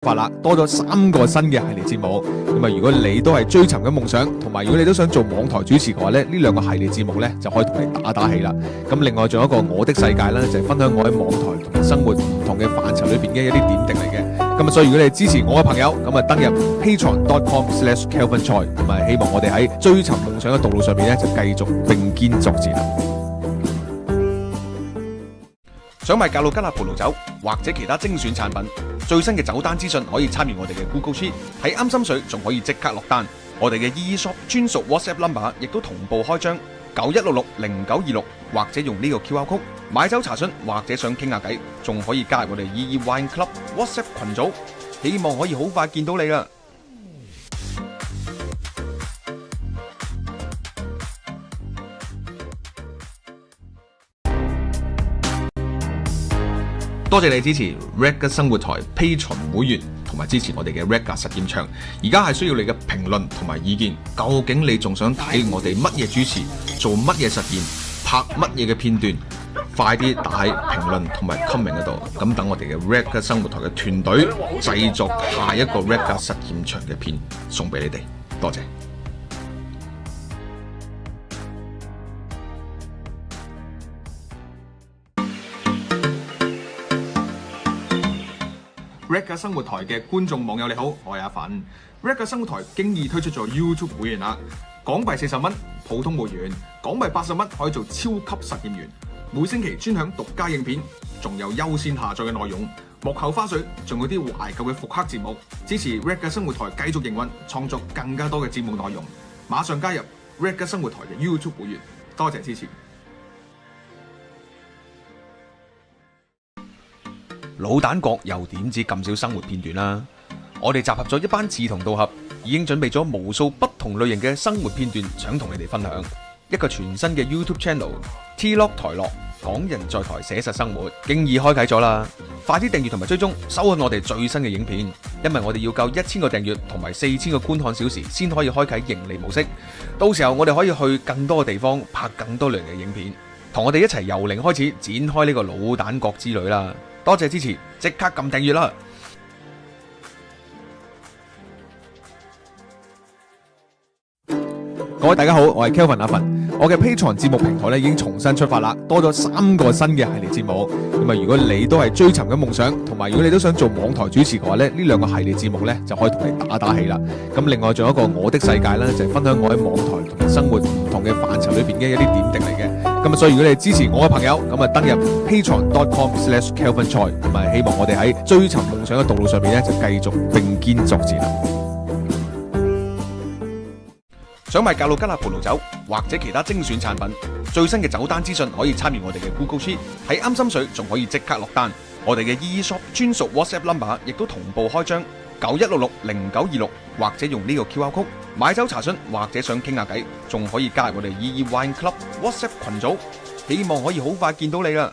發啦，多咗3個新嘅系列節目。咁啊，如果你都係追尋緊夢想，同埋如果你都想做網台主持嘅話咧，呢2個系列節目咧就可以同你打打氣啦。咁另外仲有一個我的世界啦，就係分享我喺網台同埋生活唔同嘅範疇裏邊嘅一啲點滴嚟嘅。咁啊，所以如果你係支持我嘅朋友，咁啊登入 patreon.com/kelvinchoi， 咁啊希望我哋喺追尋夢想嘅道路上面咧就繼續並肩作戰啦。想買格魯吉亞葡萄酒或者其他精選產品，最新嘅酒單資訊可以參與我哋嘅 Google Sheet， 喺啱心水仲可以即刻落單。我哋嘅 EE-Shop 專屬 WhatsApp number 亦都同步開張91660926，或者用呢個 QR code 買酒查詢或者想傾下偈，仲可以加入我哋 EE Wine Club WhatsApp 群組，希望可以好快見到你啦！多謝你支持 Raga 生活台 Patreon 會員，同埋支持我哋嘅 Raga 實驗場。而家係需要你嘅評論同埋意見，究竟你仲想睇我哋乜嘢主持，做乜嘢實驗，拍乜嘢嘅片段？快啲打喺評論同埋 comment 嗰度，咁等我哋嘅 Raga 生活台嘅團隊製作下一個 Raga 實驗場嘅片送俾你哋。多謝。Raga 生活台嘅觀眾網友你好，我係阿粉。Raga 生活台經已推出咗 YouTube 會員啦，港幣40蚊普通會員，港幣80蚊可以做超級實驗員，每星期專享獨家影片，仲有優先下載嘅內容，幕後花絮，仲有啲懷舊嘅復刻節目，支持 Raga 生活台繼續營運，創作更加多嘅節目內容，馬上加入 Raga 生活台嘅 YouTube 會員，多謝支持。老蛋國又點止咁少生活片段啦？我哋集合咗一班志同道合，已經準備咗無數不同類型嘅生活片段，想同你哋分享。一個全新嘅 YouTube Channel T-Log 台樂，港人在台寫實生活，經已開啟咗啦！快啲訂閱同埋追蹤，收看我哋最新嘅影片。因為我哋要夠1000個訂閱同埋4000個觀看小時，先可以開啟盈利模式。到時候我哋可以去更多嘅地方拍更多類型嘅影片，同我哋一齊由零開始展開呢個老蛋國之旅啦！多謝支持，即刻撳訂閱啦！各位大家好，我係 Kelvin 阿粉。我嘅 Patreon 節目平台咧已經重新出發啦，多咗3個新嘅系列節目。咁啊，如果你都係追尋緊夢想，同埋如果你都想做網台主持嘅話咧，呢2個系列節目咧就可以同你打打氣啦。咁另外仲有一個我的世界啦，就係分享我喺網台同埋生活唔同嘅範疇裏邊嘅一啲點滴嚟嘅。咁啊，所以如果你係支持我嘅朋友，咁啊登入 patreon.com/kelvinchoi， 咁啊希望我哋喺追尋夢想嘅道路上面咧就繼續並肩作戰啦。想買格魯吉亞葡萄酒或者其他精選產品，最新嘅酒單資訊可以參與我哋嘅 Google Sheet， 喺啱心水仲可以即刻落單。我哋嘅 EE-Shop 專屬 WhatsApp number 亦都同步開張91660926，或者用呢個 QR code 買酒查詢或者想傾下偈，仲可以加入我哋 EE Wine Club WhatsApp 群組，希望可以好快見到你啦！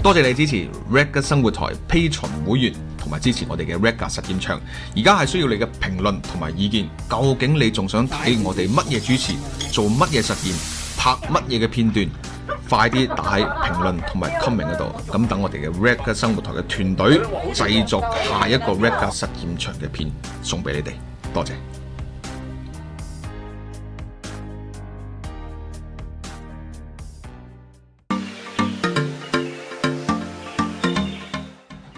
多謝你支持 Raga 生活台 Patreon 會員，同埋支持我哋嘅 Raga 實驗場。而家係需要你嘅評論同埋意見，究竟你仲想睇我哋乜嘢主持，做乜嘢實驗，拍乜嘢嘅片段？快啲打喺評論同埋 comment 嗰度，咁等我哋嘅 Raga 生活台嘅團隊製作下一個 Raga 實驗場嘅片送俾你哋。多謝。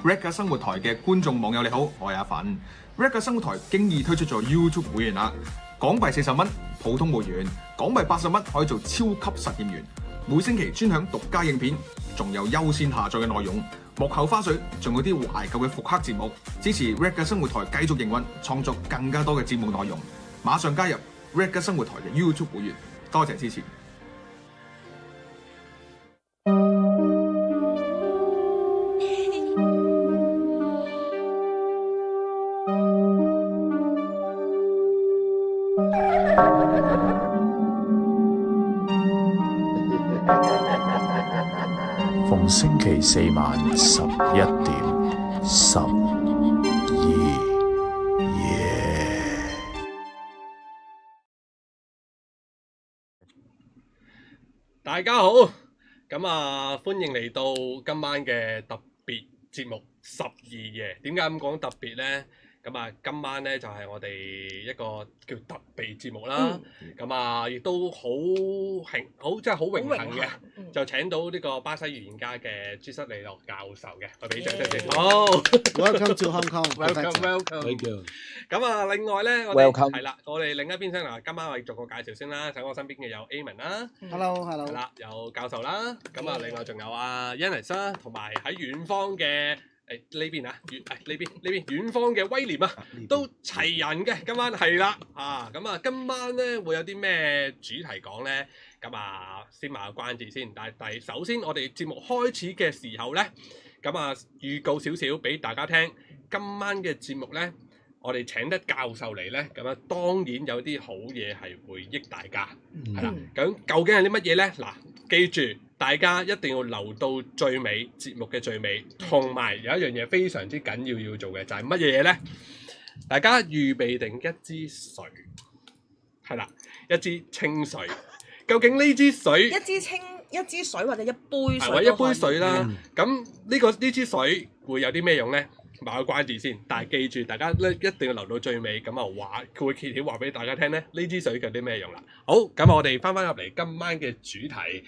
Raga 生活台嘅觀眾網友你好，我係阿粉。Raga 生活台經已推出咗 YouTube 會員啦，港幣40蚊普通會員，港幣80蚊可以做超級實驗員，每星期專享獨家影片，仲有優先下載嘅內容，幕後花絮，仲有啲懷舊嘅復刻節目，支持 Raga 生活台繼續營運，創作更加多嘅節目內容，馬上加入 Raga 生活台嘅 YouTube 會員，多謝支持。逢星期4晚11點12。大家好，咁歡迎嚟到今晚嘅特別節目12夜。點解咁講特別呢？咁今晚呢就係我哋一個叫特備節目啦。亦都好真係好榮幸嘅，就請到呢個巴西語言家嘅朱塞利諾教授嘅，我俾掌聲先。好 ，Welcome to Hong Kong。Welcome。另外呢，我哋係啦，我哋另一邊聲今晚我哋做個介紹先啦。喺我身邊嘅有 Amen 啦 ，Hello。係啦，有教授啦。另外仲有Yannis 啦，同埋喺遠方嘅。呢邊呢邊遠方嘅威廉都齊人嘅，今晚係啦今晚咧會有啲咩主題講呢？先賣個關子先。但係首先我哋節目開始嘅時候呢，預告少少俾大家聽。今晚嘅節目呢，我哋請得教授嚟呢，當然有啲好嘢係會益大家，係啦。咁究竟係啲乜嘢呢？嗱，記住。大家一定要留到最尾，節目嘅最尾，同埋有一樣嘢非常之緊要做嘅，就係乜嘢嘢呢？大家預備定一支水，係啦，一支清水。究竟呢支水，一支水或者一杯水，或者一杯水啦。咁呢支水會有啲咩用呢？賣個關子先，但係記住，大家咧一定要留到最尾，佢會揭曉話俾大家聽咧，呢支水有啲咩用啦。好，咁我哋翻入嚟今晚嘅主題，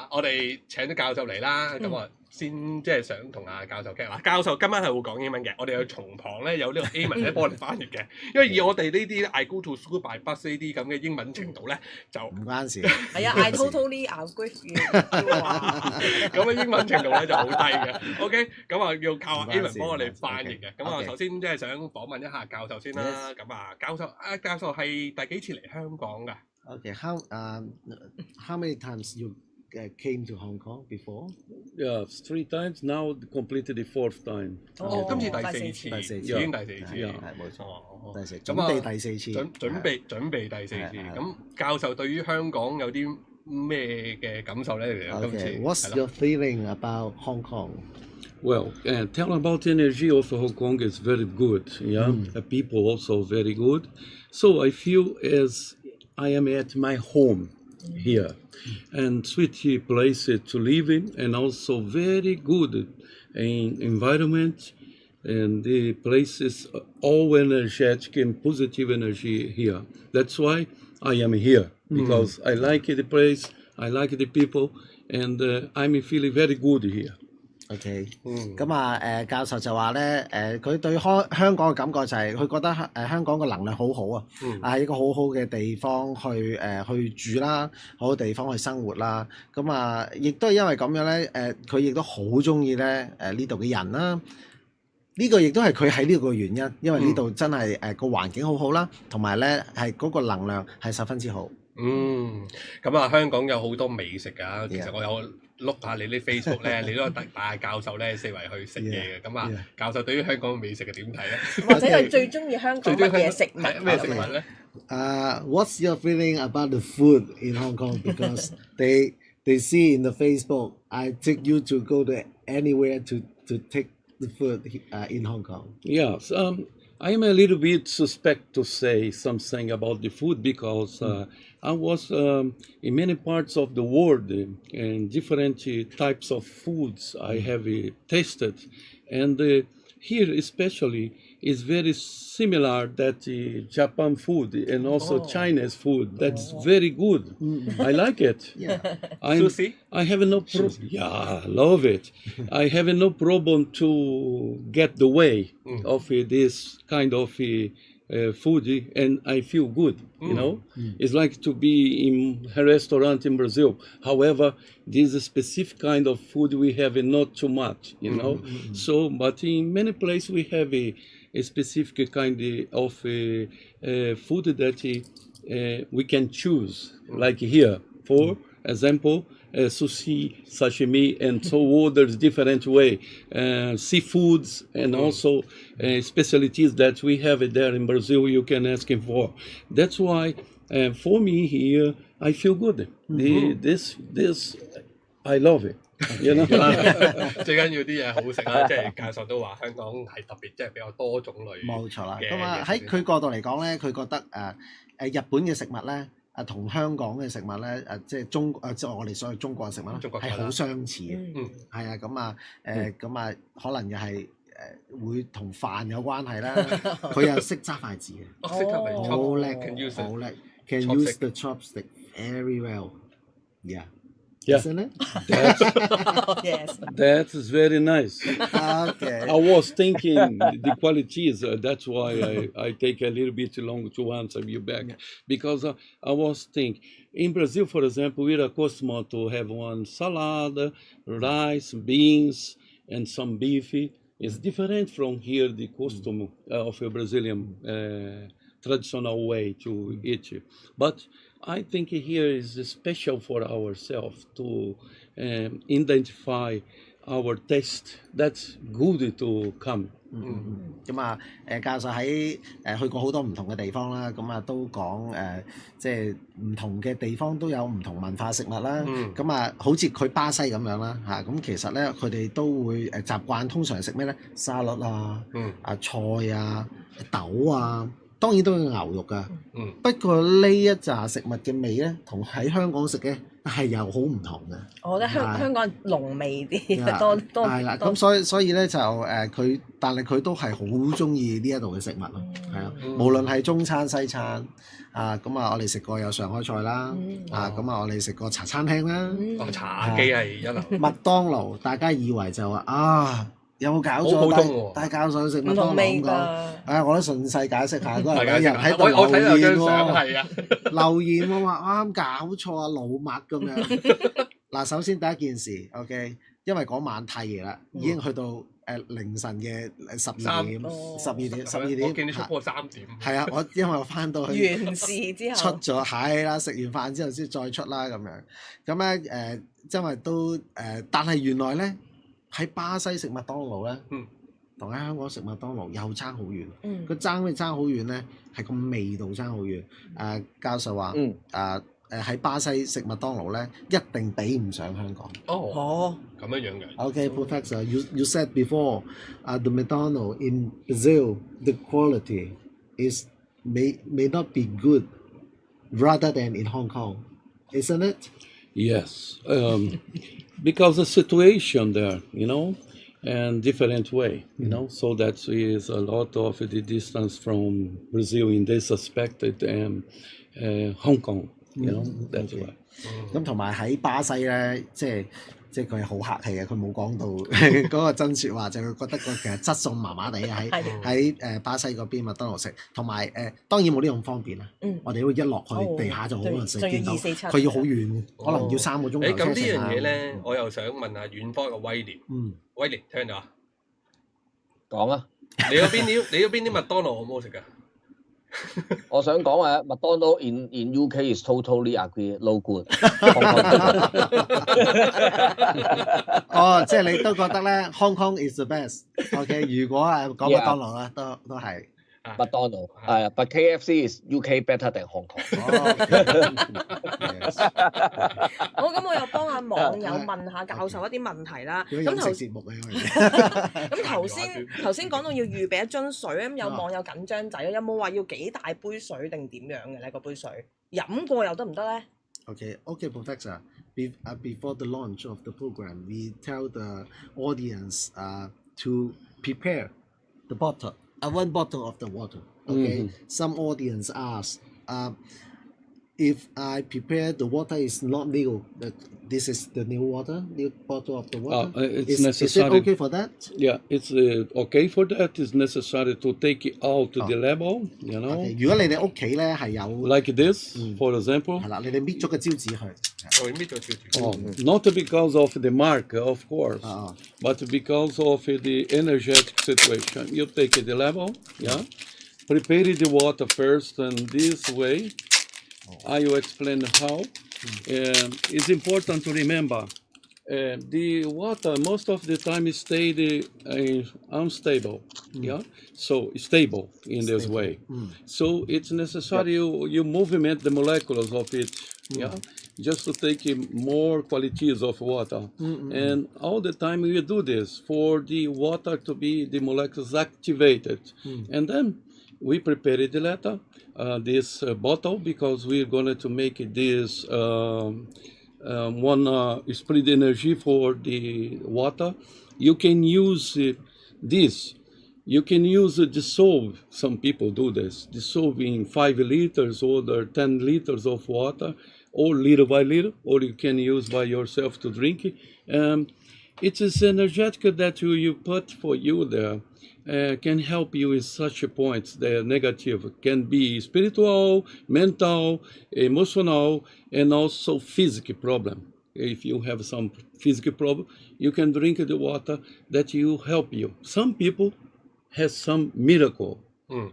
我哋請咗教授嚟啦，先即係想同教授傾啦。教授今晚係會講英文嘅，我哋有從旁咧有呢個 Amen 咧幫我哋翻譯嘅，因為以我哋呢啲 I go to school by bus 呢啲咁嘅英文程度咧，就唔關事。係I totally agree with you。咁嘅英文程度咧就好低嘅。OK， 要靠 Amen 幫我哋翻譯嘅。首先即係想訪問一下教授先啦。教授係第幾次嚟香港㗎？How many times you came to Hong Kong before? Yeah, 3 times. Now completed the 4th time. 今次第四次，已經第四次，係冇錯。準備第四次。準備第四次。咁教授對於香港有啲咩嘅感受咧？Okay, what's your feeling about Hong Kong? Well, tell about energy of Hong Kong is very good. Yeah, the people also very good. So I feel as I am at my home here, and sweet place to live in, and also very good environment, and the place is all energetic and positive energy here. That's why I am here, because I like the place, I like the people, and I'm feeling very good here. OK， 教授就話咧，佢對香港嘅感覺就係佢覺得香港嘅能量好好啊，係一個好好嘅地方去住啦，好嘅地方去生活啦。亦都係因為咁樣咧，佢亦都好中意咧呢度嘅人啦。呢個亦都係佢喺呢度嘅原因，因為呢度真係個環境好好啦，同埋咧係嗰個能量係十分之好。香港有好多美食㗎。其實我有碌下你啲 Facebook 咧，你都帶教授咧四圍去食嘢嘅。教授對於香港嘅美食係點睇咧？或者係最中意香港乜嘢食物？咩食物咧？What's your feeling about the food in Hong Kong? Because they see in the Facebook, I take you to go to anywhere to take the food in Hong Kong. Yes, I am a little bit suspect to say something about the food because I was in many parts of the world and different types of foods I have tasted, and here especially is very similar that Japan food and also Chinese food. That's very good. I like it. Sushi? I have no problem. Yeah, love it. I have no problem to get the way of this kind of food, and I feel good. You know, it's like to be in a restaurant in Brazil. However, this specific kind of food we have not too much. You know, so but in many places we have a specific kind of food that we can choose. Like here, for example, sushi, sashimi, and so others different way. Seafoods and also specialties that we have there in Brazil you can ask him for. That's why for me here, I feel good. This I love it. You know? 最緊要啲嘢好食啦，即係教授都話香港係特別，即係比較多種類。冇錯啦，喺佢角度嚟講咧，佢覺得日本嘅食物咧同香港嘅食物咧即係我哋所謂中國嘅食物啦，係好相似嘅。係啊，咁啊，可能又係會同飯有關係啦。佢又識揸筷子嘅，識得嚟好叻， Can use it 好叻，can Chopstick use the chopstick very well. Yeah. Yeah. Isn't it? Yes. That is very nice. Okay. I was thinking the qualities. That's why I take a little bit long to answer you back, because I was thinking in Brazil, for example, we're accustomed to have one salad, rice, beans, and some beef. It's different from here, the custom of a Brazilian traditional way to eat. But I think here is special for ourselves to identify our taste. That's good to come. 咁啊教授喺去過好多唔同嘅地方啦，咁啊都講即係唔同嘅地方都有唔同文化食物啦。咁啊好似佢巴西咁樣啦嚇，咁其實咧佢哋都會習慣通常食咩咧？沙律啊、菜啊、豆啊。當然都有牛肉㗎，不過呢一紮食物嘅味咧，同喺香港食嘅係又好唔同嘅。我覺得香港濃味啲，多係啦，咁所以咧就佢，但係佢都係好中意呢一度嘅食物咯，係啊，無論係中餐西餐咁啊，我哋食過有上海菜啦，咁啊，我哋食過茶餐廳啦，茶記係一流。麥當勞，大家以為就話有冇搞錯？好普通喎，帶教授食麥當勞咁講，我都順勢解釋下，嗰日有人喺度我睇到張相留係啊，留言我話啱搞錯啊，老麥咁樣。嗱，首先第一件事 ，OK， 因為嗰晚太夜啦，已經去到凌晨嘅12點，我見你出波3點。係啊，因為我翻到去完事之後出咗，係啦，食完飯之後先再出啦咁樣。咁咧因為都但係原來咧。喺巴西食麥當勞咧，同喺香港食麥當勞又爭好遠。佢爭好遠咧？係個味道爭好遠。教授話喺巴西食麥當勞咧，一定比唔上香港。咁樣嘅。Okay, Professor, you said before, the McDonald's in Brazil, the quality may not be good, rather than in Hong Kong, isn't it? Yes. Because the situation there, and different way, so that is a lot of the distance from Brazil in this aspect and Hong Kong, that's why. 咁同埋喺巴西咧，即係佢係好客氣嘅，佢冇講到嗰個真説話，就佢覺得個其實質素麻麻地喺巴西嗰邊麥當勞食，同埋當然冇呢咁方便啦。我哋都一落去地下就好難食，見到佢要好遠，可能要3個鐘頭車程。咁呢樣嘢咧，我又想問下遠方嘅威廉。威廉聽到啊？講啊！你嗰邊啲麥當勞好唔好食㗎？我想講麥當勞 in UK is totally agree no good 。即係你都覺得咧 Hong Kong is the best。OK， 如果講麥當勞咧，都係。麥當勞係，but KFC is UK better than Hong Kong。好，咁我又幫下網友問下教授一啲問題啦。咁頭先講到要預備一樽水，咁有網友緊張仔，有冇話要幾大杯水定點樣嘅咧？個杯水飲過又得唔得咧？Okay, Professor. Before the launch of the program, we tell the audience to prepare the bottle. One bottle of the water. Okay. Some audience ask, if I prepare the water is not new, this is the new water, new bottle of the water. It's Is necessary. it okay for that? Yeah, it's okay for that. It's necessary to take it out the label, Okay. 如果你哋屋企咧係有 like this, for example. 係啦，你哋搣咗個招紙去。Not because of the mark, of course, but because of the energetic situation. You take the label, prepare the water first, and this way, I will explain how. It's important to remember the water most of the time stayed unstable, so stable in this way. So it's necessary you movement the molecules of it, just to take more qualities of water. And all the time we do this for the water to be the molecules activated. And then we prepared the letter, this bottle, because we're going to make this one split energy for the water. You can use this. You can use dissolve. Some people do this. Dissolve in 5 liters or 10 liters of water, or little by little, or you can use by yourself to drink. It is energetic that you put for you there. Can help you in such points. The negative can be spiritual, mental, emotional, and also physical problem. If you have some physical problem, you can drink the water that will help you. Some people have some miracle,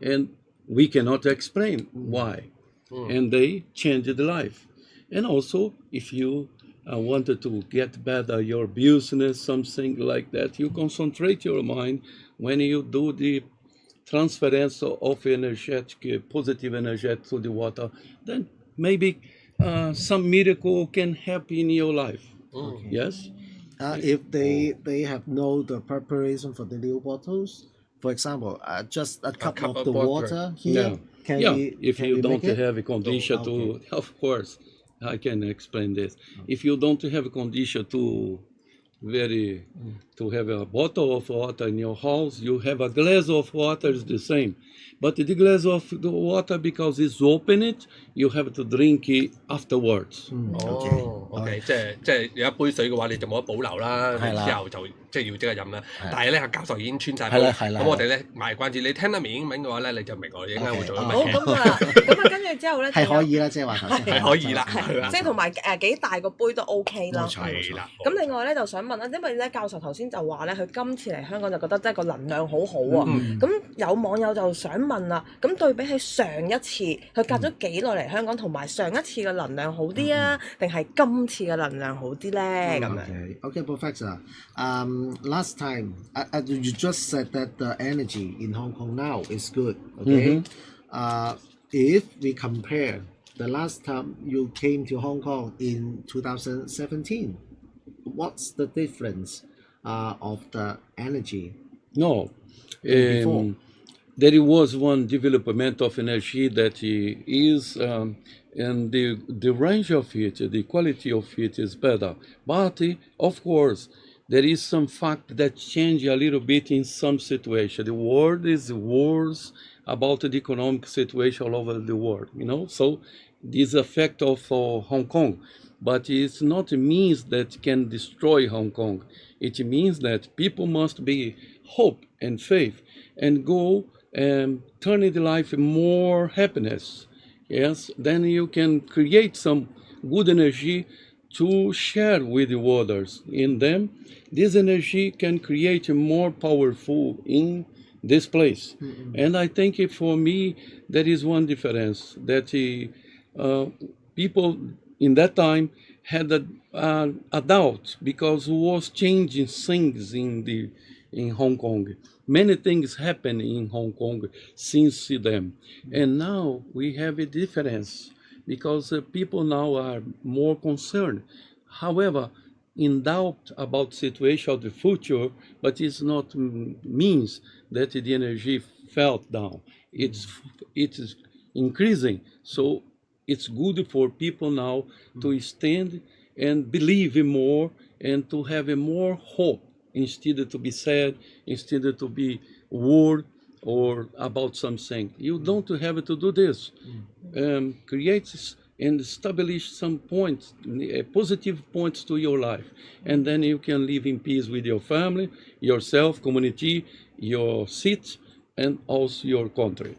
and we cannot explain why, and they changed life. And also, if you wanted to get better your business, something like that, you concentrate your mind when you do the transference of energetic, positive energy to the water, then maybe some miracle can happen in your life. Yes? If they have know the preparation for the new bottles, for example, just a cup of the water here, can if can you we don't make it? have a condition to, of course, I can explain this. If you don't have a condition to to have a bottle of water in your house, you have a glass of water is the same. But the glass of the water, because it's open it, you have to drink it afterwards. OK，即係有一杯水嘅話，你就冇得保留啦，係啦你之後就即係要即刻飲啦。但係咧，教授已經穿晒煲，係啦咁我哋咧賣關子，你聽得明英文嘅話咧，你就明我哋應該會做緊好乜嘢。咁跟住之後咧係可以啦，即係話頭先係可以啦，係啦即係同埋幾大個杯都 OK 啦。係啦。咁另外咧就想問啦，因為咧教授頭先就話咧，佢今次嚟香港就覺得即係個能量好好啊。咁有網友就想問啦，咁對比起上一次，佢隔咗幾耐嚟香港，同埋上一次嘅能量好啲啊，定係今次嘅能量好啲咧？咁樣。Okay, Professor. Last time, you just said that the energy in Hong Kong now is good. Okay. If we compare the last time you came to Hong Kong in 2017, what's the difference of the energy? No. Before? There was one development of energy that is, and the range of it, the quality of it is better. But of course, there is some fact that change a little bit in some situation. The world is worse about the economic situation all over the world, So this effect of Hong Kong, but it's not means that can destroy Hong Kong. It means that people must be hope and faith and go and turn the life more happiness. Yes, then you can create some good energy to share with the others. In them, this energy can create more powerful in this place. And I think for me, there is one difference that people in that time had a doubt because was changing things in Hong Kong. Many things happen in Hong Kong since then. And now we have a difference because people now are more concerned. However, in doubt about situation of the future, but it's not means that the energy fell down. It is increasing. So it's good for people now to stand and believe more and to have a more hope instead to be sad, instead to be worried or about something. You don't have to do this. Create and establish some points, positive points to your life. And then you can live in peace with your family, yourself, community, your city, and also your country.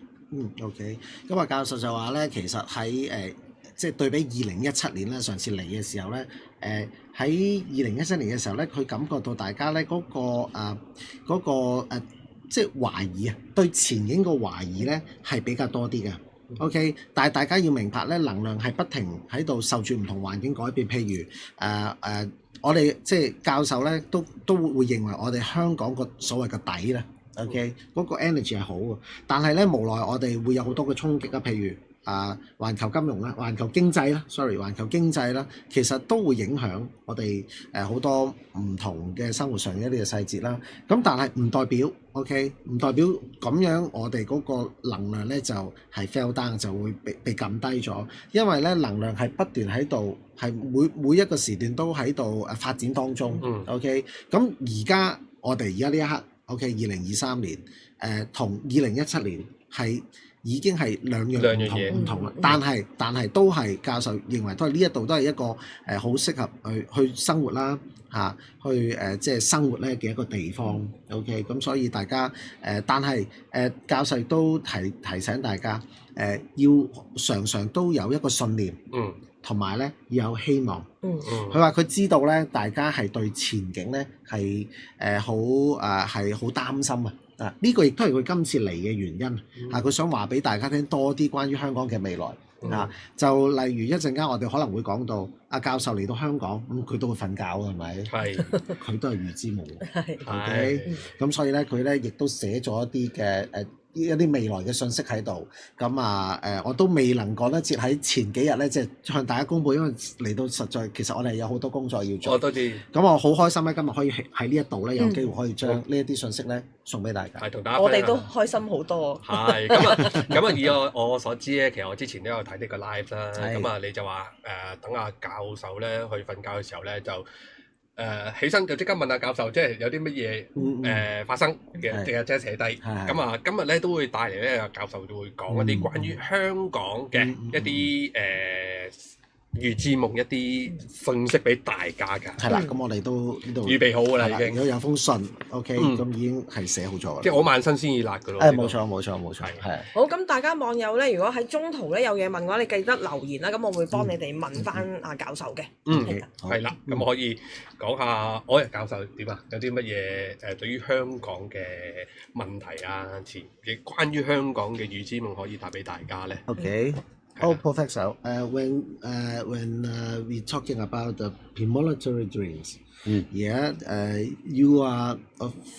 OK，咁教授就話咧，其實喺即係對比2017年咧，上次嚟嘅時候咧，喺2017年嘅時候咧，佢感覺到大家咧嗰個即係懷疑啊，對前景個懷疑咧係比較多啲嘅。OK， 但係大家要明白咧，能量係不停喺度受住唔同環境改變，譬如我哋即係教授咧都會認為我哋香港個所謂嘅底咧。OK， 嗰個 energy 係好嘅，但係咧無奈我哋會有好多嘅衝擊啊，譬如環球金融啦、環球經濟啦環球經濟啦，其實都會影響我哋好多唔同嘅生活上一啲嘅細節啦。咁但係唔代表 OK， 唔代表咁樣我哋嗰個能量咧就係 fell down 就會被撳低咗，因為咧能量係不斷喺度，係每一個時段都喺度發展當中。OK， 咁而家我哋而家呢一刻 OK， 2023年同2017年係已經係兩樣唔同啦，但係都係教授認為都係呢一度都係一個好適合去生活啦去即係生活咧嘅一個地方。OK， 咁所以大家但係教授都提醒大家要常常都有一個信念，同埋咧要有希望。佢話佢知道咧大家係對前景咧係好擔心啊。呢個亦都係佢今次嚟嘅原因佢想話俾大家聽多啲關於香港嘅未來就例如一陣間我哋可能會講到阿教授嚟到香港佢都會瞓覺係咪？係，佢都係預知夢。係，咁所以咧佢咧亦都寫咗一啲嘅一啲未來嘅信息喺度，咁我都未能講得切喺前幾日咧，即係向大家公佈，因為嚟到實在其實我哋有好多工作要做。我多謝。咁我好開心咧，今日可以喺呢一度咧有機會可以將呢一啲信息咧送俾大家。係同大家。我哋都開心好多。係咁以我所知咧，其實我之前都有睇呢個 live 啦。咁你就話等阿教授咧去瞓覺嘅時候咧就。起身就即刻問下教授，即係有啲乜嘢發生嘅，即係寫低。咁今日咧都會帶嚟咧，教授就會講一啲關於香港嘅一啲預知夢一啲信息俾大家㗎。係啦，咁我哋都呢度預備好㗎啦，已經。如果有封信 ，OK， 咁已經係寫好咗。即係我萬新鮮熱辣㗎咯。冇錯，係。好，咁大家網友咧，如果喺中途咧有嘢問嘅話，你記得留言啦，咁我會幫你哋問翻阿教授嘅。係啦，咁我可以講下我教授點啊？有啲乜嘢對於香港嘅問題啊，關於香港嘅預知夢可以帶俾大家咧？OK。Professor, when we're talking about the premonitory dreams, you are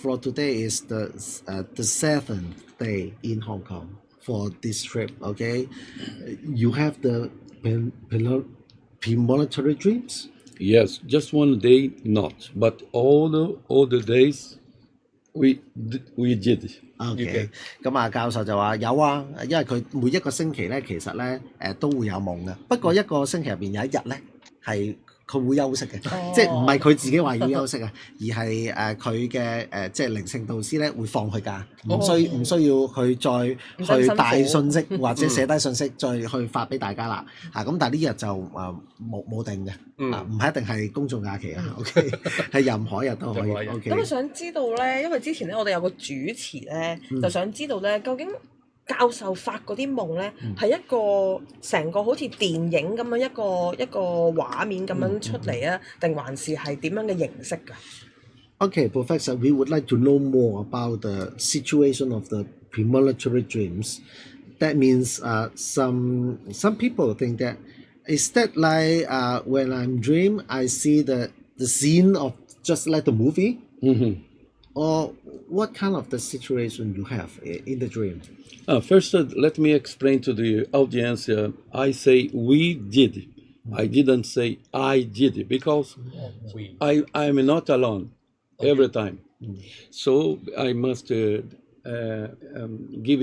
for today is the 7th day in Hong Kong for this trip. Okay, you have the premonitory dreams. Yes, just one day not, but all the days we did. OK， 咁教授就話有啊，因為佢每一個星期咧，其實咧都會有夢嘅。不過一個星期入邊有一日咧係佢會休息嘅，即係唔係佢自己話要休息啊，而係佢嘅即係靈性導師咧會放佢假，唔需要佢再去帶信息或者寫低信息再去發俾大家啦。咁但係呢日就冇定嘅，唔係一定係公眾假期啊。OK， 係任何日都可以。OK。咁我想知道咧，因為之前咧我哋有個主持咧，就想知道咧究竟教授發嗰啲夢咧係一個成個好似電影咁樣一個畫面咁樣出嚟啊，定還是係點樣嘅形式㗎？Okay, Professor, we would like to know more about the situation of the premonitory dreams. That means some people think that is that like when I'm dream, I see the scene of just like the movie, or what kind of the situation you have in the dream? First, let me explain to the audience. I say we did. I didn't say I did because I'm not alone every time. So I must give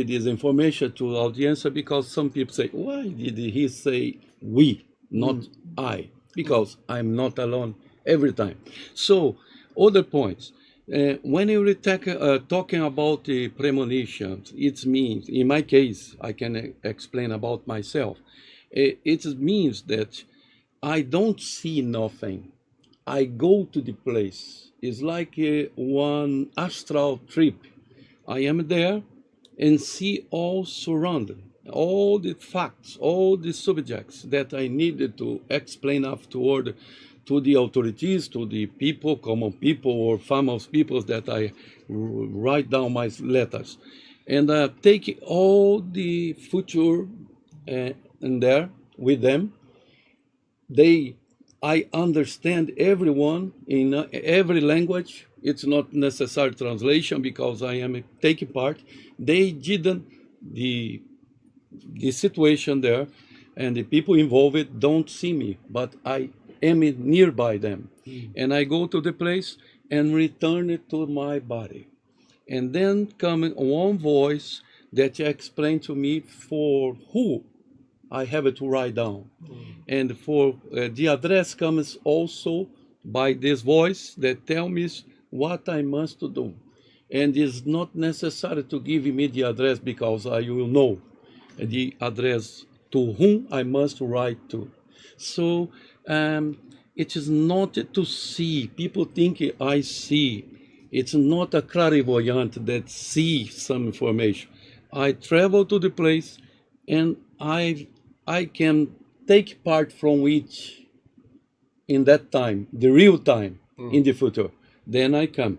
this information to the audience because some people say, why did he say we, not I? Because I'm not alone every time. So, other points. When you're talking about the premonitions, it means, in my case, I can explain about myself. It means that I don't see nothing. I go to the place. It's like one astral trip. I am there and see all surrounded, all the facts, all the subjects that I needed to explain afterward to the authorities, to the people, common people or famous people that I write down my letters. And take all the future in there with them. I understand everyone in every language. It's not necessary translation because I am taking part. They didn't, the the situation there, and the people involved don't see me, but I am nearby them. And I go to the place and return it to my body. And then come one voice that explain to me for who I have to write down. And for the address comes also by this voice that tell me what I must do. And it's not necessary to give me the address because I will know the address to whom I must write to. So it is not to see. People think I see. It's not a clairvoyant that sees some information. I travel to the place and I can take part from it in that time, the real time in the future. Then I come.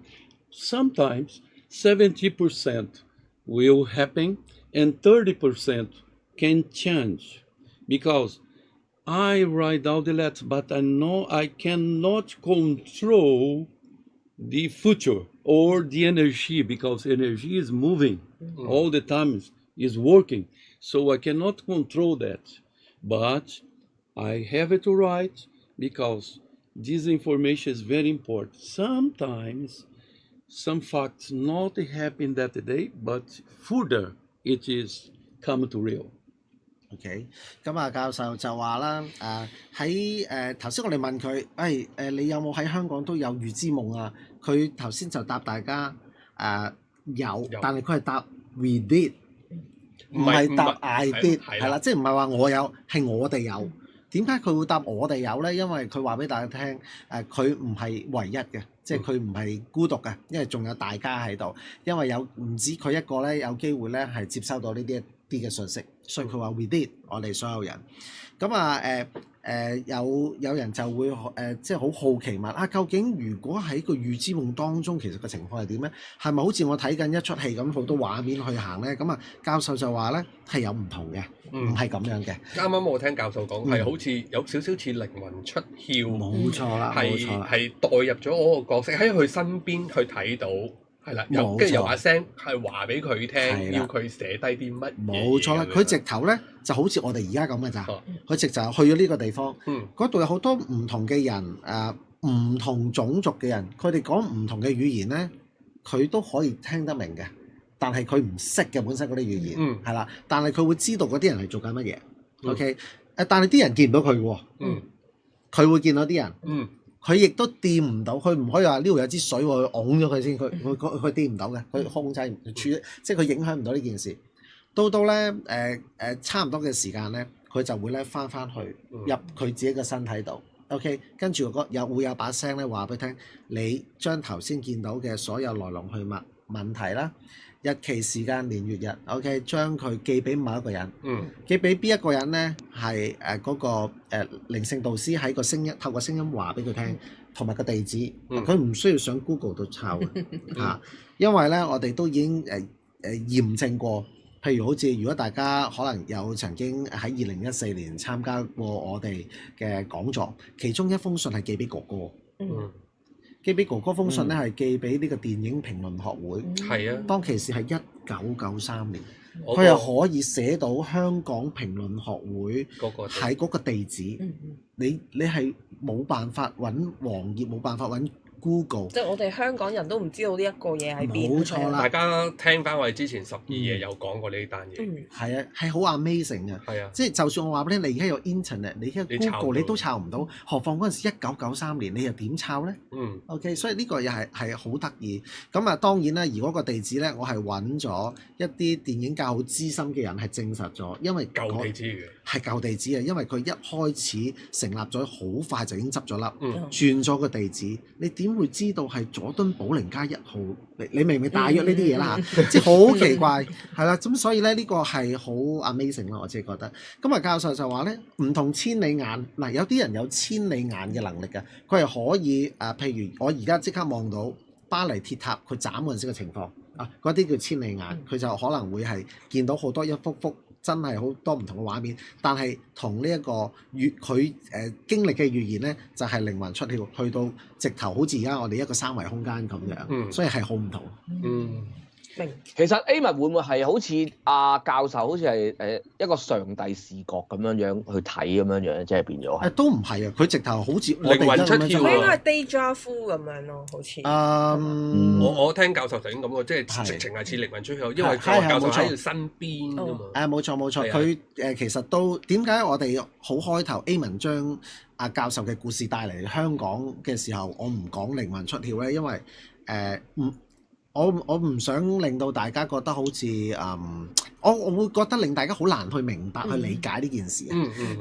Sometimes 70% will happen and 30% can change because I write down the letters, but I know I cannot control the future or the energy because energy is moving all the time, is working. So I cannot control that. But I have it to write because this information is very important. Sometimes some facts not happen that day, but further it is come to real. OK， 咁啊教授就話啦，喺頭先我哋問佢，你有冇喺香港都有預知夢啊？佢頭先就答大家有，但係佢係答 we did， 唔係答 I did， 係啦，即係唔係話我有，係我哋有。點解佢會答我哋有咧？因為佢話俾大家聽，佢唔係唯一嘅，即係佢唔係孤獨嘅，因為仲有大家喺度，因為有唔止佢一個咧，有機會咧係接收到呢啲嘅信息，所以佢話 we did， 我哋所有人。咁有人就會即係好好奇問究竟如果喺個預知夢當中，其實個情況係點咧？係咪好似我睇緊一出戲咁好多畫面去行咧？咁教授就話咧係有唔同嘅，唔係咁樣嘅。啱啱我聽教授講係好似有少少似靈魂出竅，冇錯啦，係代入咗我個角色喺佢身邊去睇到。係啦，跟住有把聲係話俾佢聽，要佢寫低啲乜嘢。冇錯啦，佢直頭咧就好似我哋而家咁嘅咋，佢直就去咗呢個地方，嗰度有好多唔同嘅人，唔同種族嘅人，佢哋講唔同嘅語言咧，佢都可以聽得明嘅，但係佢唔識嘅本身嗰啲語言，係啦，但係佢會知道嗰啲人係做緊乜嘢。OK， 但係啲人見唔到佢喎，佢會見到啲人。佢亦都掂唔到，佢唔可以話呢度有支水喎，佢擁咗佢先，佢掂唔到嘅，佢控制唔住，即係佢影響唔到呢件事。到咧差唔多嘅時間咧，佢就會咧翻去入佢自己嘅身體度。OK， 跟住會有把聲咧話俾佢聽，你將頭先見到嘅所有來龍去脈問題啦。日期時間年月日 ，OK， 將佢寄俾某一個人，寄俾邊一個人咧？係嗰個靈性導師喺個聲音透過聲音話俾佢聽，同埋個地址，佢唔需要上 Google 度抄嘅因為咧我哋都已經驗證過，譬如好似如果大家可能有曾經喺2014年參加過我哋嘅講座，其中一封信係寄俾哥哥。寄俾哥哥封信咧係寄俾呢個電影評論學會，係啊，當其時係1993年，佢係可以寫到香港評論學會喺嗰個地址，你係冇辦法揾黃頁，冇辦法揾 Google， 即係我哋香港人都唔知道呢一個嘢喺邊。冇錯啦，大家聽翻我哋之前12夜有講過呢單嘢，係啊，係好 amazing 嘅，係啊，即係就算我話俾你，你而家有 internet， 你而家 Google 你都抄唔到，何況嗰陣時1993年你又點抄咧？OK， 所以呢個又係好得意。咁當然啦，而嗰個地址咧，我係揾咗一啲電影界好資深嘅人係證實咗，因為舊地址嘅係舊地址啊，因為佢一開始成立咗好快就已經執咗笠，轉咗個地址，你點會知道係佐敦寶靈街1號？你明唔明大約呢啲嘢啦嚇？即係好奇怪，係啦，咁所以咧呢個係好 amazing 咯，我自己覺得。咁教授就話咧，唔同千里眼嗱，有啲人有千里眼嘅能力嘅，佢係可以譬如我而家即刻望到巴黎鐵塔佢斬嗰陣時嘅情況嗰啲叫千里眼，佢就可能會係見到好多一幅幅。真係好多唔同嘅畫面，但係同呢一個佢經歷嘅預言咧，就係靈魂出竅，去到直頭好似而家我哋一個3維空間咁樣，所以係好唔同。明。其實 A 文會唔會係好似教授，好似係一個上帝視角咁樣去睇咁樣，即係變咗係？都唔係啊，佢直頭好似我哋靈魂出竅咁樣佢應該係 déjà vu 咁樣咯，好似。我聽教授頭先咁講，即係直情係似靈魂出竅，因為佢教授喺佢身邊㗎嘛。冇錯，佢其實都點解我哋好開頭 A 文將教授嘅故事帶嚟香港嘅時候，我唔講靈魂出竅咧，因為我唔想令到大家覺得好似我會覺得令大家好難去明白、去理解呢件事。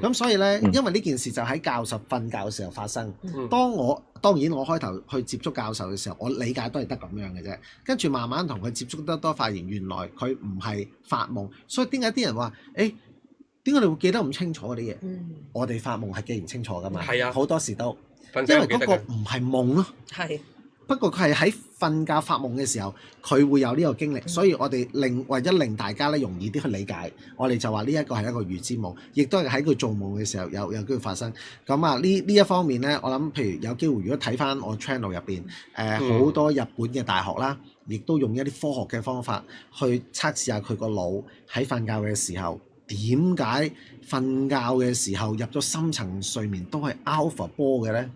咁所以呢，因為呢件事就喺教授瞓覺嘅時候發生。當然我開頭去接觸教授嘅時候，我理解都係得咁樣嘅啫。跟住慢慢同佢接觸得多，發現原來佢唔係發夢。所以點解啲人話點解你會記得咁清楚嗰啲嘢？我哋發夢係記唔清楚噶嘛。係啊，好多時都因為嗰個唔係夢咯。係。不過佢係喺瞓覺發夢嘅時候，佢會有呢個經歷，所以我哋為咗令大家咧容易啲去理解，我哋就話呢一個係一個預知夢，亦都係喺佢做夢嘅時候有機會發生。咁呢一方面咧，我諗譬如有機會，如果睇翻我 channel 入邊，好多日本嘅大學啦，亦都用一啲科學嘅方法去測試下佢個腦喺瞓覺嘅時候。點解瞓覺嘅時候入咗深層睡眠都係 alpha 波嘅呢？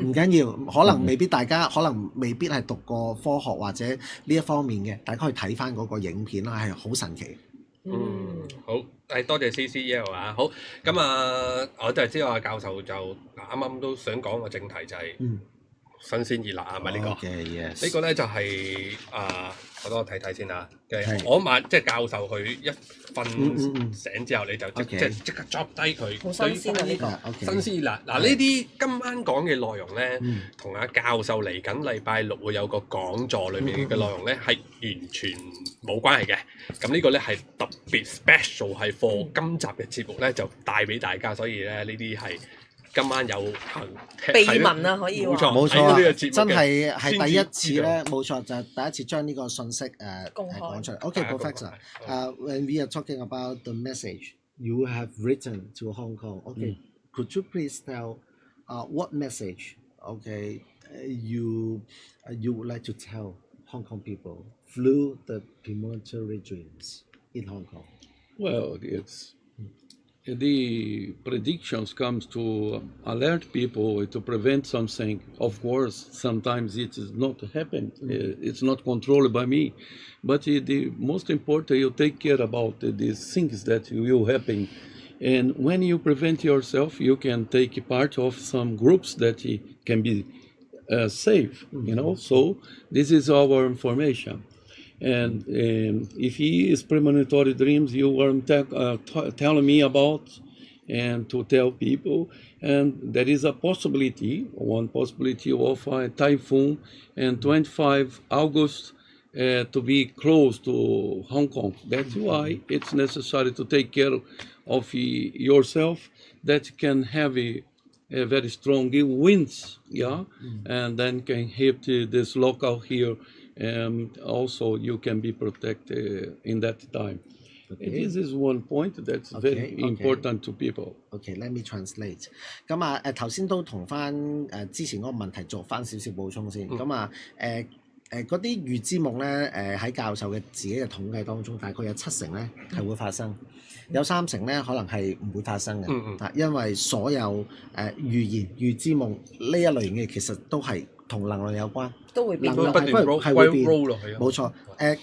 唔緊要，可能未必大家可能未必係讀過科學或者呢一方面嘅，大家可以睇翻嗰個影片啦，係好神奇。好，多謝 CCL 啊，好，咁我就係知道教授就啱啱都想講個正題就係新鮮熱辣啊，咪呢個？呢個咧就係我睇睇先啊。我晚即係教授佢一瞓醒之後，你就即刻 drop 低佢。好新鮮啊！呢個新鮮辣。嗱呢啲今晚講嘅內容咧，同教授嚟緊禮拜六會有個講座裏面嘅內容咧，係完全冇關係嘅。咁呢個咧係特別 special 係 for 今集嘅節目咧，就帶俾大家，所以咧呢啲係。今晚有秘聞啊，可以話冇錯，真係第一次咧，冇錯就係第一次將呢個信息講出嚟。Okay, Professor, when we are talking about the message you have written to Hong Kong, okay, could you please tell what message, okay, you would like to tell Hong Kong people through the premonitory dreams in Hong Kong? Well, the predictions comes to alert people to prevent something. Of course, sometimes it is not happen. It's not controlled by me. But the most important, you take care about these things that will happen. And when you prevent yourself, you can take part of some groups that can be safe, So this is our information. And if he is premonitory dreams, you weren't telling me about and to tell people. And there is one possibility of a typhoon and 25 August to be close to Hong Kong. That's why it's necessary to take care of yourself that can have a very strong winds, and then can hit this local here. And also you can be protected in that time. This is one point that's very important to people. Okay, let me translate. 咁頭先都同翻之前嗰個問題做翻少少補充先。咁嗰啲預知夢咧喺教授嘅自己嘅統計當中，大概有70%咧係會發生，有30%咧可能係唔會發生嘅。因為所有預言預知夢呢一類型嘅其實都係同能量有關，都會變，能量係會變，冇錯。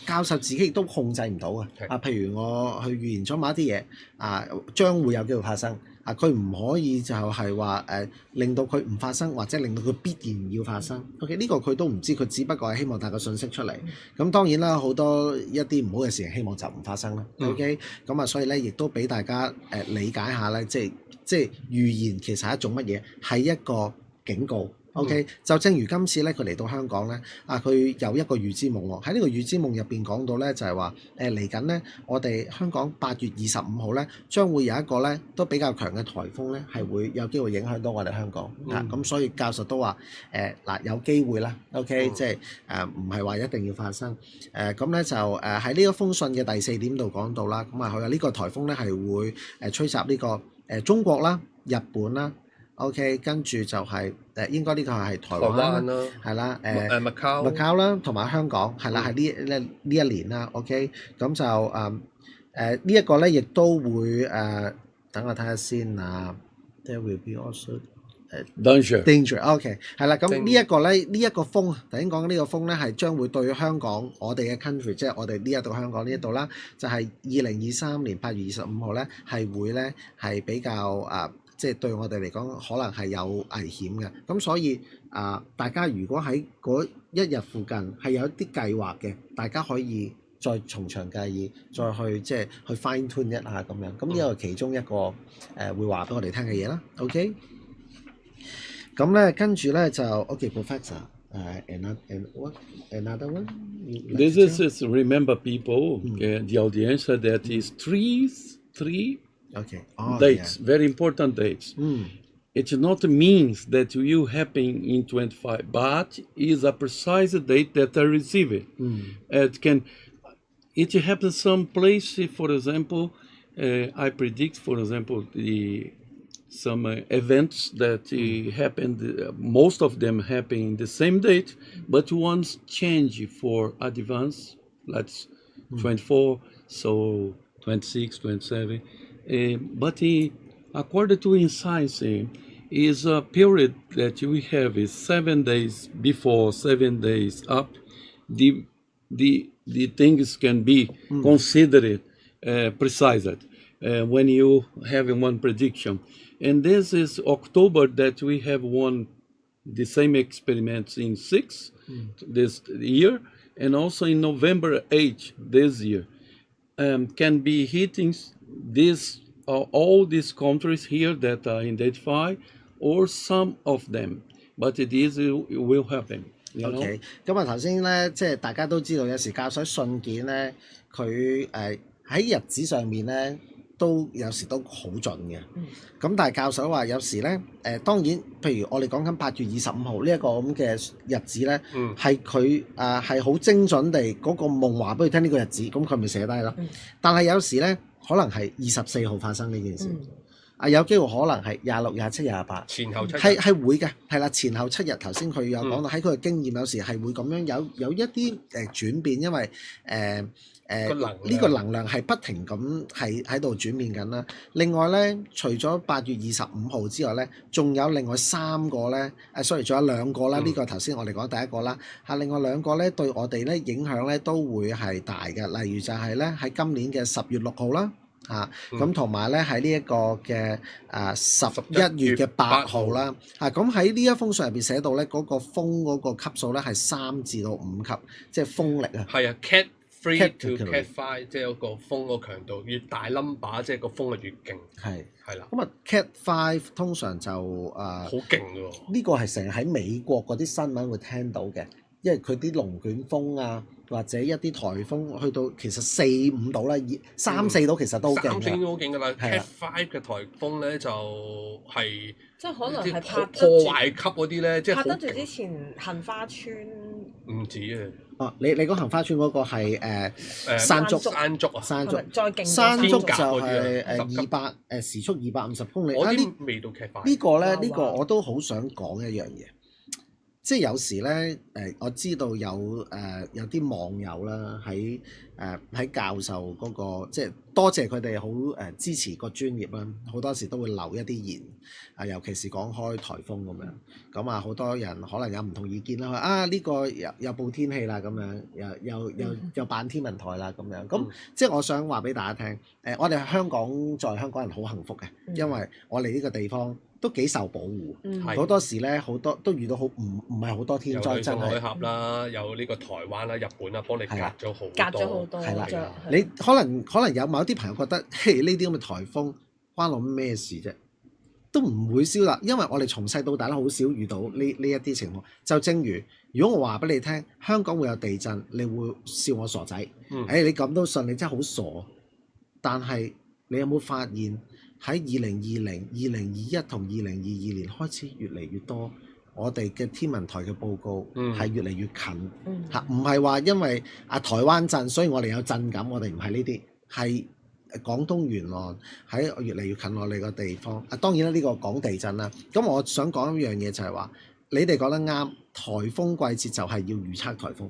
教授自己亦都控制唔到嘅。譬如我去預言咗某一啲嘢將會有機會發生。佢唔可以就係話令到佢唔發生，或者令到佢必然要發生。OK， 呢個佢都唔知，佢只不過係希望帶個信息出嚟。咁當然啦，好多一啲唔好嘅事情，希望就唔發生啦。OK， 咁所以咧，亦都俾大家理解下咧，即係預言其實係一種乜嘢，係一個警告。OK， 就正如今次咧，佢嚟到香港咧，佢有一個預知夢喎。喺呢個預知夢入邊講到咧，就係話嚟緊咧，我哋香港8月25號咧，將會有一個咧都比較強嘅颱風咧，係會有機會影響到我哋香港。咁所以教授都話有機會啦。OK， 即係唔係話一定要發生。咁咧就喺呢一封信嘅第4點度講到啦。咁佢話呢個颱風咧係會吹襲呢個中國啦、日本啦。OK，跟住就係應該呢個係台台灣灣啦，係啦，Macau 啦，同埋香港係啦，係呢一年啦。OK，咁就呢一個咧，亦都會等我睇下先啊。There will be also danger。OK，係啦，咁呢一個咧，呢一個風，頭先講嘅呢個風咧，係將會對香港我哋嘅 country，即係我哋呢一度香港呢一度啦，就係2023年8月25號咧，係會咧係比較即係對我哋嚟講，可能係有危險嘅。咁所以大家如果喺嗰一日附近係有一啲計劃嘅，大家可以再從長計議，再去即係去 fine tune 一下咁樣。咁呢個其中一個會話俾我哋聽嘅嘢啦。OK， 咁咧跟住咧就 OK，Professor， another one。This is remember people, the audience that is three Okay. dates, very important dates. It not means that will happen in 25, but is a precise date that I receive it. It happens some place, for example, I predict, for example, some events that happened, most of them happen in the same date, but one's change for advance, that's 24, so 26, 27. But according to science, is a period that we have is 7 days before, 7 days up. The things can be considered precise when you have one prediction. And this is October that we have the same experiments in 6 this year, and also in November 8 this year. Can be hitting all these countries here that are identified, or some of them, but it will happen. OK， 咁啊頭先咧，即係大家都知道，有時教授信件咧，佢喺日子上面咧，都有時都好準嘅。咁但係教授話有時咧，當然，譬如我哋講緊8月25號呢一個咁嘅日子咧，係佢係好精準地嗰個夢話俾佢聽呢個日子，咁佢咪寫低咯。但係有時咧，可能係24號發生呢件事。有機會可能係26、27、28前後7日係會嘅，係啦，前後7日。頭先佢有講到喺佢嘅經驗，有時係會咁樣有一啲轉變，因為呢個能量係不停咁係喺度轉變緊啦。另外咧，除咗8月25號之外咧，仲有另外3個咧，sorry， 仲有2個啦。呢個頭先我哋講第一個啦，另外2個咧對我哋咧影響咧都會係大嘅。例如就係咧喺今年嘅10月6號啦。咁同埋咧喺呢一個嘅11月嘅8號啦，咁喺呢一封信入邊寫到咧嗰個風嗰個級數咧係3至到5級，即係風力啊。係啊 ，Cat 3 to Cat 5，即係個風個強度越大 number， 即係個風係越勁。係啦。咁Cat 5通常就好勁嘅喎。呢個係成日喺美國嗰啲新聞會聽到嘅，因為佢啲龍捲風啊。或者一啲颱風去到其實4、5度啦，3、4度其實都好勁嘅。3、4都好勁㗎啦。Cat 5嘅颱風咧就係即係可能係拍破壞級嗰啲咧，即係拍得住之前杏花村。唔止啊！你講杏花村嗰個係山竹啊，山竹再勁。山竹就係200時速250公里。我啲未到 Cat 5。呢個我都好想講一樣嘢。即係有時咧，我知道有啲網友啦，喺教授嗰個，即係多謝佢哋好支持個專業啦。好多時都會留一啲言，尤其是講開颱風咁樣。咁好多人可能有唔同意見啦。呢個又報天氣啦，咁樣又扮天文台啦，咁樣。咁即係我想話俾大家聽，我哋香港人好幸福嘅，因為我哋呢個地方都幾受保護，好多時咧好多都遇到唔係好多天災，真係海峽啦，有呢個台灣啦、日本啦，幫你隔咗好多，係啦。你可能有某啲朋友覺得，嘿，呢啲咁嘅颱風關我咩事啫？都唔會燒啦，因為我哋從細到大都好少遇到呢一啲情況。就正如果我話俾你聽，香港會有地震，你會笑我傻仔。你咁都信，你真係好傻。但係你有冇發現？喺2020、2021同2022年開始越嚟越多，我哋嘅天文台嘅報告係越嚟越近嚇，唔係話因為台灣震，所以我哋有震感，我哋唔係呢啲，係廣東沿岸喺越嚟越近我哋個地方。當然啦，呢個講地震啦。咁我想講一樣嘢就係話，你哋講得啱，颱風季節就係要預測颱風。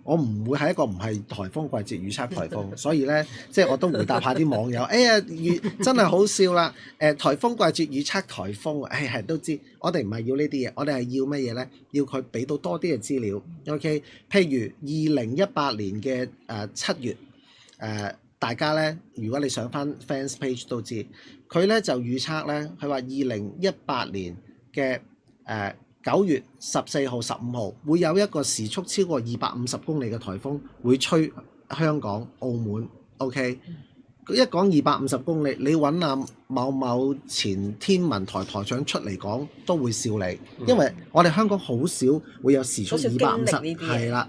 我唔會係一個唔係颱風季節預測颱風，所以咧即係我都回答下啲網友。哎呀，真係好笑啦！颱風季節預測颱風，係都知。我哋唔係要呢啲嘢，我哋係要乜嘢咧？要佢俾到多啲嘅資料。OK， 譬如2018年嘅7月，大家咧，如果你上翻 fans page 都知，佢咧就預測咧，佢話2018年嘅9月14號、15號會有一個時速超過250公里嘅颱風會吹香港、澳門。OK， 一講250公里，你揾某某前天文台台長出嚟講都會笑你，因為我哋香港好少會有時速250，係啦。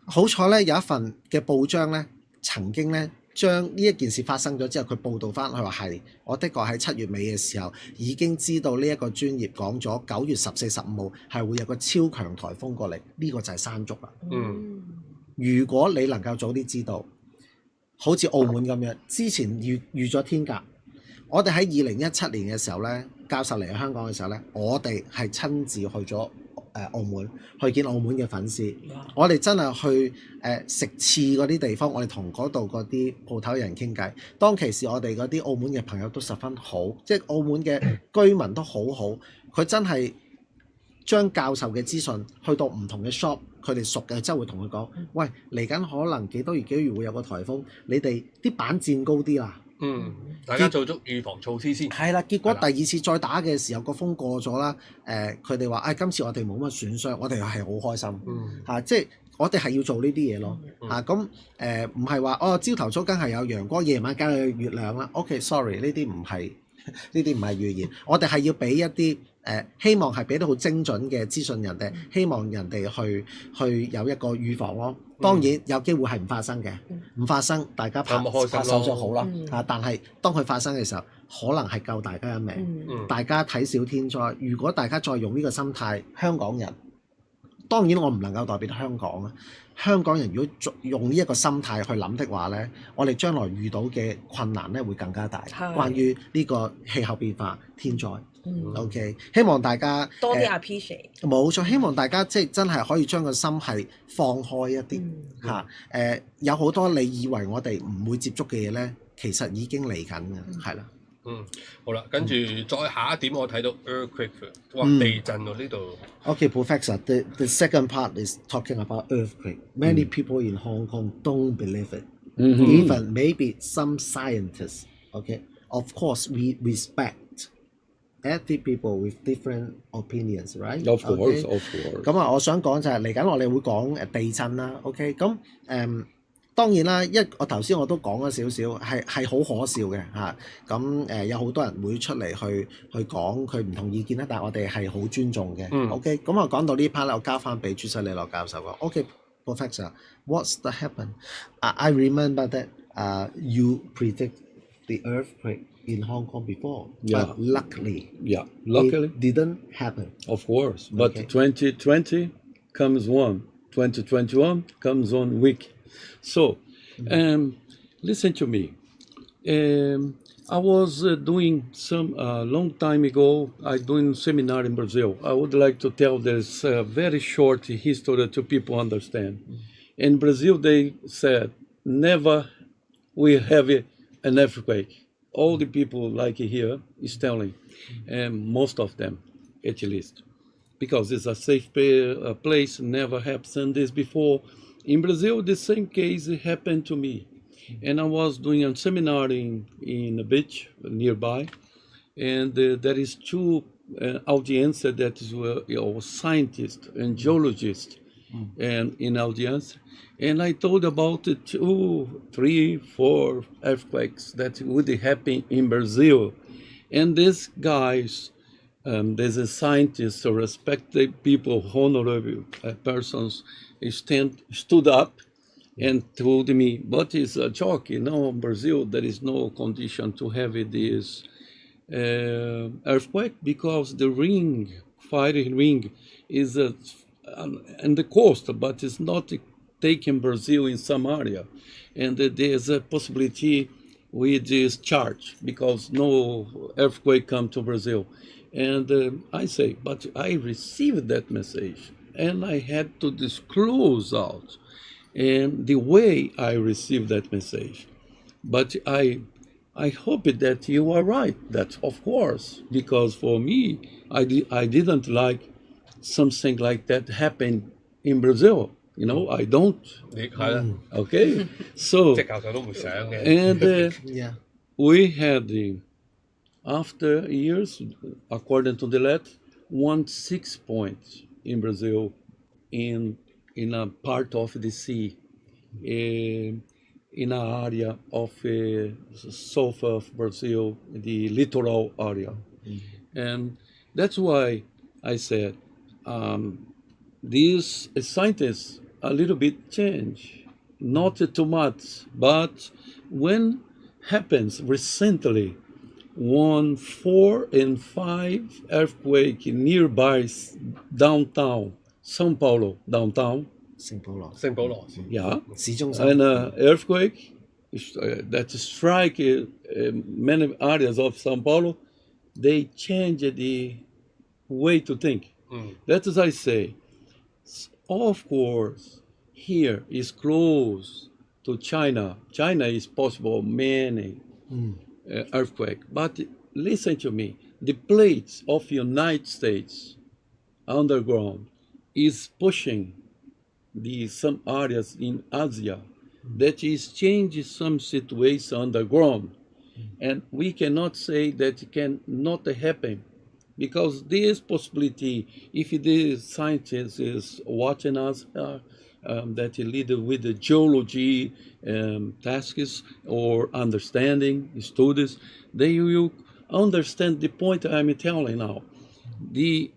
好彩咧，有一份嘅報章咧，曾經咧，將呢一件事發生咗之後，佢報導翻，佢話係我的確喺7月尾嘅時候已經知道呢一個專業講咗9月14、15號係會有個超強颱風過嚟，呢個就係山竹啦。如果你能夠早啲知道，好似澳門咁樣，之前預咗天鴿，我哋喺2017年嘅時候呢，教授嚟香港嘅時候呢，我哋係親自去咗澳門去見澳門嘅粉絲，我哋真係去食翅嗰啲地方，我哋同嗰度嗰啲鋪頭人傾偈。當其時我哋嗰啲澳門嘅朋友都十分好，即係澳門嘅居民都好好，佢真係將教授嘅資訊去到唔同嘅 shop， 佢哋熟嘅真係會同佢講，喂，嚟緊可能幾多月會有個颱風，你哋啲板墊高啲啦。大家做足預防措施先。係啦，結果第二次再打嘅時候，個風過咗啦。佢哋話，今次我哋冇乜損傷，我哋係好開心。即係我哋係要做呢啲嘢咯。咁唔係話朝頭早梗係有陽光，夜晚梗係有月亮啦。OK，sorry，呢啲唔係預言。我哋係要俾一啲希望係俾到好精準嘅資訊人哋，希望人哋去有一個預防咯。當然有機會係唔發生嘅，唔發生大家拍手就好啦。但係當佢發生嘅時候，可能係救大家一命。大家睇小天災，如果大家再用呢個心態，香港人，當然我唔能夠代表香港啊。香港人如果用呢一個心態去諗的話呢，我哋將來遇到嘅困難呢會更加大。關於呢個氣候變化、天災。OK， 希望大家多啲 appreciate。冇錯，希望大家即係真係可以將個心係放開一啲嚇。有好多你以為我哋唔會接觸嘅嘢呢，其實已經嚟緊嘅，係啦。好啦，跟住再下一點，我睇到 earthquake， 哇，地震喎呢度。Okay, Professor, the second part is talking about earthquake. Many people in Hong Kong don't believe it. Even maybe some scientists. Okay, of course we respect every people with different opinions, right? Of course, of course. 咁我想講就係嚟緊，我哋會講地震啦。OK， 咁當然啦，我頭先我都講咗少少，係好可笑嘅嚇。咁有好多人會出嚟去講佢唔同意見啦，但係我哋係好尊重嘅。OK， 咁我講到呢 part 咧，我交翻俾朱西里羅教授講。OK, Professor, what's the happen? I remember that you predict the earthquake in Hong Kong before, but luckily, it didn't happen. Of course, but 2020 comes one, 2021 comes one week. So, listen to me. I was doing some long time ago. I doing seminar in Brazil. I would like to tell this very short history to people understand. In Brazil, they said never we have an earthquake. All the people like here is telling, and most of them, at least, because it's a safe place. Never happened this before. In Brazil, the same case happened to me. And I was doing a seminar in a beach nearby. And there is two audience that is scientists and geologists and in audience. And I told about 2, 3, 4 earthquakes that would happen in Brazil. And these guys, there's a scientist, respected people, honorable persons, stood up and told me, but it's a joke, in Brazil there is no condition to have this earthquake because the fire ring is in the coast, but it's not taking Brazil in some area, and there's a possibility with this charge because no earthquake come to Brazil. And I say, but I received that message, and I had to disclose out and the way I received that message. But I hope that you are right. That of course, because for me, I didn't like something like that happen in Brazil. You know, I don't. 你係啦， Okay, so 即係教授都唔想嘅。 and Yeah. we had after years, according to the letter, 6 points in Brazil, in a part of the sea, in an area of south of Brazil, the littoral area, and that's why I said these scientists a little bit change, not too much, but when happens recently 1, 4, and 5 earthquake nearby downtown São Paulo downtown. 聖保羅 聖保羅 Yeah, 市中心 and earthquake that strike many areas of São Paulo. They change the way to think. That is, I say, of course, here is close to China. China is possible many earthquake. But listen to me, the plates of United States underground is pushing some areas in Asia that is changing some situation underground. And we cannot say that it cannot happen because this possibility, if the scientists is watching us, that lead with the geology tasks or understanding studies, they will understand the point I'm telling now. The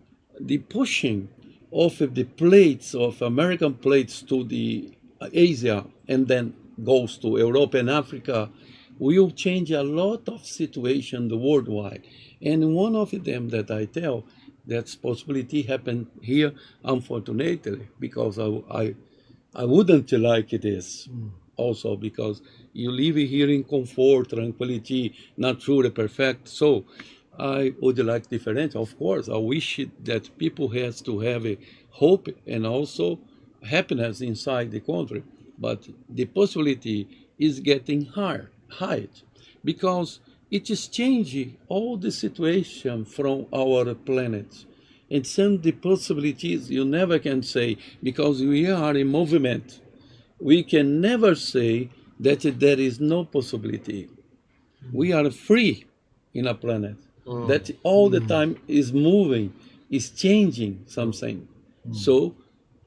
pushing of the plates of American plates to the Asia and then goes to Europe and Africa will change a lot of situation worldwide. And one of them that I tell, that's possibility happen here, unfortunately, because I wouldn't like this also because you live here in comfort, tranquility, not truly perfect. So I would like different. Of course, I wish that people has to have a hope and also happiness inside the country. But the possibility is getting higher because it is changing all the situation from our planet. And some the possibilities you never can say because we are in movement. We can never say that there is no possibility. We are free in a planet that all the time is moving, is changing something. So,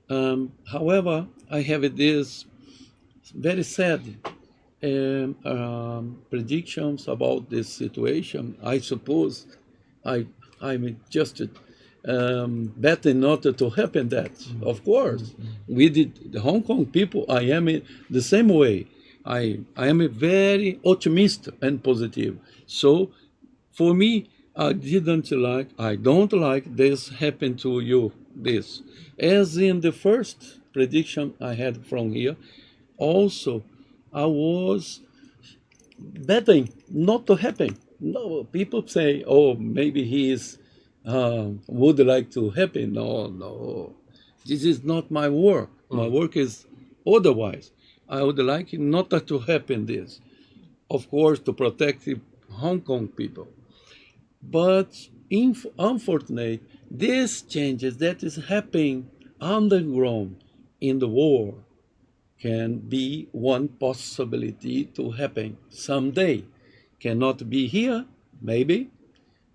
however, I have this very sad predictions about this situation. I suppose I'm just betting not to happen that. Of course, with the Hong Kong people, I am the same way. I am a very optimistic and positive. So, for me, I don't like this happen to you. This, as in the first prediction I had from here, also I was betting not to happen. No, people say, oh, maybe he is would like to happen. No, this is not my work. My work is otherwise. I would like it not to happen this, of course, to protect the Hong Kong people. But unfortunately, these changes that is happening underground in the world can be one possibility to happen someday. Cannot be here, maybe,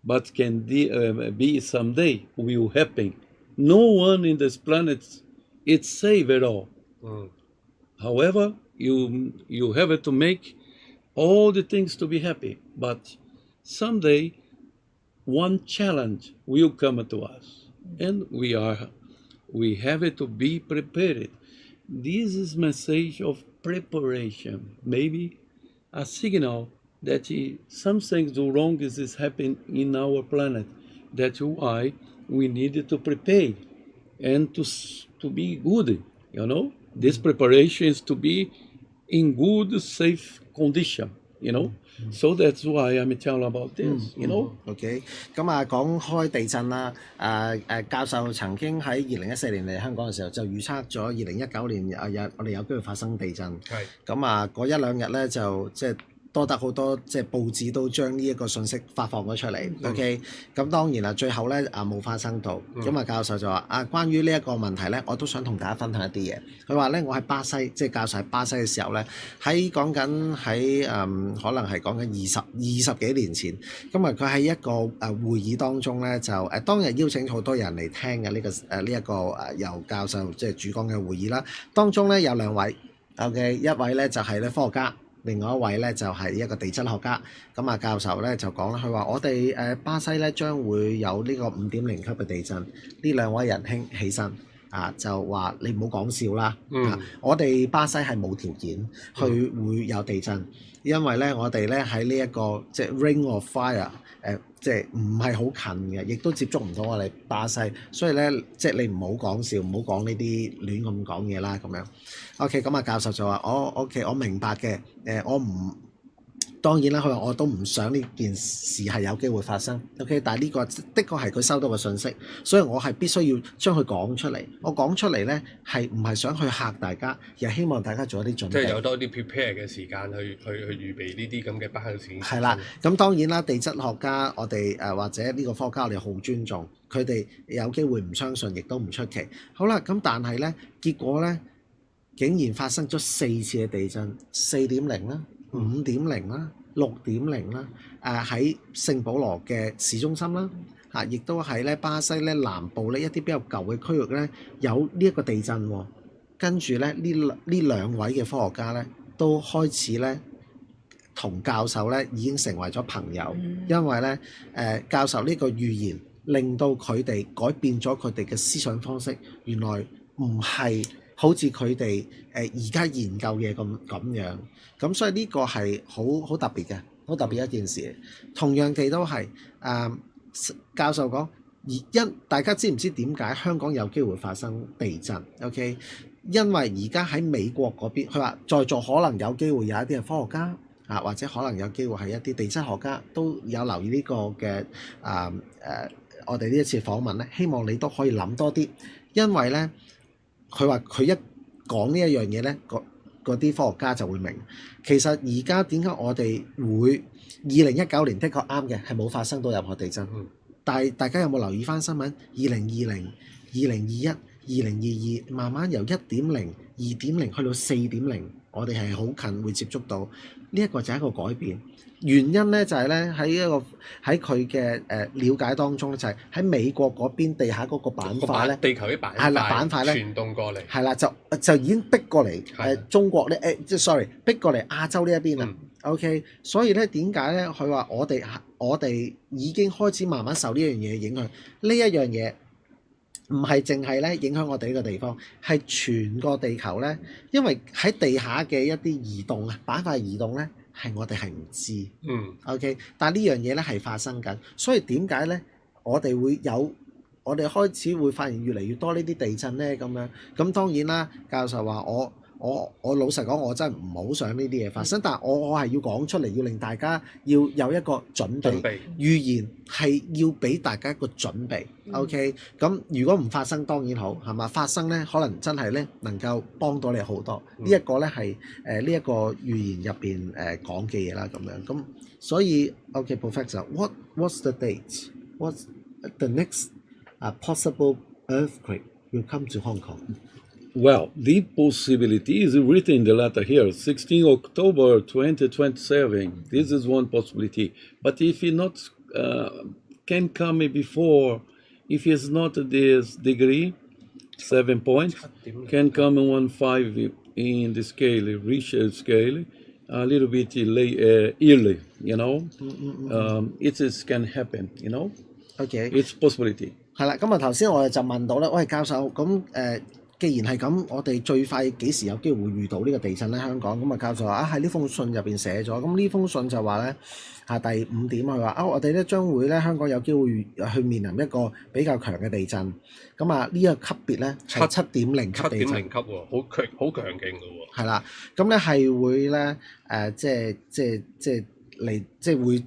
but can be someday will happen. No one in this planet is safe at all. However, you have to make all the things to be happy, but someday one challenge will come to us, and we have to be prepared. This is message of preparation, maybe a signal that something wrong is happening in our planet. That's why we need to prepare and to be good, this preparation is to be in good, safe condition, you know. So that's why I'm telling about this, you know. OK， 咁啊講開地震啦，教授曾經喺2014年嚟香港嘅時候就預測咗2019年我哋有機會發生地震。係。咁啊嗰一兩日咧就即係多得好多即係報紙都將呢一個信息發放咗出嚟。OK， 咁當然啦，最後咧冇發生到。咁教授就話關於呢一個問題咧，我都想同大家分享一啲嘢。佢話咧，我喺巴西，即係教授喺巴西嘅時候咧，講緊可能係講緊二十幾年前。咁佢喺一個會議當中咧，就當日邀請好多人嚟聽嘅呢一個由教授即係主講嘅會議啦。當中咧有兩位 ，OK， 一位咧就係咧科學家。另外一位咧就係一個地質學家，咁教授咧就講啦，佢話我哋巴西咧將會有呢個5.0級嘅地震，呢兩位仁兄起身就話你唔好講笑啦，我哋巴西係冇條件去會有地震，因為咧我哋咧喺呢一個即係 Ring of Fire。即係唔係好近嘅，亦都接觸唔到我哋巴西，所以咧即係你唔好講笑，唔好講呢啲亂咁講嘢啦咁樣。OK， 咁教授就話OK， 我明白嘅，我唔當然啦，佢話我都唔想呢件事係有機會發生。OK， 但係呢個的確係佢收到嘅信息，所以我係必須要將佢講出嚟。我講出嚟咧係唔係想去嚇大家，而係希望大家做一啲準備。即係有多啲 prepare 嘅時間去預備呢啲咁嘅不幸事件。係啦，咁當然啦，地質學家我哋或者呢個科學家我哋好尊重，佢哋有機會唔相信，亦都唔出奇。好啦，咁但係咧結果咧竟然發生咗4次嘅地震，4.0啦。5.0啦、6.0啦，喺聖保羅嘅市中心啦，亦都喺咧巴西咧南部咧一啲比較舊嘅區域咧有呢一個地震喎。跟住咧呢兩位嘅科學家咧都開始咧同教授咧已經成為咗朋友，因為咧教授呢個預言令到佢哋改變咗佢哋嘅思想方式，原來唔係好似佢哋而家研究嘅咁樣，咁所以呢個係好特別嘅，好特別一件事。同樣地都係教授講，大家知唔知點解香港有機會發生地震 ？OK， 因為而家喺美國嗰邊，佢話在座可能有機會有一啲係科學家或者可能有機會係一啲地質學家都有留意呢個嘅我哋呢一次訪問咧，希望你都可以諗多啲，因為咧。佢話佢一講呢一樣嘢咧，嗰啲科學家就會明。其實而家點解我哋會2019年的確啱嘅，係冇發生到任何地震。但係大家有冇留意翻新聞？2020、2021、2022慢慢由1.0、2.0去到4.0，我哋係好近會接觸到。呢一個就係一個改變。原因咧就係咧喺佢嘅了解當中咧，就係喺美國嗰邊地下嗰個板塊咧，地球啲板塊咧傳動過嚟，係啦，就已經逼過嚟中國咧逼過嚟亞洲呢一邊啦。OK， 所以咧點解咧佢話我哋已經開始慢慢受呢樣嘢影響，呢一樣嘢唔係淨係咧影響我哋呢個地方，係全個地球咧，因為喺地下嘅一啲移動板塊移動咧。係我哋係唔知，OK， 但係呢樣嘢咧係發生緊，所以點解咧我哋開始會發現越嚟越多呢啲地震咧咁樣，咁當然啦，教授話我老實講，我真係唔好想呢啲嘢發生，但係我係要講出嚟，要令大家要有一個準備，預言係要俾大家一個準備 ，OK， 咁如果唔發生當然好，係嘛？發生咧可能真係咧能夠幫到你好多，呢一個咧係呢一個預言入邊講嘅嘢啦咁樣，咁所以 OK Professor，what's the date? What's the next possible earthquake will come to Hong Kong? Well, the possibility is written in the letter here, 16 October 2027. This is one possibility. But if it not can come before, if it's not this degree, 7 points, can come in 1.5 in the scale, Richter scale, a little bit early, you know. It can happen, you know. Okay. It's possibility. 係啦，咁頭先我哋就問到咧，喂教授咁既既然係咁，我哋最快幾時有機會遇到呢個地震咧？香港咁啊，教授話喺呢封信入邊寫咗，咁呢封信就話咧第5點佢話我哋咧將會咧香港有機會去面臨一個比較強嘅地震，咁啊呢個級別咧係7.0級地震7.0級喎，好強勁嘅喎。係啦，咁咧係會咧即係會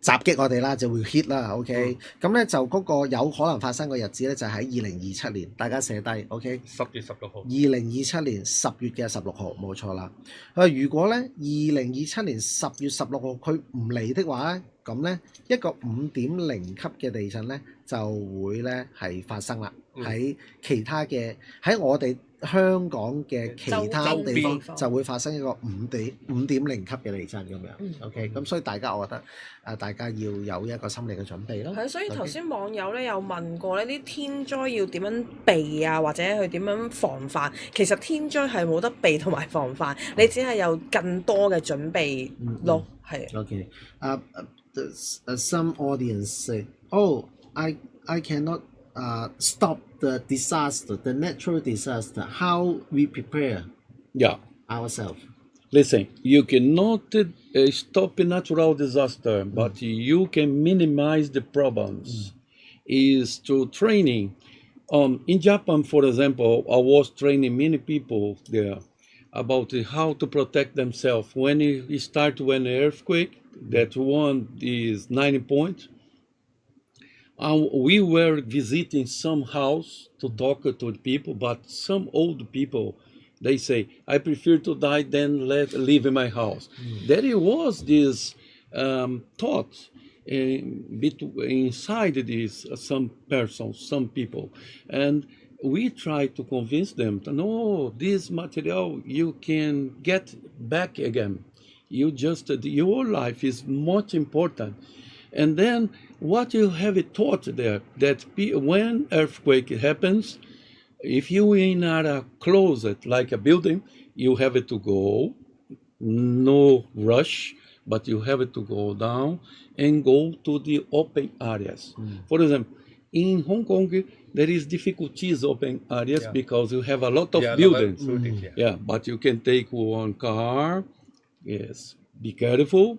襲擊我哋啦，就會 hit 啦，OK，咁咧就嗰個有可能發生嘅日子咧就喺2027年，大家寫低 ，OK， 10月16號，2027年10月嘅16號，冇錯啦。如果咧2027年10月16號佢唔嚟的話咧，咁咧一個5.0級嘅地震咧就會咧係發生啦，喺其他嘅喺我哋香港嘅其他地方就會發生一個5.0級嘅地震咁樣，OK，咁所以大家我覺得大家要有一個心理嘅準備咯。係，所以頭先網友咧有問過呢啲天災要點樣避啊，或者去點樣防範？其實天災係冇得避同埋防範，你只係有更多嘅準備咯，係。OK， some audience say, oh, I cannot stop the disaster, the natural disaster. How we prepare ourselves? Listen, you cannot stop a natural disaster, but you can minimize the problems. Is through training. In Japan, for example, I was training many people there about how to protect themselves when you start when an earthquake. That one is 90 points. We were visiting some house to talk to people, but some old people, they say, I prefer to die than live in my house. There was this thought inside this some persons, some people, and we try to convince them, no, this material you can get back again. Your life is much important. And then what you have taught there, that when earthquake happens, if you in a closet like a building, you have to go, no rush, but you have to go down and go to the open areas. For example, in Hong Kong, there is difficulties open areas because you have a lot of buildings. But you can take one car. Yes, be careful.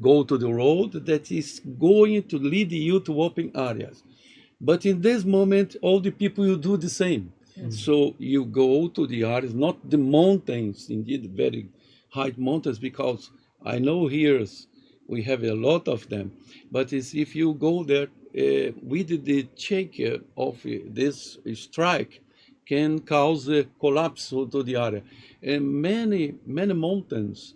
Go to the road that is going to lead you to open areas. But in this moment, all the people will do the same. So you go to the areas, not the mountains, indeed very high mountains, because I know here we have a lot of them. But if you go there, with the shake of this strike, can cause a collapse to the area. And many mountains,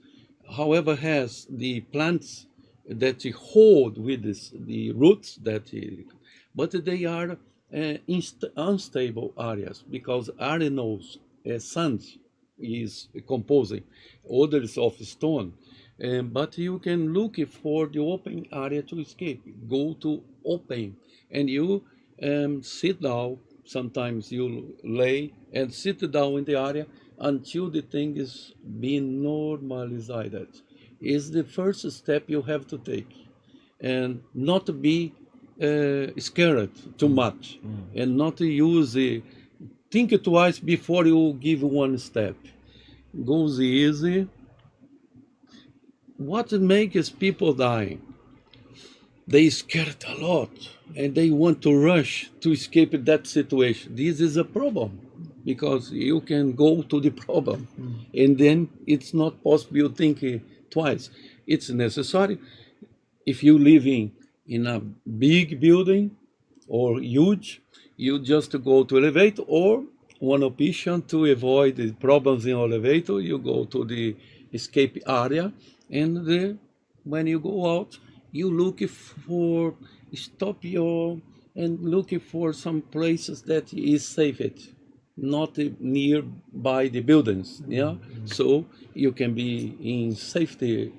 however, has the plants that hold with the roots but they are unstable areas because arenos, sand is composing, others of stone. But you can look for the open area to escape. Go to open, and you sit down. Sometimes you lay and sit down in the area until the thing is being normalized. Is the first step you have to take, and not to be scared too much, and not to use think twice before you give one step. Goes easy. What makes people dying? They scared a lot and they want to rush to escape that situation. This is a problem because you can go to the problem and then it's not possible you think twice. It's necessary. If you live in a big building or huge, you just go to elevator, or one option to avoid the problems in elevator, you go to the escape area, and when you go out, you look for and looking for some places that is safe, not nearby the buildings. So you can be in safety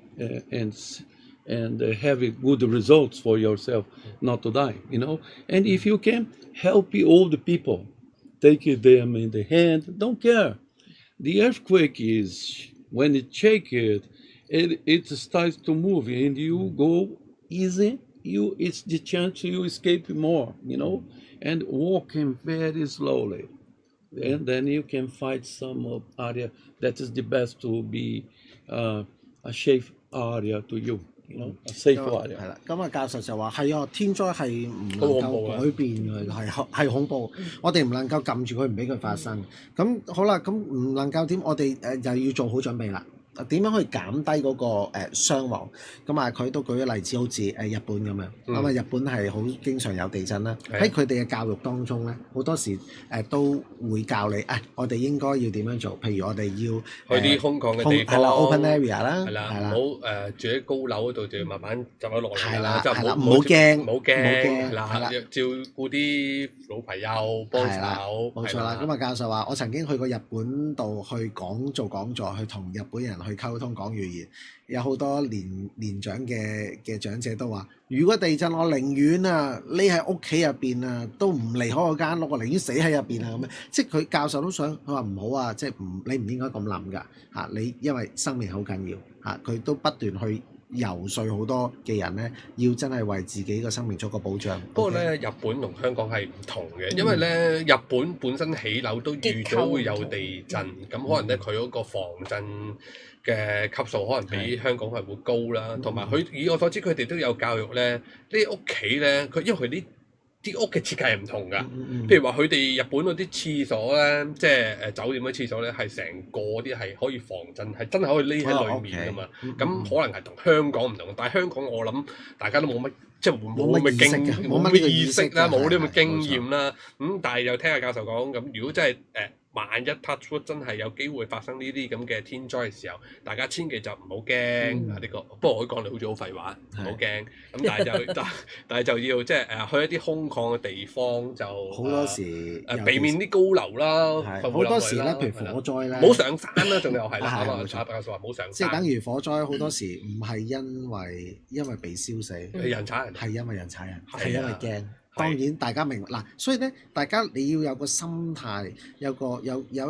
and have good results for yourself, not to die. And if you can help old people, take them in the hand, don't care. The earthquake is when it shakes it starts to move, and you go easy it's the chance you escape more, you know, and walking very slowly. And then you can find some area that is the best to be a safe area to you, you know, a safe 係 area. 啦，咁啊教授就話係啊，天災係唔能夠改變嘅，係恐怖。我哋唔能夠撳住佢，唔俾佢發生。咁好啦，咁唔能夠點？我哋就要做好準備啦。點樣可以減低嗰個傷亡？咁啊，佢都舉咗例子，好似日本咁樣。咁啊，日本係好經常有地震啦。喺佢哋嘅教育當中咧，好多時都會教你我哋應該要點樣做。譬如我哋要去啲空曠嘅地方，係啦 ，open area 啦，係啦，係啦，唔好住喺高樓嗰度，就要慢慢走咗落嚟係啦啦，就係啦唔唔好驚唔好驚，係啦，係啦照顧啲老朋友幫係啦，手，冇錯啦。咁啊，教授話：我曾經去過日本度去做講座，去同日本人去溝通講語言。有好多年長嘅長者都話：如果地震，我寧願匿喺屋企入邊都唔離開我間屋，我寧願死喺入邊咁樣。即係佢教授都想，佢話唔好啊，即係你唔應該咁諗㗎嚇。你因為生命好緊要嚇，佢都不斷去遊說好多嘅人咧，要真係為自己嘅生命做個保障。不過咧，日本同香港係唔同嘅，因為咧日本本身起樓都預咗會有地震，咁可能咧佢嗰個防震嘅級數可能比香港係會高啦，同埋佢以我所知佢哋都有教育咧，呢啲屋企咧佢因為佢啲屋嘅設計係唔同㗎，譬如話佢哋日本嗰啲廁所咧，即係酒店嘅廁所咧，係成個啲係可以防震，係真係可以匿喺裡面㗎嘛。咁可能係同香港唔同，但係香港我諗大家都冇乜，即係冇乜意識啦，冇呢咁嘅經驗啦。但係又聽下教授講，咁如果真係萬一 touch wood 真係有機會發生呢啲咁嘅天災嘅時候，大家千祈就唔好驚呢個。不過我講你好似好廢話，唔好驚。咁但係就要即係去一啲空曠嘅地方就好多時避免啲高樓啦，好多時咧，譬如火災咧，唔好上山啦，仲有係啦，啱啊！教授話唔好上山，即係等於火災好多時唔係因為被燒死，人踩人，係因為人踩人，係因為驚。當然大家明嗱，所以咧大家你要有個心態，有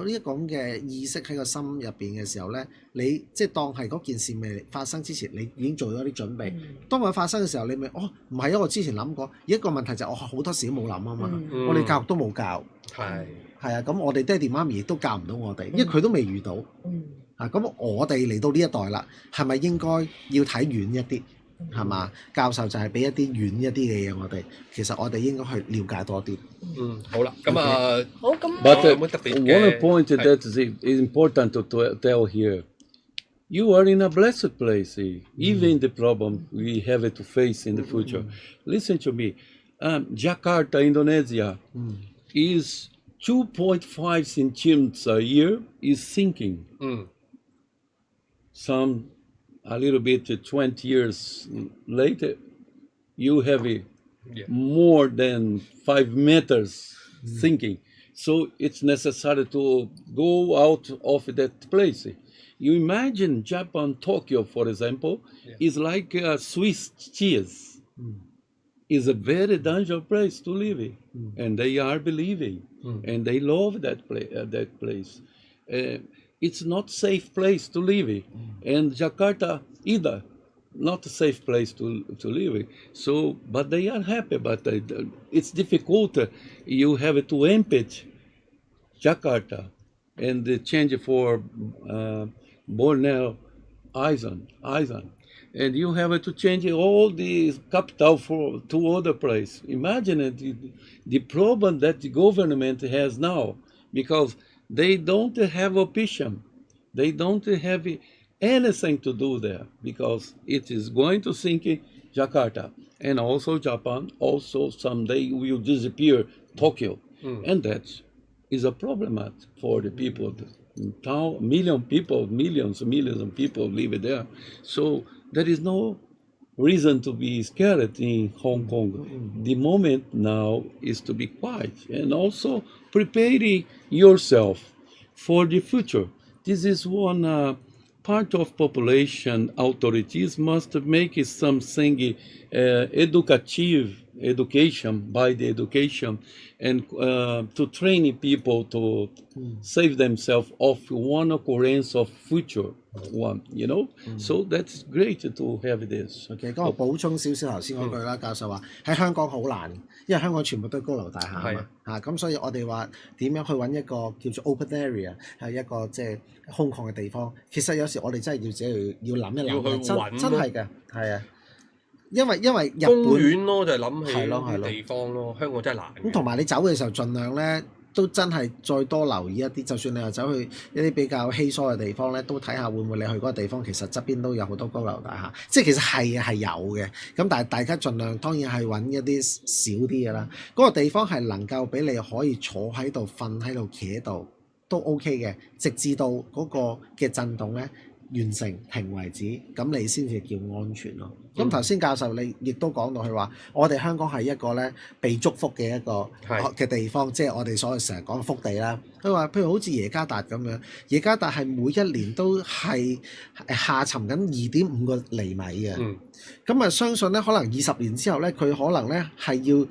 呢一種嘅意識喺個心入邊嘅時候咧，你即係當係嗰件事未發生之前，你已經做咗啲準備。當佢發生嘅時候，你咪唔係啊！我之前諗過，一個問題就係我好多時都冇諗啊嘛，我哋教育都冇教，係啊，咁我哋爹哋媽咪亦都教唔到我哋，因為佢都未遇到。咁我哋嚟到呢一代啦，係咪應該要睇遠一啲？係嘛？教授就係俾一啲遠一啲嘅嘢我哋，其實我哋應該去了解多啲。好啦，咁好咁。But one point that is important to tell here, you are in a blessed place, even the problem we have to face in the future. Listen to me, Jakarta, Indonesia, is 2.5 centimeters a year is sinking. A little bit 20 years later, you have more than 5 meters sinking. So it's necessary to go out of that place. You imagine Japan, Tokyo, for example, is like a Swiss cheese. It's a very dangerous place to live, and they are believing, and they love that place. It's not safe place to live, and Jakarta either not a safe place to live. So, but they are happy. But it's difficult. You have to empty Jakarta and change for Borneo Island, and you have to change all the capital to other place. Imagine the problem that the government has now, because they don't have option. They don't have anything to do there, because it is going to sink in Jakarta, and also Japan. Also someday will disappear Tokyo, and that is a problem for the people. Millions of people live there. So there is no reason to be scared in Hong Kong. The moment now is to be quiet and also preparing yourself for the future. This is one part of population authorities must make something educative education, by the education, and to training people to save themselves of one occurrence of future one, you know. So that's great to have this. OK，咁我補充少少頭先嗰句啦，教授話喺香港好難，因為香港全部都係高樓大廈啊嘛，咁所以我哋話點樣去揾一個叫做 open area 係一個即係空曠嘅地方，其實有時我哋真係要自己要諗一諗，真係嘅，係啊。因為日本公園咯，就係諗起係咯啲地方咯，香港真係難嘅。咁同埋你走嘅時候，盡量咧都真係再多留意一啲，就算你話走去一啲比較稀疏嘅地方咧，都睇下會唔會你去嗰個地方其實側邊都有好多高樓大廈，即係其實係有嘅。咁但係大家盡量當然係揾一啲少啲嘅啦。嗰個地方係能夠俾你可以坐喺度、瞓喺度、企喺度都 OK 嘅，直至到嗰個嘅震動咧完成停為止，咁你先至叫安全咯。咁頭先教授你亦都講到佢話，我哋香港係一個咧被祝福嘅一個嘅地方，即係我哋所謂成日講福地啦。佢話譬如好似耶加達咁樣，耶加達係每一年都係下沉緊2.5個厘米嘅。咁啊相信咧可能20年之後咧，佢可能咧係要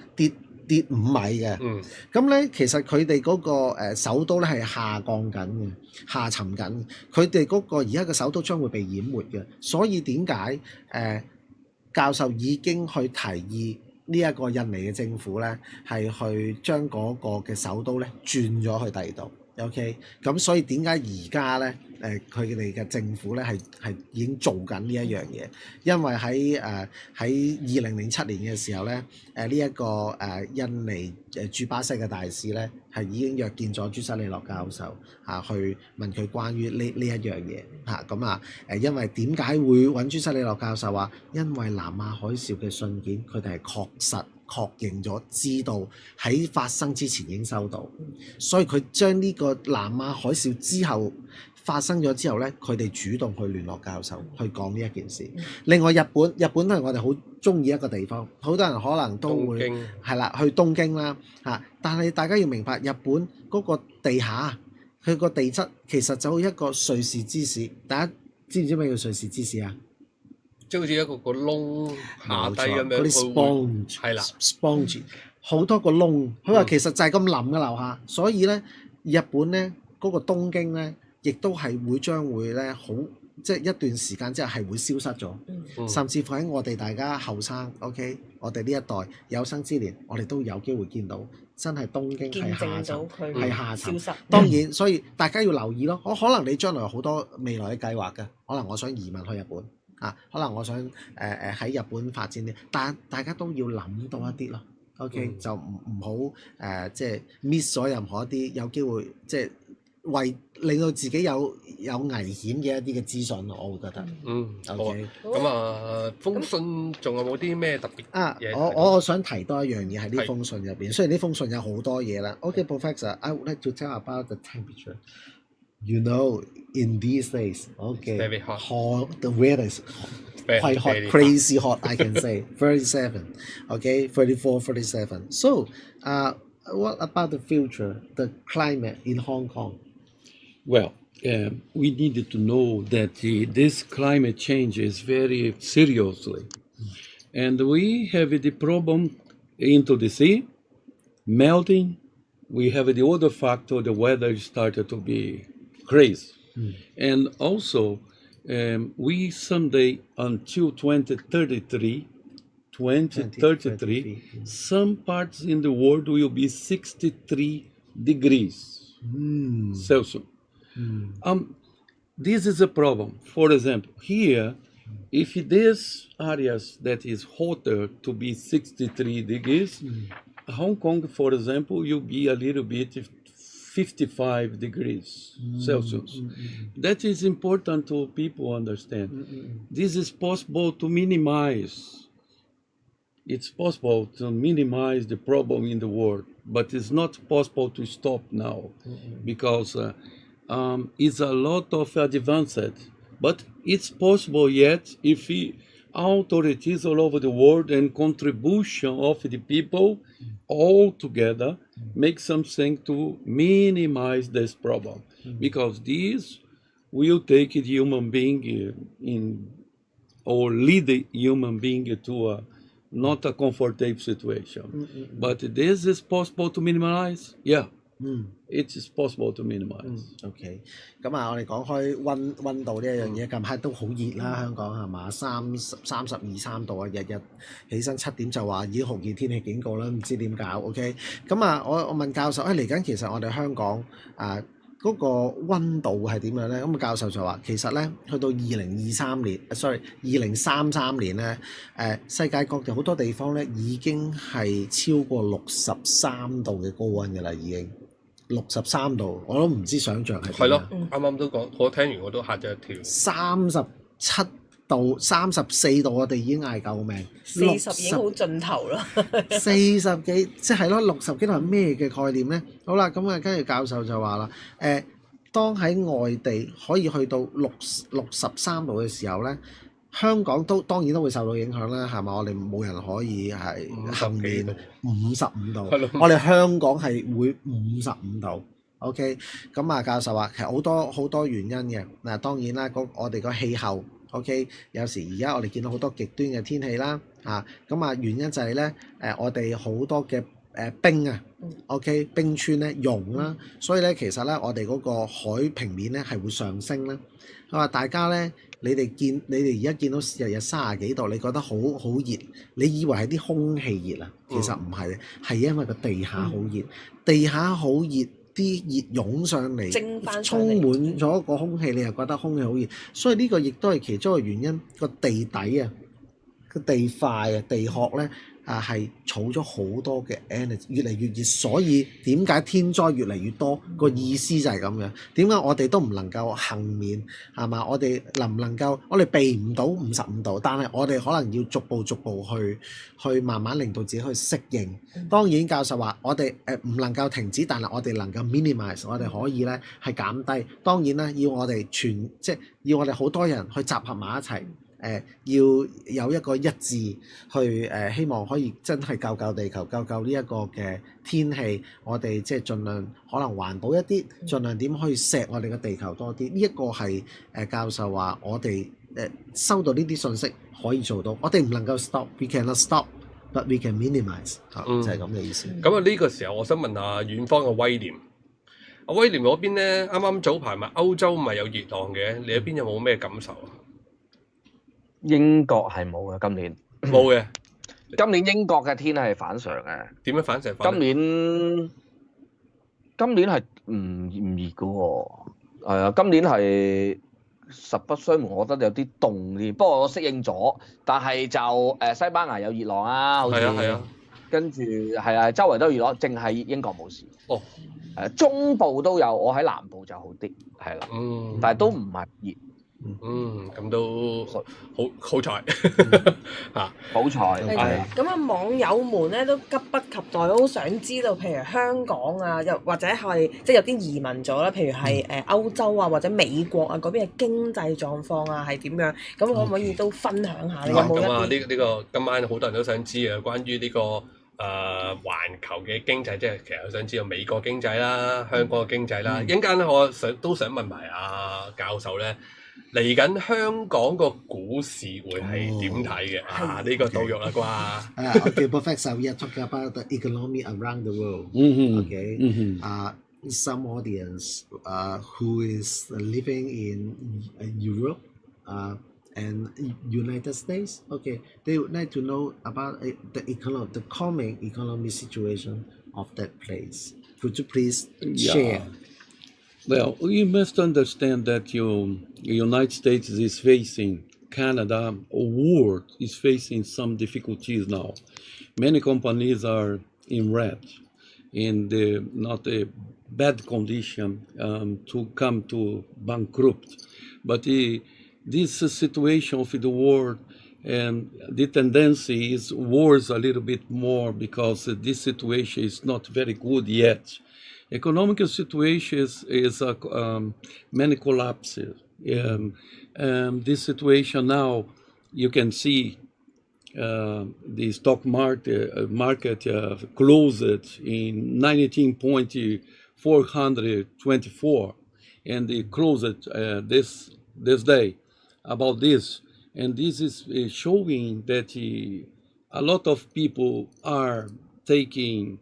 跌5米嘅。咁咧其實佢哋嗰個首都咧係下降緊嘅，下沉緊。佢哋嗰個而家嘅首都將會被淹沒嘅，所以點解教授已經去提議呢一個印尼嘅政府咧係去將嗰個嘅首都咧轉咗去第二度。OK， 咁所以點解而家咧佢哋嘅政府咧係已經做緊呢一樣嘢？因為喺2007年嘅時候咧，呢一個印尼駐巴西嘅大使咧係已經約見咗朱西里諾教授去問佢關於呢一樣嘢咁因為點解會揾朱西里諾教授話？因為南亞海嘯嘅信件，佢哋係確認咗，知道喺發生之前已經收到，所以佢將呢個南亞海嘯之後發生咗之後咧，佢哋主動去聯絡教授去講呢一件事。另外日本都係我哋好中意一個地方，好多人可能都會係啦去東京啦但係大家要明白日本嗰個地下佢個地質其實就好一個瑞士芝士，大家知唔知咩叫瑞士芝士啊？即係好似一個窿下低咁樣，嗰啲 sponge 係啦 ，sponge 好多個窿。佢話其實就係咁腍嘅樓下，所以咧日本咧嗰個東京咧，亦都係將會咧好即係一段時間之後係會消失咗，甚至乎喺我哋大家後生 ，OK， 我哋呢一代有生之年，我哋都有機會見到真係東京係下沉，係下沉。當然，所以大家要留意咯。可能你將來有好多未來嘅計劃嘅，可能我想移民去日本。可能我想喺日本發展啲，但大家都要諗多一啲咯。OK，就唔好即係 miss 咗任何一啲有機會即係令到自己有危險嘅一啲嘅資訊，我會覺得。OK，咁封信仲有冇啲咩特別嘢？我想提多一樣嘢喺呢封信入邊，雖然呢封信有好多嘢啦。OK, Professor, I would like to tell about the temperature. You know, in these days, okay, very hot. The weather is quite hot, crazy hot, I can say. 37, okay, 34, 37. So, what about the future, the climate in Hong Kong? Well, we needed to know that this climate change is very seriously. And we have the problem into the sea, melting. We have the other factor, the weather started to be crazy. And also, we someday until 2033, some parts in the world will be 63 degrees Celsius. This is a problem. For example, here, if these areas that is hotter to be 63 degrees, Hong Kong, for example, will be a little bit 55 degrees Celsius. That is important to people understand. This is possible to minimize. It's possible to minimize the problem in the world, but it's not possible to stop now because it's a lot of advanced. But it's possible yet if authorities all over the world and contribution of the people all together make something to minimize this problem, because this will take the human being or lead the human being to not a comfortable situation. But this is possible to minimize. Yeah, it is possible to minimize. OK，咁啊，我哋講開温度呢一樣嘢，近排都好熱啦，香港係嘛？32、33度啊，日日起身7點就話已經酷熱天氣警告啦，唔知點搞 OK？咁啊，我問教授，嚟緊其實我哋香港嗰個温度係點樣咧？咁教授就話其實咧，去到2033年咧，世界各地好多地方咧已經係超過63度嘅高温㗎啦，已經。63度，我都唔知想像係點。係咯，啱啱都講，我聽完我都嚇咗一跳。37度、34度，我哋已經嗌救命。40已經好盡頭啦。40幾，即係咯，60幾度係咩嘅概念咧？好啦，咁啊，跟住教授就話啦，當喺外地可以去到63度嘅時候咧，香港都當然都會受到影響啦，係嘛？我哋冇人可以係幸免55度，我哋香港係會55度。OK， 咁啊，教授話其實好多原因嘅。嗱，當然啦，我哋個氣候 OK， 有時而家我哋見到好多極端嘅天氣啦，咁啊原因就係咧我哋好多嘅冰啊 ，OK， 冰川咧融啦，所以咧其實咧我哋嗰個海平面咧係會上升啦。佢話大家咧，你哋而家見到日日30幾度，你覺得好熱，你以為係啲空氣熱啊？其實唔係，係因為個地下好熱，地下好熱，啲熱湧上嚟，充滿咗個空氣，你又覺得空氣好熱，所以呢個亦都係其中一個原因。個地底啊，個地塊啊，地殼咧係儲咗好多嘅 energy， 越嚟越熱，所以點解天災越嚟越多？個意思就係咁樣。點解我哋都唔能夠幸免係嘛？我哋能唔能夠？我哋避唔到55度，但係我哋可能要逐步去慢慢令到自己去適應。當然教授話我哋唔能夠停止，但係我哋能夠 minimize， 我哋可以咧係減低。當然啦，要我哋即係要我哋好多人去集合埋一齊。要有一個一致去希望可以真係救地球，救呢一個嘅天氣，我哋即係盡量可能環保一啲，盡量點可以錫我哋嘅地球多啲。呢一個係教授話我哋收到呢啲信息可以做到，我哋唔能夠 stop，we cannot stop，but we can minimize，就係咁嘅意思。咁啊呢個時候我想問下遠方嘅威廉，威廉嗰邊咧啱啱早排咪歐洲咪有熱浪嘅，你嗰邊有冇咩感受啊？英國係冇嘅，今年冇嘅。今年英國嘅天係反常嘅。點樣反常？今年係唔熱嘅喎，係啊，今年係實不相瞞，我覺得有啲凍啲。不過我適應咗，但係就西班牙有熱浪啊，好似係啊，跟住係啊，周圍都熱浪，淨係英國冇事。哦，中部都有，我喺南部就好啲，係啦，但係都唔係熱。咁都好彩嚇，好彩。咁啊，網友們咧都急不及待，都好想知道，譬如香港啊，又或者係即係有啲移民咗啦，譬如係歐洲啊或者美國啊嗰邊嘅經濟狀況啊係點樣？咁可唔可以都分享下？你有冇一啲？呢個今晚好多人都想知啊，關於呢個環球嘅經濟，即係其實我想知道美國經濟啦、香港嘅經濟啦。一陣間咧，我都想問埋阿教授咧。嚟緊香港個股市會係點睇嘅？呢個到肉啦啩。Okay, perfect. So we are talking about the economy around the world. Okay. Some audience who is living in Europe and United States. Okay, they would like to know about the coming economy situation of that place. Could you please share? Well, you must understand that the United States is facing, Canada, world is facing some difficulties now. Many companies are in red, in not a bad condition to come to bankrupt. But this situation of the world and the tendency is worse a little bit more because this situation is not very good yet. Economic situation is many collapses. This situation now, you can see the stock market closed in 19.424, and it closed this day about this, and this is showing that a lot of people are taking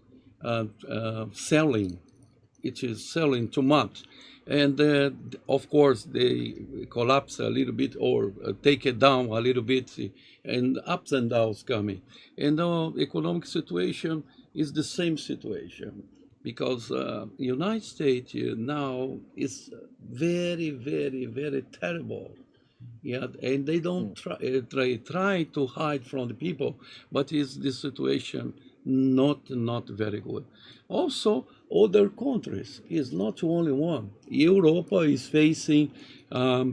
selling. It is selling too much, and of course they collapse a little bit or take it down a little bit, and ups and downs coming. And the economic situation is the same situation because United States now is very, very, very terrible. Yeah, and they don't try to hide from the people, but is the situation not very good. Also, other countries is not only one. Europe is facing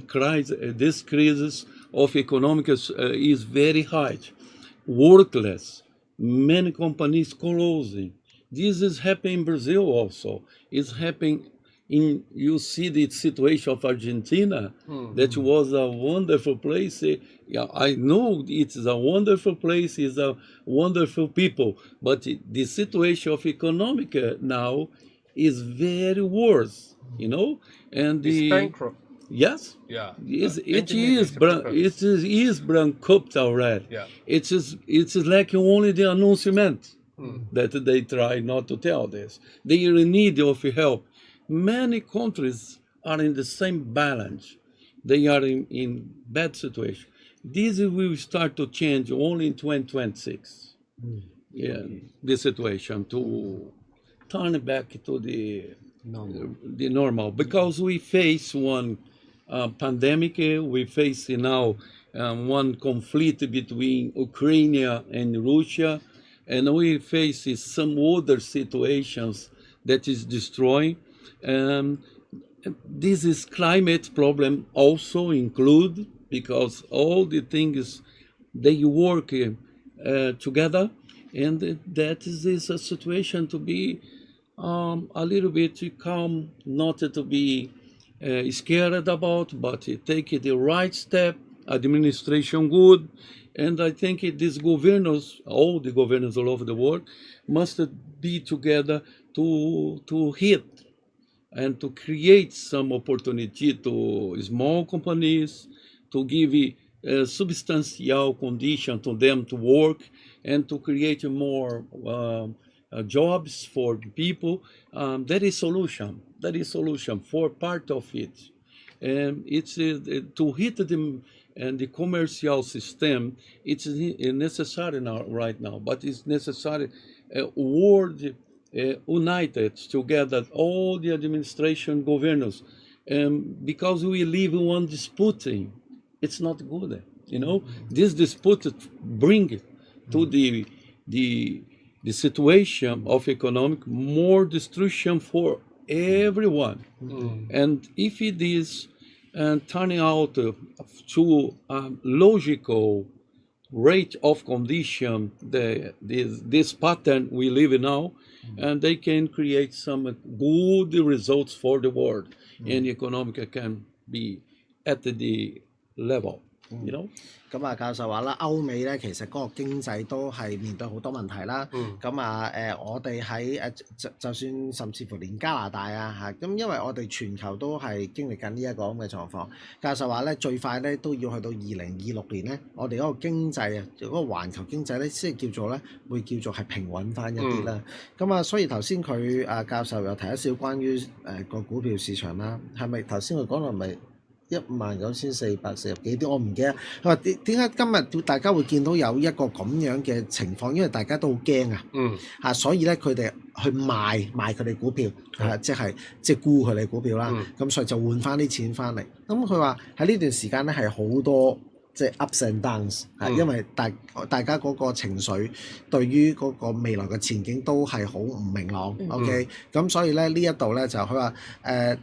crisis. This crisis of economic is very high, workless, many companies closing. This is happening in Brazil also. It's happening in, you see the situation of Argentina, that was a wonderful place. Yeah, I know it's a wonderful place, it's a wonderful people, but the situation of economic now is very worse, you know, and It's the bankrupt. yes, Yeah. it is bankrupt already. Yeah. It's like only the announcement that they try not to tell this. They are in need of help. Many countries are in the same balance. They are in bad situation. This will start to change only in 2026. Yeah, the situation to turn back to the normal, because we face one pandemic. We face now one conflict between Ukraine and Russia, and we face some other situations that is destroying. This is climate problem also include, because all the things they work together, and that is a situation to be a little bit calm, not to be scared about, but take the right step, administration good, and I think these governors, all the governors all over the world, must be together to hit and to create some opportunity to small companies, to give a substantial condition to them to work, and to create more jobs for people. That is solution. That is solution for part of it. And it's to hit them and the commercial system. It's necessary now, right now, but it's necessary world united together, all the administration governors, because we live in one disputing. It's not good, you know. This dispute bring to the situation of economic more destruction for everyone. And if it is turning out to a logical rate of condition, this pattern we live in now, and they can create some good results for the world, and economic can be at the level, you know. 咁啊，教授話啦，歐美咧其實嗰個經濟都係面對好多問題啦。咁啊我哋喺就算甚至乎連加拿大啊嚇，咁因為我哋全球都係經歷緊呢一個咁嘅狀況。教授話咧，最快咧都要去到2026年咧，我哋嗰個經濟啊，嗰個環球經濟咧，先係叫做咧會叫做係平穩翻一啲啦。咁啊，所以頭先佢教授又提一少關於個股票市場啦，係咪頭先佢講到係咪19,440幾啲？我唔記得。佢話點解今日大家會見到有一個咁樣嘅情況？因為大家都好驚啊，所以咧佢哋去賣佢哋股票，即係沽佢哋股票啦。咁所以就換翻啲錢翻嚟。咁佢話喺呢段時間咧係好多即係 ups and downs，因為大家嗰個情緒對於嗰個未來嘅前景都係好唔明朗。OK， 咁所以咧呢一度咧就佢話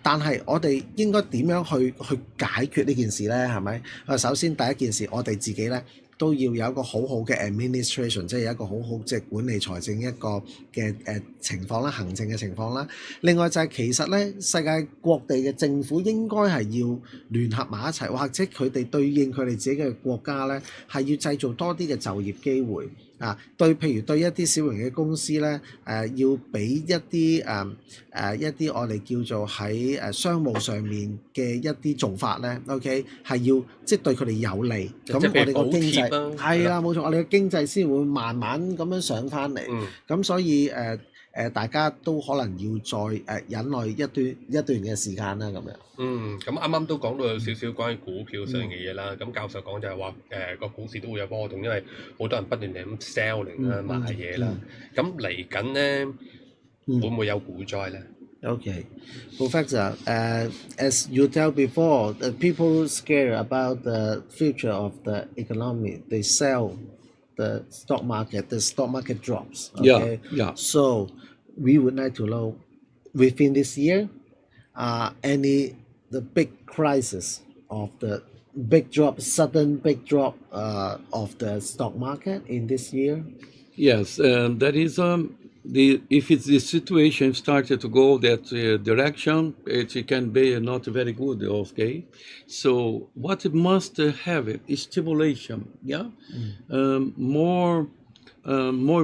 但係我哋應該點樣去解決呢件事咧？係咪？首先第一件事，我哋自己咧都要有一個好好嘅 administration， 即係有一個好好即係管理財政一個嘅情況啦，行政嘅情況啦。另外就係其實咧，世界各地嘅政府應該係要聯合埋一齊，或者佢哋對應佢哋自己嘅國家咧，係要製造多啲嘅就業機會。譬如對一啲小型嘅公司咧，要俾一啲一啲我哋叫做喺商務上面嘅一啲做法咧，OK 係要即係對佢哋有利，咁我哋個經濟係啦冇錯，我哋嘅經濟先會慢慢咁樣上翻嚟，咁所以大家都可能要再忍耐一段嘅時間啦，咁樣。咁啱啱都講到有少少關於股票上嘅嘢啦。咁教授講就係話個股市都會有波動，因為好多人不斷地咁 selling 啦買嘢啦。咁嚟緊咧會唔會有股災咧？Okay, Professor, as you tell before, people scared about the future of the economy. They sell the stock market. The stock market drops. Okay? Yeah. So we would like to know within this year, the big crisis of the sudden big drop of the stock market in this year? Yes, that is if it's the situation started to go that direction, it can be not very good. Okay, so what it must have is stimulation. Yeah, more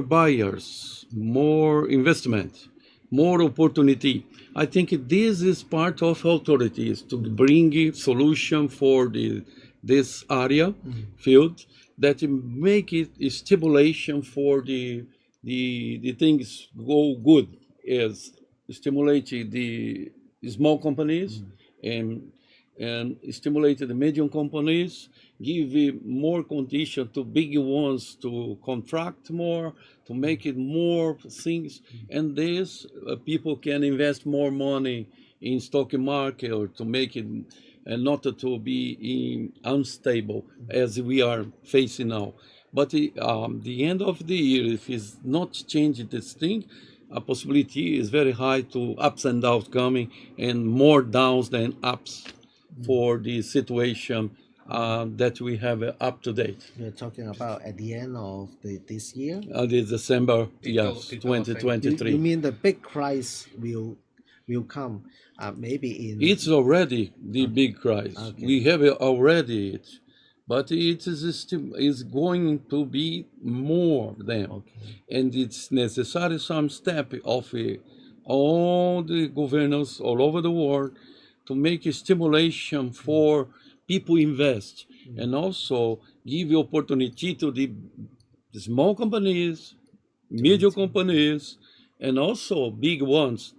buyers, more investment, more opportunity. I think this is part of authorities to bring a solution for this area field that make it a stimulation for the things go good, is stimulate the small companies and stimulate the medium companies, give more condition to big ones to contract more, to make it more things, and this people can invest more money in stock market or to make it not to be unstable as we are facing now. But the end of the year, if it's not changing this thing, a possibility is very high to ups and downs coming, and more downs than ups for the situation that we have up to date. You're talking about at the end of this year? The December, yes, 2023. You mean the big crisis will come maybe in... It's already the big crisis. Okay. We have already it. But it is going to be more than, and it's necessary some step of all the governors all over the world to make a stimulation for people invest, and also give opportunity to the small companies, medium companies, and also big ones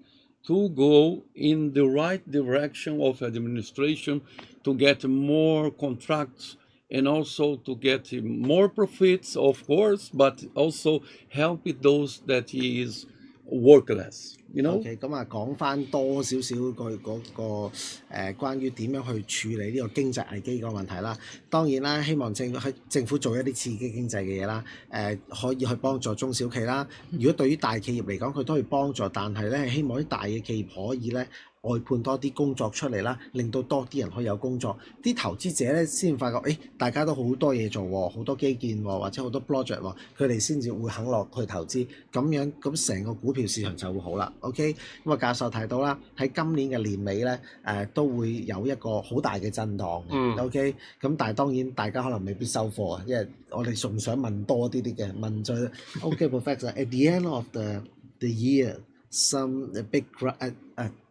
to go in the right direction of administration to get more contracts, and also to get more profits, of course, but also help those that is workless. You know? OK， 咁講翻多少少關於點樣去處理呢個經濟危機個問題啦。當然啦，希望政府做一啲刺激經濟嘅嘢啦，可以去幫助中小企啦。如果對於大企業嚟講，佢都可以幫助，但係咧希望啲大嘅企業可以咧外判多啲工作出嚟啦，令到多啲人可以有工作。啲投資者咧先發覺，大家都好多嘢做喎，好多基建喎，或者好多 project 喎，佢哋先至會肯落去投資。咁成個股票市場就會好啦。OK， 咁教授提到啦，喺今年嘅年尾咧，都會有一個好大嘅震盪。OK， 咁但係當然大家可能未必收貨啊，因為我哋仲想問多啲嘅，問最 OK，Professor，at the end of the year。Some big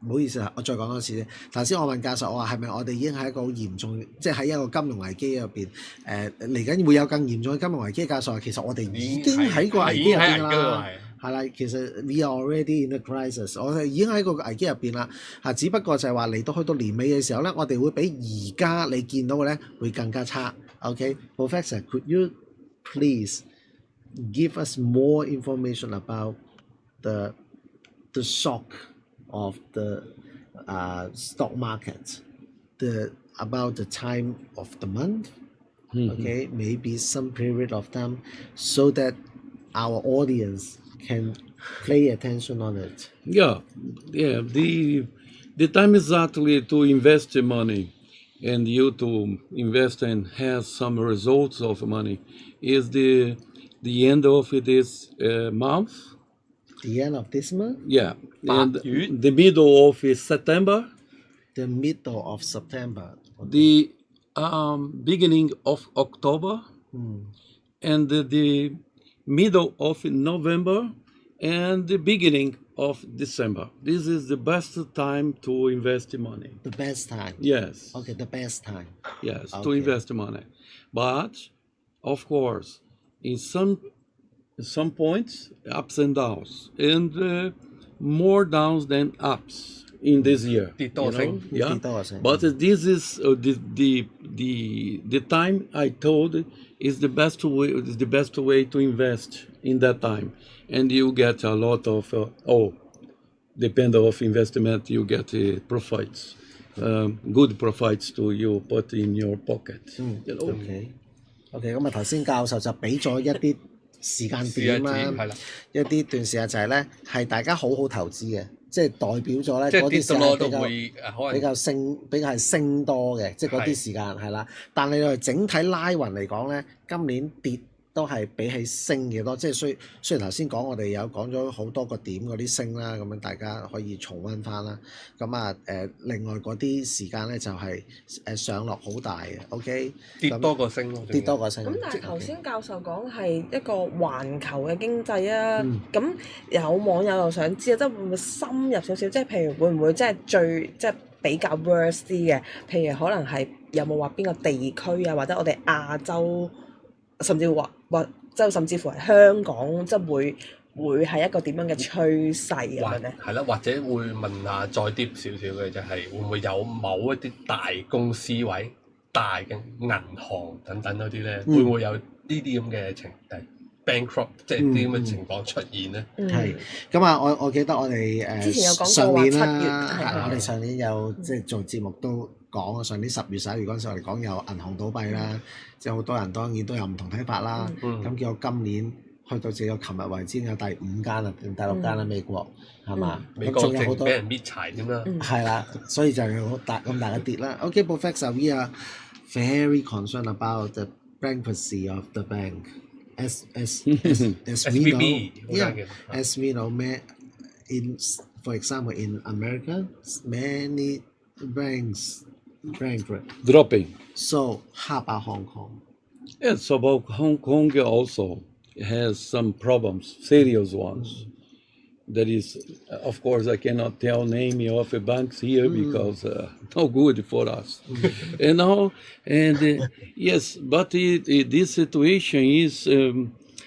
唔好意思啊，我再講多次啫。頭先我問教授，我話係咪我哋已經係一個好嚴重，即係喺一個金融危機入邊，嚟緊會有更嚴重嘅金融危機。教授話其實我哋已經喺個危機入邊啦，係啦，其實 we are already in the crisis， 我哋已經喺個危機入邊啦。只不過就係話嚟到去到年尾嘅時候咧，我哋會比而家你見到嘅咧會更加差。OK，Professor，could you please give us more information about the shock of the stock market, about the time of the month, okay, maybe some period of time, so that our audience can pay attention on it. Yeah. The time exactly to invest the money, and you to invest and have some results of money, is the end of this month. The end of this month? Yeah, and the middle of September. The middle of September. Okay. The beginning of October, and the middle of November and the beginning of December. This is the best time to invest money. The best time. Yes. Okay, the best time. Yes, to Okay. invest money. But of course, in some points, ups and downs, and more downs than ups in this year. 跌多升 Yeah, 跌多升 but this is the time I told is the best way to invest in that time, and you get a lot of depend of investment, you get profits, good profits to you put in your pocket. You know? OK，咁啊頭先教授就俾咗一啲時間點啦，係啦，一啲段時間就係咧係大家好好投資嘅，即係代表咗咧即係跌嗰啲時到咯都間會可能比較係升多嘅，即係嗰啲時間係啦。但係你話整體拉勻嚟講咧，今年跌都係比起升嘅多，即係雖然頭先講我哋有講咗好多個點嗰啲升啦，咁樣大家可以重溫翻啦。咁啊另外嗰啲時間咧就係上落好大嘅 ，OK，跌多過升咯，跌多過升。咁但係頭先教授講係一個環球嘅經濟啊，咁有網友又想知啊，即係會唔會深入少少？即係譬如會唔會即係比較 worse 啲嘅？譬如可能係有冇話邊個地區啊，或者我哋亞洲，甚至甚至乎係香港，即係會係一個點樣嘅趨勢咁樣咧？係啦，或者會問下再 deep 少少嘅就係會唔會有某一啲大公司位、大嘅銀行等等嗰啲咧，會唔會有呢啲咁嘅情況 bankrupt 即係啲咁嘅情況出現咧？係咁啊！我記得我哋之前有講過上年話啦， 7月係我哋上年有即係做節目都講啊，上年10月11月嗰陣時，我哋講有銀行倒閉啦，即係好多人當然都有唔同睇法啦。咁結果今年去到直到琴日為止有第5間啦，定第6間啦，美國係嘛？美國咁仲有好多淨俾人搣柴添啦。係啦，所以就有咁大嘅跌啦。Okay, Professor, we are very concerned about the bankruptcy of the bank. As we know, SVB as we know, for example, in America, many banks bankrupt. Dropping. So how about Hong Kong? Yes, about Hong Kong also has some problems, serious ones. That is, of course, I cannot tell name of the banks here because no good for us. Yes, but this situation is,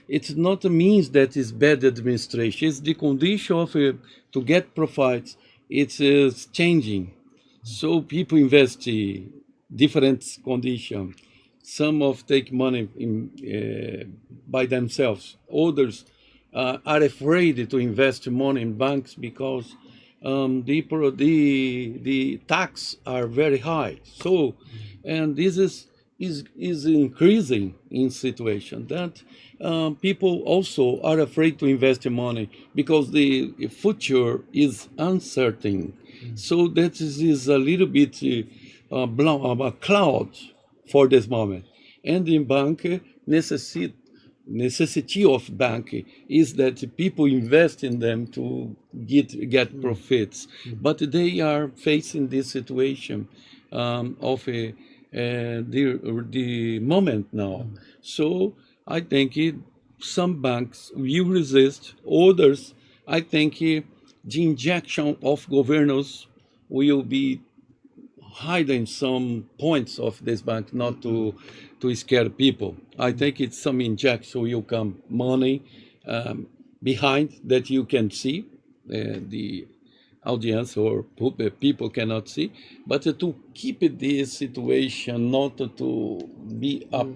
it's not means that it's bad administration. It's the condition of to get profits. It's changing. So people invest different condition. Some of take money by themselves. Others are afraid to invest money in banks because the tax are very high. So, and this is increasing in situation that people also are afraid to invest in money because the future is uncertain. So that is a little bit a cloud for this moment. And in bank necessity of bank is that people invest in them to get profits, but they are facing this situation of the moment now. So I think some banks will resist. Others, I think the injection of governors will be hiding some points of this bank not to scare people. I think it's some injection will come money behind that you can see, the audience or people cannot see, but to keep this situation not to be up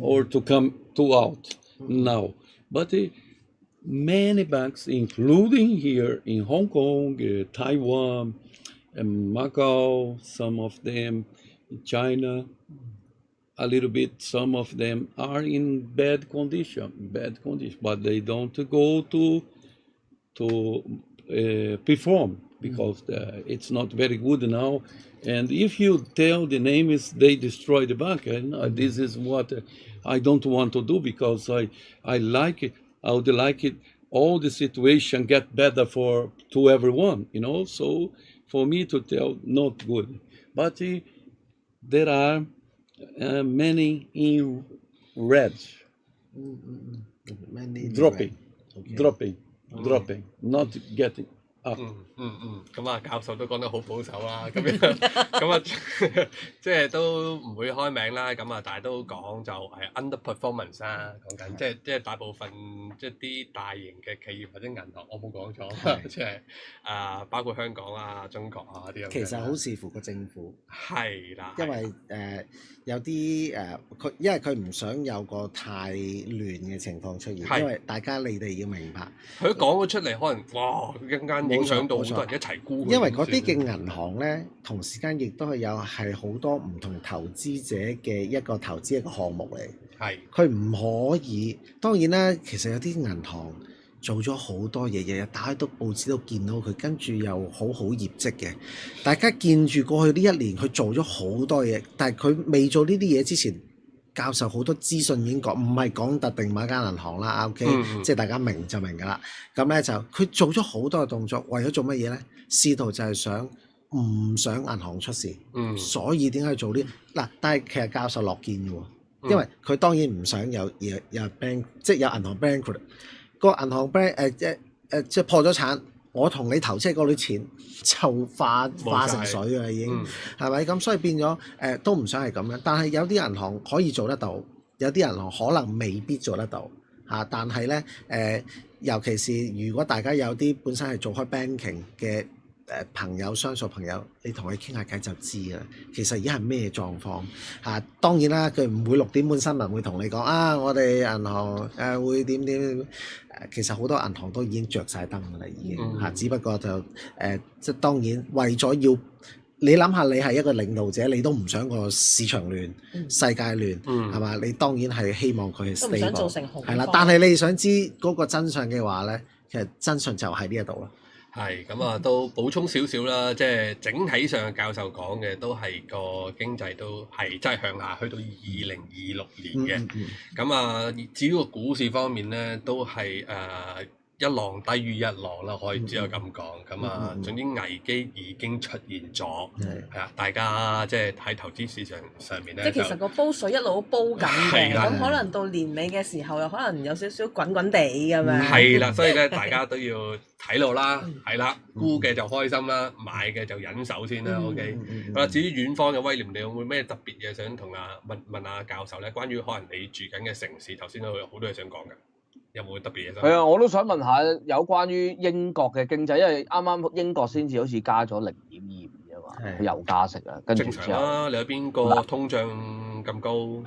or to come to out now. But many banks, including here in Hong Kong, Taiwan, Macau, some of them, China, a little bit, some of them are in bad condition, but they don't go to perform because it's not very good now. And if you tell the names, they destroy the bank. And this is what I don't want to do because I like it. I would like it. All the situation get better to everyone, So for me to tell, not good. But there are many in red. dropping, not getting up。咁啊，教授都講得好保守啦，咁樣咁啊，即係都唔會開名啦，咁啊，但係都講就係 underperformance 啦，講緊即係大部分即係啲大型嘅企業或者銀行，我冇講錯，即係包括香港啊、中國啊啲咁。其實好視乎個政府。係啦。因為有啲因為佢唔想有個太亂嘅情況出現，因為大家你哋要明白，佢講咗出嚟，可能哇一陣間影響到好多人一齊沽。因為嗰啲嘅銀行咧，同時間亦都係好多唔同投資者嘅一個投資一個項目嚟。係。佢唔可以，當然啦，其實有啲銀行做咗好多嘢，日日打開到報紙都見到佢，跟住又好業績嘅。大家見住過去呢一年佢做咗好多嘢，但係佢未做呢啲嘢之前，教授好多資訊已經講，唔係講特定某一間銀行啦，OK，即係大家明就明㗎啦。咁咧就佢做咗好多嘅動作，為咗做乜嘢咧？試圖就係唔想銀行出事，所以點解要做呢？嗱，但係其實教授樂見嘅喎，因為佢當然唔想有 bank， 即係有銀行 bankrupt。個銀行 bank 即係破咗產，我同你投資嗰啲錢就化成水㗎啦，已經係咪？咁所以變咗都唔想係咁樣。但係有啲銀行可以做得到，有啲銀行可能未必做得到嚇。但係咧尤其是如果大家有啲本身係做開 banking 嘅朋友、相熟朋友，你同佢傾下偈就知㗎啦。其實而家係咩狀況嚇？當然啦，佢唔會6點半新聞會同你講啊，我哋銀行會點。其實好多銀行都已經着晒燈㗎啦，已經嚇。只不過就即係當然為咗要你諗下，你係一個領導者，你都唔想個市場亂、世界亂，係嘛？你當然係希望佢係 stable， 都唔想造成恐慌。係啦，但係你想知嗰個真相嘅話咧，其實真相就喺呢一度啦。係咁啊，都補充少少啦，即係整體上教授講嘅都係個經濟都係真係向下，去到2026年嘅。咁啊，至於個股市方面咧，都係一浪低於一浪啦，可以只有咁講。咁啊，總之危機已經出現咗，係啊，大家即係喺投資市場上面咧，即係其實個煲水一路都煲緊嘅，咁可能到年尾嘅時候又可能有少少滾滾地咁樣。係啦，所以咧大家都要睇路啦，係啦，沽嘅就開心啦，買嘅就忍手先啦。OK，好啦，至於遠方嘅威廉，你有冇咩特別嘢想同問下教授咧？關於可能你住緊嘅城市，頭先都有好多嘢想講嘅。有冇特別嘢？係啊，我都想問下有關於英國嘅經濟，因為啱啱英國先至好似加咗0.25啊嘛，佢又加息啊，跟住之後正常啦，你有邊個通脹咁高？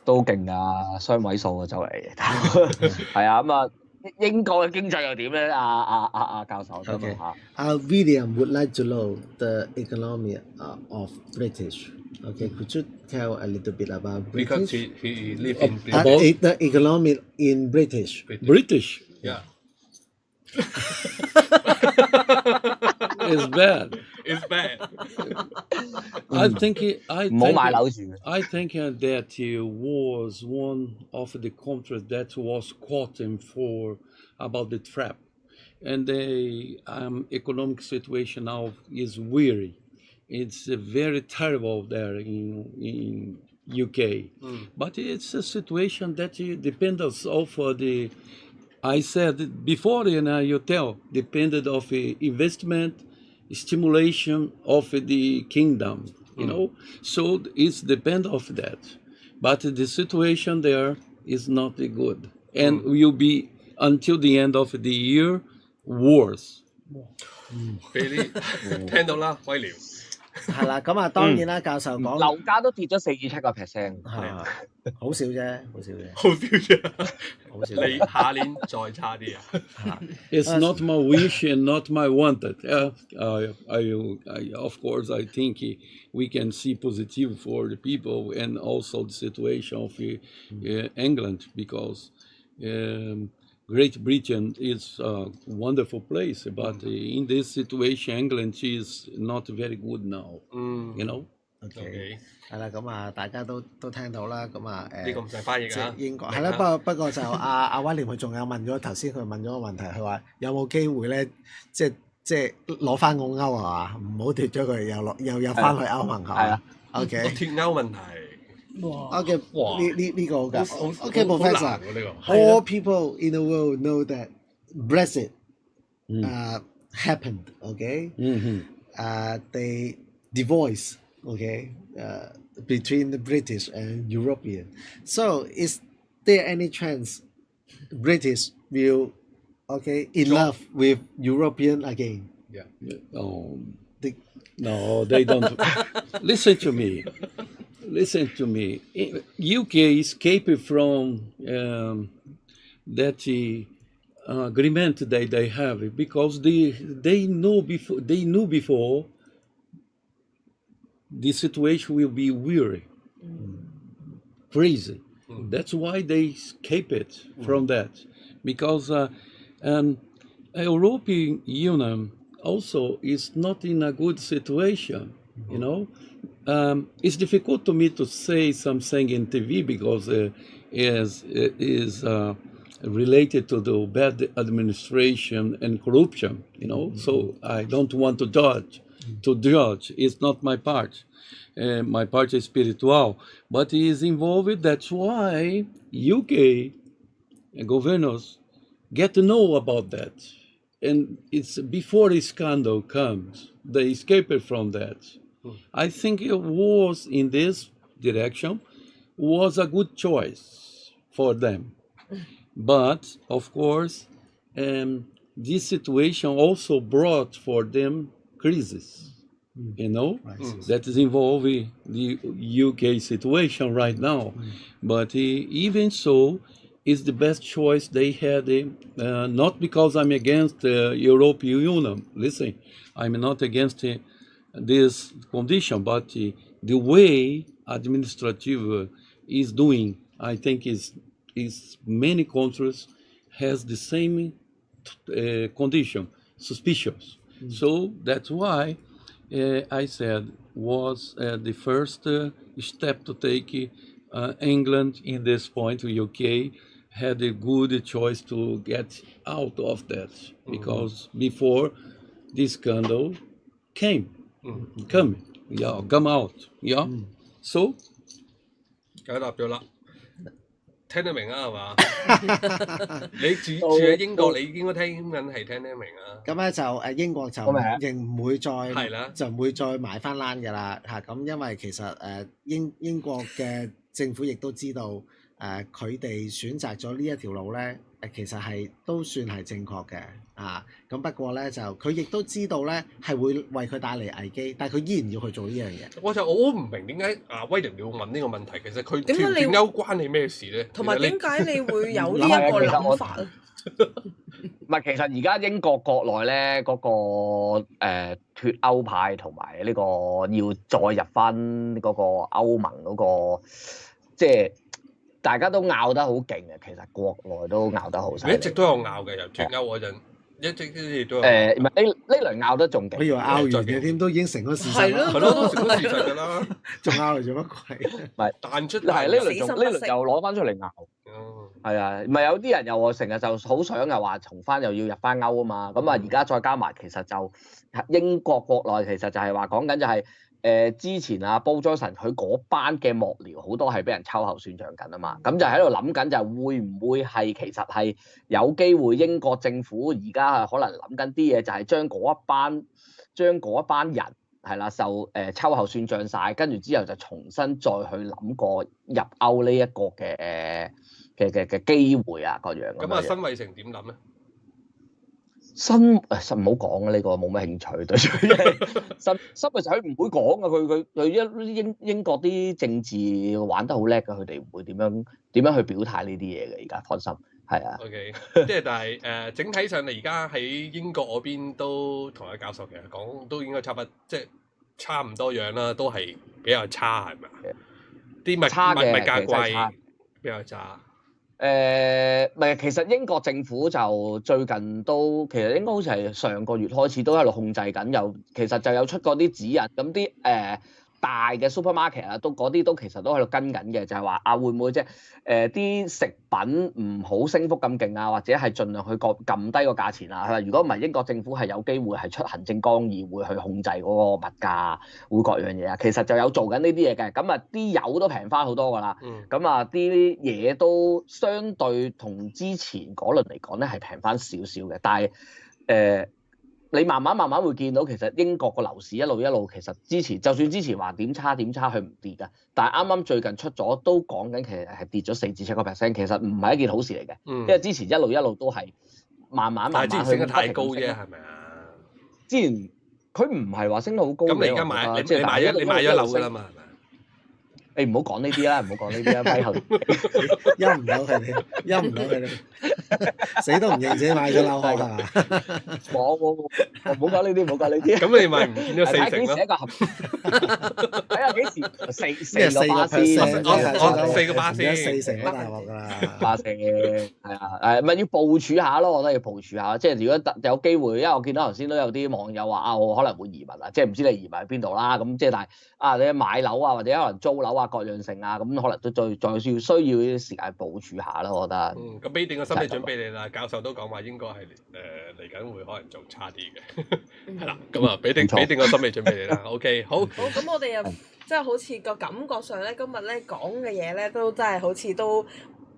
都勁啊，雙位數啊，就嚟係啊，咁啊，英國嘅經濟又點咧？教授想問下。William would like to know the economy of British. Okay, could you tell a little bit about British? Because he lives in the economy in British. British? Yeah. It's bad. It's bad. I think that was one of the countries that was caught for about the trap, and the economic situation now is weary. It's very terrible there in UK, but it's a situation that depends of the. I said before in a hotel depended of investment, stimulation of the kingdom, you know. So it's depend of that, but the situation there is not good, and will be until the end of the year worse. 俾啲聽到啦，威廉。係啦，咁啊當然啦，教授講樓價都跌咗4至7個%，係好少啫，好少啫，好少啫，好少。你下年再差啲啊？It's not my wish and not my wanted. Of course, I think we can see positive for the people and also the situation of England because. Great Britain is a wonderful place, but in this situation, England is not very good now. You know. OK， 係啦，咁啊，大家都聽到啦，咁啊呢個唔使翻譯啊。英國係啦，不過就阿威廉佢仲有問咗頭先佢問咗個問題，佢話有冇機會咧，即係攞翻個歐啊？唔好脫咗佢，又入翻去歐盟嚇。係啊。OK。脫歐問題。哇！ OK，哇呢個好㗎。好 OK， 好 Professor，難喎呢個。 all people in the world know that Brexit Mm. happened. Okay, Mhm. they divorce. Okay, between the British and European. So, is there any chance British will in love with European again? Oh, The- no, they don't. Listen to me. Listen to me. UK escaped from that agreement that they have because they knew before the situation will be weary, crazy. That's why they escaped from that, because European Union also is not in a good situation. You know, it's difficult to me to say something in TV because is related to the bad administration and corruption. You know, so I don't want to judge. To judge is not my part. My part is spiritual, but he is involved. That's why UK governors get to know about that, and it's before the scandal comes. They escape from that. I think it was in this direction was a good choice for them, but of course, this situation also brought for them crisis. You know, that is involving the UK situation right now. But even so, is the best choice they had. Not because I'm against the European Union. Listen, I'm not against this condition, but the way administrative is doing, I think is many countries has the same condition, suspicious. So that's why I said was the first step to take England in this point. UK had a good choice to get out of that because before this scandal come out, yeah. So 解答咗啦，聽得明啊係嘛？你住喺英國，你應該聽緊係聽得明啊。咁咧就英國就我明啊仍唔會係啦就唔會再埋翻欄㗎啦嚇。咁因為其實英國嘅政府亦都知道佢哋選擇咗呢一條路咧其實係都算係正確嘅啊。咁不過咧就佢亦都知道咧係會為佢帶嚟危機，但係佢依然要去做呢樣嘢。我唔明點解威廉要問呢個問題，其實佢點解你脫歐關你咩事咧？同埋其實你點解你會有呢一個諗法咧？唔係，其實而家英國國內咧嗰個脱歐派同埋呢個要再入翻嗰個歐盟嗰個，即係大家都拗得好勁嘅。其實國內都拗得好犀利。一直都有拗嘅，由脱歐嗰陣一直都有。唔係呢輪拗得仲勁。我以為拗完嘅添，都已經成咗事實啦。係咯，都成咗事實㗎啦。仲拗嚟做乜鬼？唔係彈出係呢輪又攞翻出嚟拗。係啊，唔係有啲人又成日就好想又話重翻又要入翻歐啊嘛，咁啊而家再加埋其實就英國國內其實就係話講緊就係之前啊Boris Johnson佢嗰班嘅幕僚好多係俾人秋後算賬緊啊嘛，咁就喺度諗緊就會唔會係其實係有機會英國政府而家係可能諗緊啲嘢就係將嗰一班人係啦就秋後算賬晒，跟住之後就重新再去諗過入歐呢一個嘅機會啊，各樣咁啊，辛偉誠點諗咧？唔好講啊，呢個冇乜興趣對佢，辛偉誠佢唔會講啊，佢英國啲政治玩得好叻㗎，佢哋唔會點樣去表態呢啲嘢嘅，而家放心，係啊。OK， 即係但係整體上嚟而家喺英國嗰邊都同阿教授其實講都應該差唔多樣啦，都係比較差係咪啊？啲物價貴比較差。其實英國政府就最近都其實應該好似係上個月開始都喺度控制緊，其實就有出過啲指引，咁啲大嘅 supermarket 啊，嗰啲都其實都喺度跟緊嘅，就係話會唔會即係啲食品唔好升幅咁勁啊，或者係盡量去撳低個價錢啊。如果唔係，英國政府係有機會係出行政綱議，會去控制嗰個物價，會各樣嘢啊。其實就有做緊呢啲嘢嘅，咁啊啲油都平翻好多㗎啦，咁啊啲嘢都相對同之前嗰輪嚟講咧係平翻少少嘅，但係你慢慢會見到，其實英國個樓市一路其實就算之前話點差佢唔跌㗎，但係啱啱最近出咗都講緊，其實係跌咗4至7%，其實唔係一件好事嚟嘅，因為之前一路都係慢慢但係之前升得太高啫，係係咪啊？之前佢唔係話升得好高嘅。咁你而家你買咗樓㗎啦嘛，係咪？你唔好講呢啲啦，唔好講呢啲啦，批後陰唔到佢哋，死都唔認自己買咗樓係嘛？唔好講呢啲，咁你咪唔見咗4成咯？睇下幾時4個巴先，4個巴先，4成都大鑊㗎啦。巴先係啊，咪要部署下咯，我覺得要部署下。即係如果有機會，因為我見到頭先都有啲網友話我可能會移民啊，即係唔知你移民喺邊度啦。咁即係但係你買樓啊，或者可能租樓啊，各樣性啊，咁可能都再需要啲時間部署下咯，我覺得。咁俾定個心理準備你啦。教授都講話應該係嚟緊會可能做差啲嘅，係啦。咁啊，俾定個心理準備你啦。OK， 好。好，咁我哋又即係好似個感覺上咧，今日咧講嘅嘢咧都真係好似都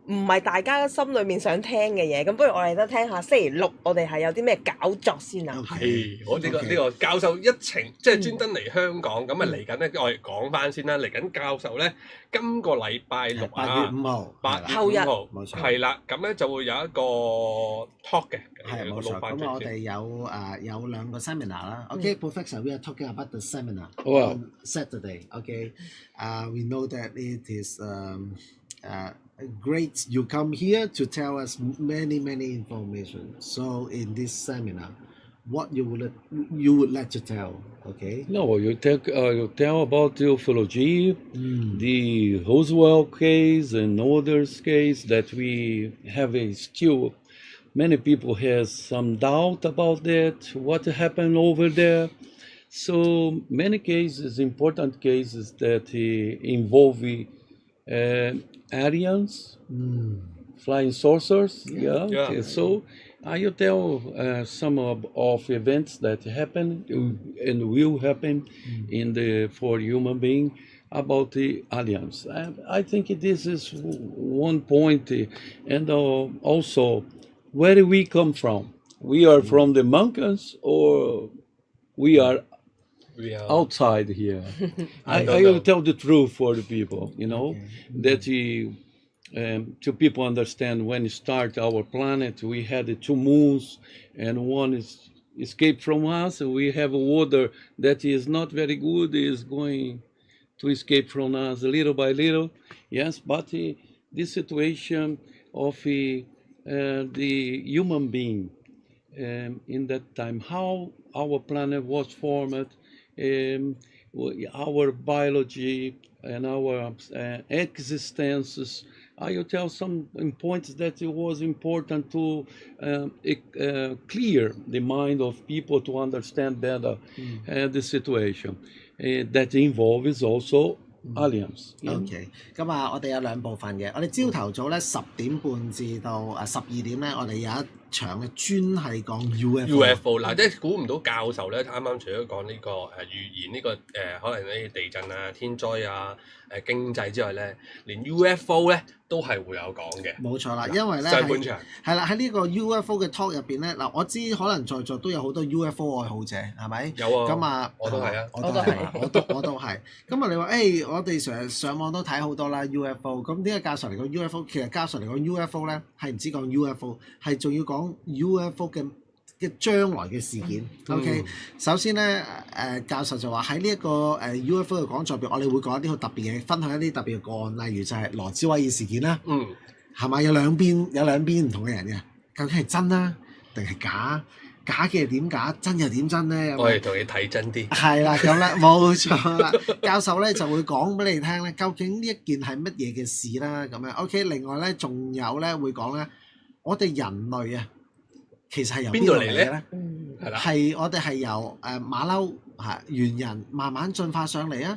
唔係大家心裏面想聽嘅嘢，咁不如我哋都聽下星期六我哋係有啲咩搞作先啊？係，我呢個教授一程即係專登嚟香港，咁啊嚟緊咧，我哋講翻先啦。嚟緊教授咧，今個禮拜六啊，8月5號，8後日月5號，冇錯，係啦，咁咧就會有一個 talk 嘅，係冇錯。咁我哋有2個 seminar 啦。OK，Professor, we are talking about the seminar on Saturday. OK, we know that it is great you come here to tell us many information. So in this seminar, what you would like to tell? Okay. No, you tell about the ufology, the Roswell case and others case that we have still many people has some doubt about that, what happened over there. So many cases, important cases that involve aliens, flying saucers. Yeah. Okay. So I'll tell some of events that happen and will happen for human being about the aliens. I think this is one point, and also where we come from. We are from the mountains, or we are outside here. I will tell the truth for the people, that to people understand when we start our planet, we had 2 moons, and one is escaped from us, and we have water that is not very good, is going to escape from us little by little. Yes, but this situation of the human being in that time, how our planet was formed, our biology and our existences. I will tell some points that it was important to clear the mind of people to understand better the situation that involves also aliens. OK， 咁我哋有2部分嘅。我哋朝頭早咧10點半至到12點咧，我哋有一場嘅專係講 UFO 嗱，即係估唔到教授咧，啱啱除咗講呢個預言呢個可能呢地震啊、天災啊、經濟之外咧，連 UFO 咧都係會有講嘅。冇錯啦，因為咧上半場係啦，喺呢個 UFO 嘅 talk 入邊咧，嗱我知可能在座都有好多 UFO 愛好者，係咪？有啊。咁我都係啊。我都係。咁啊，你話我哋成日上網都睇好多啦 UFO， 咁點解教授嚟講 UFO？ 其實教授嚟講 UFO 咧係唔止講 UFO， 係仲要講 UFO 嘅將來嘅事件。OK， 首先咧教授就話喺呢一個UFO 嘅講座入邊，我哋會講一啲好特別嘅，分享一啲特別嘅個案，例如就係羅茲威爾事件啦。係咪有兩邊唔同嘅人嘅？究竟係真啦定係假？假嘅係點假？真又點真咧？我哋同你睇真啲。係啦，咁咧冇錯啦。教授咧就會講俾你聽咧，究竟呢一件係乜嘢嘅事啦？咁樣 OK。另外咧，仲有咧會講咧，我哋人類啊，其實係由邊度嚟嘅咧？係啦，係我哋係由馬騮猿人慢慢進化上嚟啊，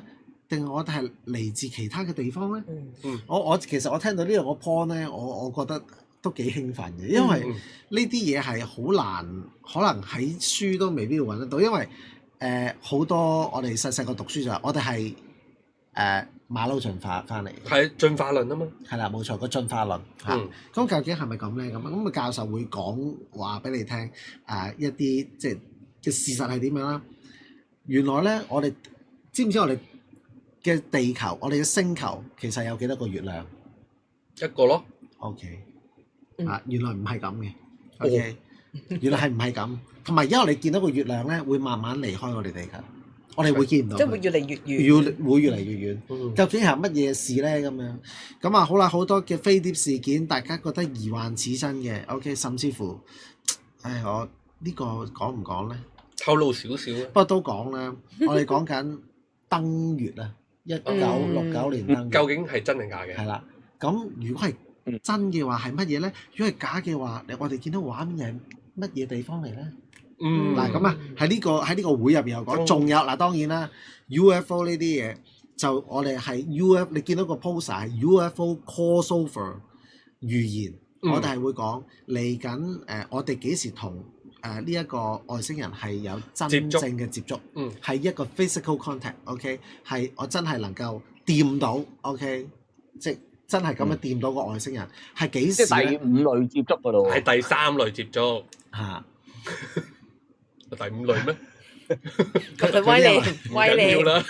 定係我哋係嚟自其他嘅地方咧？嗯我其實我聽到呢兩個 point 咧，我覺得都幾興奮嘅，因為呢啲嘢係好難，可能喺書都未必會揾得到，因為好多我哋細細個讀書就係我哋係馬騮進化翻嚟，係進化論啊嘛，係啦，冇錯，個進化論嚇。咁究竟係咪咁咧？咁個教授會講話俾你聽一啲即係嘅事實係點樣啦？原來咧，我哋知唔知我哋嘅地球，我哋嘅星球其實有幾多個月亮？一個咯。OK，原來唔係咁嘅。OK，原來係唔係咁？同埋而家我哋見到個月亮咧，會慢慢離開我哋地球，我哋會見唔到，即係會越嚟越遠，會越嚟越遠。究竟係乜嘢事咧？咁樣咁啊，好啦，好多嘅飛碟事件，大家覺得疑幻似真嘅。OK，甚至乎，我呢個講唔講咧？透露少少啊。不過都講啦，我哋講緊登月啊，1969年登月，究竟係真定假嘅？係啦，咁如果係真嘅話係乜嘢咧？如果係假嘅話，我哋見到畫面係乜嘢地方嚟咧？嗱咁啊，喺呢個會入邊有講，仲有嗱當然啦 ，UFO 呢啲嘢就我哋係 UFO， 你見到個 poster 係 UFO crossover 預言，我哋係會講嚟緊我哋幾時同呢一個外星人係有真正嘅接觸，係一個 physical contact，OK，係我真係能夠掂到 ，OK， 即真係咁樣掂到個外星人，係幾時咧？即係第5類接觸㗎咯喎。係第3類接觸。嚇。第5類咩？佢威利啦，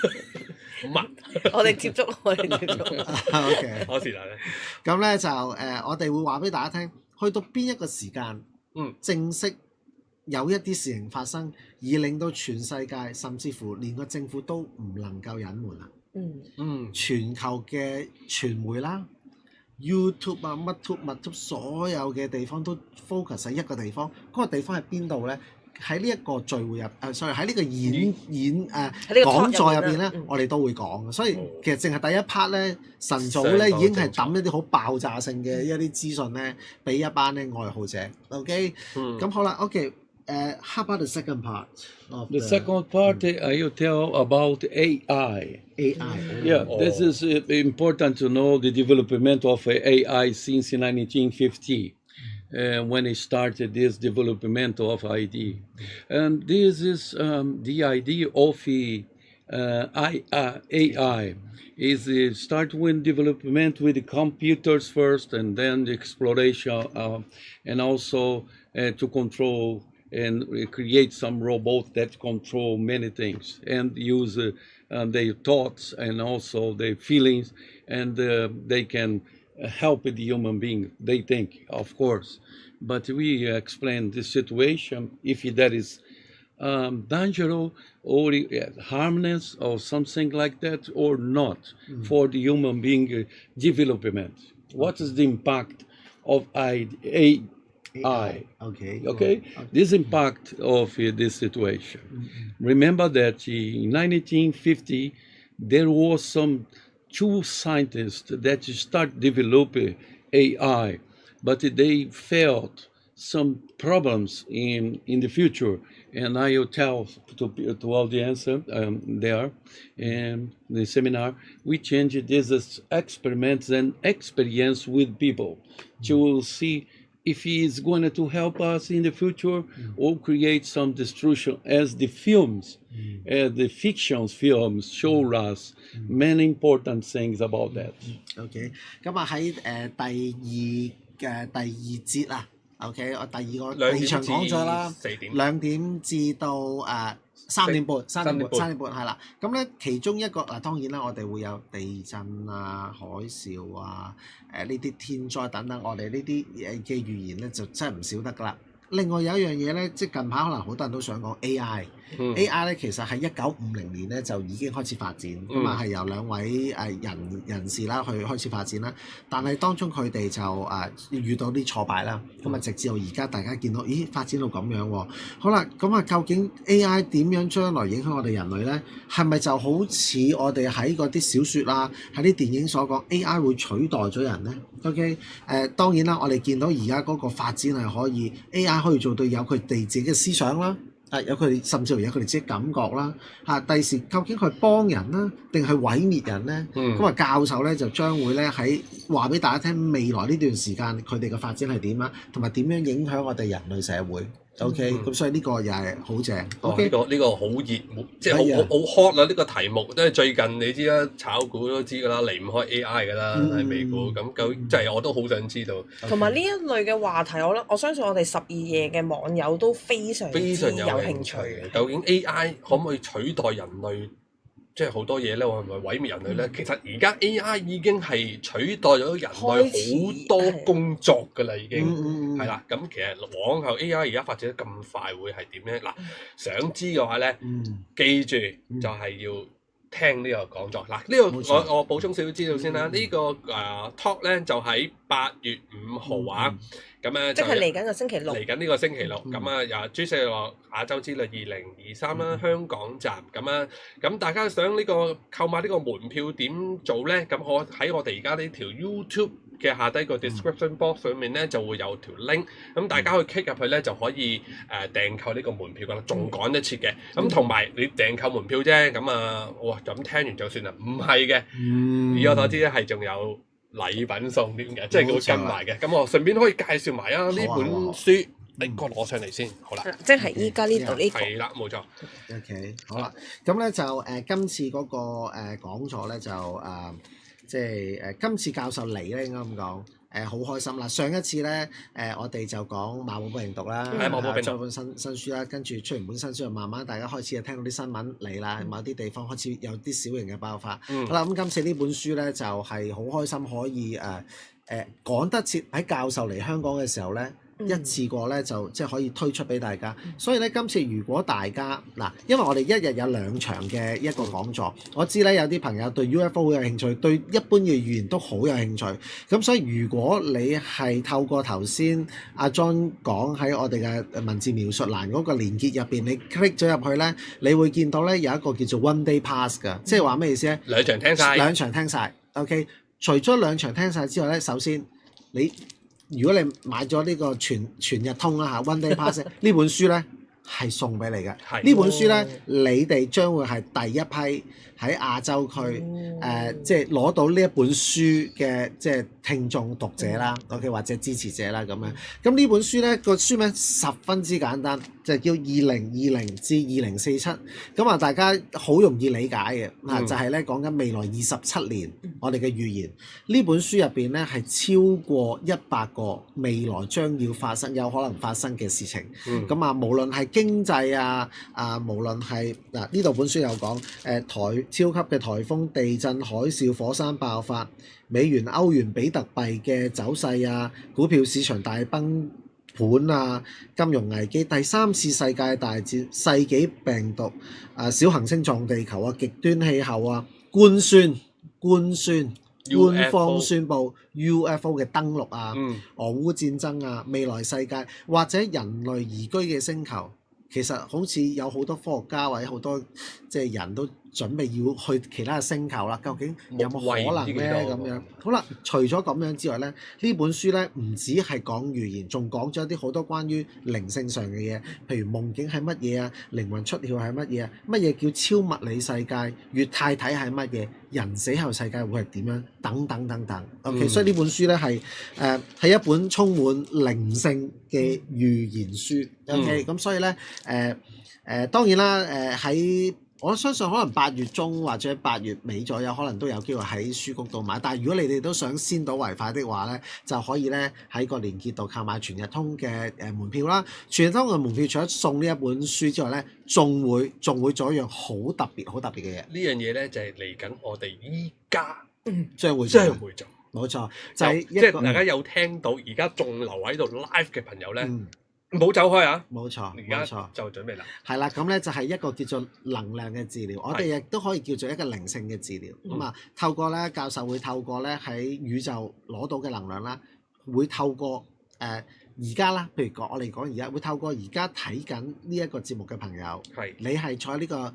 乜？我哋接觸。OK， 我是但咧。咁咧就我哋會話俾大家聽，去到邊一個時間，正式有一啲事情發生，而令到全世界甚至乎連個政府都唔能夠隱瞞啦。全球嘅傳媒啦、YouTube 啊、乜所有嘅地方都 focus 喺一個地方，嗰個地方係邊度咧？喺呢一個聚會sorry 喺呢個講座入邊咧，我哋都會講嘅。所以其實淨係第一 part 咧，晨早咧已經係抌一啲好爆炸性嘅一啲資訊咧，俾一班咧愛好者。OK，咁好啦。OK，how about the second part? The second part, I will tell about AI. Yeah, this is important to know the development of AI since 1950. When it started this development of ID. And this is the idea of AI is start with development with the computers first and then the exploration and also to control and create some robots that control many things and use their thoughts and also their feelings and they can help the human being, they think, of course. But we explain the situation, if that is dangerous or harmless or something like that or not for the human being development. What is the impact of AI? Okay? This impact of this situation. Remember that in 1950, there was some 2 scientists that start developing AI, but they felt some problems in the future. And I will tell to audience there in the seminar, we changed these experiments and experience with people to see if he is going to help us in the future or create some destruction as the films, the fiction films show us many important things about that. OK， 咁啊喺第二節啊 ，OK， 我第二場講咗啦，2點至到3點半係啦。咁咧其中一個當然啦，我哋會有地震啊、海嘯啊、呢啲天災等等，我哋呢啲嘅預言咧就真係唔少得噶啦。另外有一樣嘢咧，即係近排可能好多人都想講 AI。AI 咧其實係1950年咧就已經開始發展，咁啊係由2位人士啦去開始發展啦。但係當中佢哋就遇到啲挫敗啦，咁啊直至到而家大家見到，咦發展到咁樣喎。好啦，咁啊究竟 AI 點樣將來影響我哋人類咧？係咪就好似我哋喺嗰啲小説啊、喺啲電影所講 AI 會取代咗人咧 ？OK， 當然啦，我哋見到而家嗰個發展係可以 AI 可以做到有佢哋自己嘅思想啦。有佢哋甚至乎有佢哋自己感覺啦嚇。第時究竟佢幫人啦，定係毀滅人咧？咁啊、教授咧就將會咧喺話俾大家聽未來呢段時間佢哋嘅發展係點啊，同埋點樣影響我哋人類社會。OK，咁所以呢個又係好正。OK，呢個好熱門，即係好 hot 啦！呢個題目，因為最近你知啦，炒股都知㗎啦，離唔開 AI 㗎啦，喺美股。咁究竟即係我都好想知道。同埋呢一類嘅話題，我相信我哋12夜嘅網友都非常有興趣嘅。究竟 AI 可唔可以取代人類？即係好多嘢咧，我係咪毀滅人類咧？其實而家 AI 已經係取代咗人類好多工作㗎啦，已經係啦。咁其實往後 AI 而家發展得咁快，會係點咧？嗱，想知嘅話咧，記住就係要聽呢個講座。嗱，呢個我補充少少資料先啦。呢個talk 咧就喺8月5號啊。咁咧即係嚟緊個星期六，嚟緊呢個星期六，咁啊由 JNL 亞洲之旅2023啦，香港站咁啊，咁大家想呢個購買呢個門票點做咧？咁我喺我哋而家呢條 YouTube 嘅下低個 description box 上面咧就會有條 link，咁大家可以 click 入去咧就可以訂購呢個門票噶啦，仲趕得切嘅。咁同埋你訂購門票啫，咁啊哇咁聽完就算啦，唔係嘅，以我所知咧係仲有禮品送添嘅，即係佢會跟埋嘅。咁我順便可以介紹埋呢本書，你個攞上嚟先，好啦。即係依家呢度呢個。係啦，冇錯。OK， 好啦，咁咧就今次嗰個講座咧就即係今次教授嚟咧應該咁講。好開心啦！上一次咧，我哋就講馬武病毒啦，再本新書啦，跟住出完本新書，就慢慢大家開始就聽到啲新聞嚟啦，某啲地方開始有啲小型嘅爆發。好啦，咁今次呢本書咧就係好開心可以趕得切喺教授嚟香港嘅時候咧。一次過咧就即係可以推出俾大家，所以咧今次如果大家嗱，因為我哋一日有2場嘅一個講座，我知咧有啲朋友對 UFO 好有興趣，對一般嘅語言都好有興趣，咁所以如果你係透過頭先阿 John 講喺我哋嘅文字描述欄嗰個連結入邊，你 click 咗入去咧，你會見到咧有一個叫做 One Day Pass 㗎，即係話咩意思咧？2場聽晒 OK， 除咗2場聽晒之外咧，首先如果你買咗呢個全日通啦嚇 One Day Pass 呢本書咧係送俾你嘅。呢本書咧，你哋將會係第一批喺亞洲區即係攞到呢一本書嘅即係聽眾讀者啦，OK 或者支持者啦咁樣。咁呢本書咧個書名十分之簡單，就叫2020至2047。咁啊，大家好容易理解嘅就係咧講緊未來27年我哋嘅預言。呢本書入邊咧係超過100個未來將要發生有可能發生嘅事情。咁啊，無論係經濟無論係呢度本書有講超級嘅颱風、地震、海嘯、火山爆發、美元、歐元、比特幣嘅走勢股票市場大崩盤金融危機、第3次世界大戰、世紀病毒小行星撞地球極端氣候官方宣布 UFO 嘅登陸俄烏戰爭未來世界或者人類移居嘅星球，其實好似有好多科學家或者好多即係人都準備要去其他嘅星球啦，究竟有冇可能咧咁樣？好啦，除咗咁樣之外咧，呢本書咧唔止係講預言，仲講咗一啲好多關於靈性上嘅嘢，譬如夢境係乜嘢靈魂出竅係乜嘢乜嘢叫超物理世界，月態體係乜嘢，人死後世界會係點樣，等等等等。OK，所以呢本書咧係一本充滿靈性嘅預言書。OK，咁所以咧當然啦喺我相信可能8月中或者8月尾左右，可能都有機會喺書局度買。但係如果你哋都想先睹為快的話咧，就可以咧喺個連結度購買全日通嘅門票啦。全日通嘅門票除咗送呢一本書之外咧，仲會做一樣好特別嘅嘢。呢樣嘢咧就係嚟緊我哋依家將會做，冇錯，就係即係大家有聽到而家仲留喺度 live 嘅朋友咧。唔好走開冇錯，而家就準備啦。係啦，咁咧就係一個叫做能量嘅治療，我哋亦都可以叫做一個靈性嘅治療。咁透過咧教授會透過咧喺宇宙攞到嘅能量啦，會透過而家啦，譬如我哋講而家會透過而家睇緊呢一個節目嘅朋友，你係坐喺呢個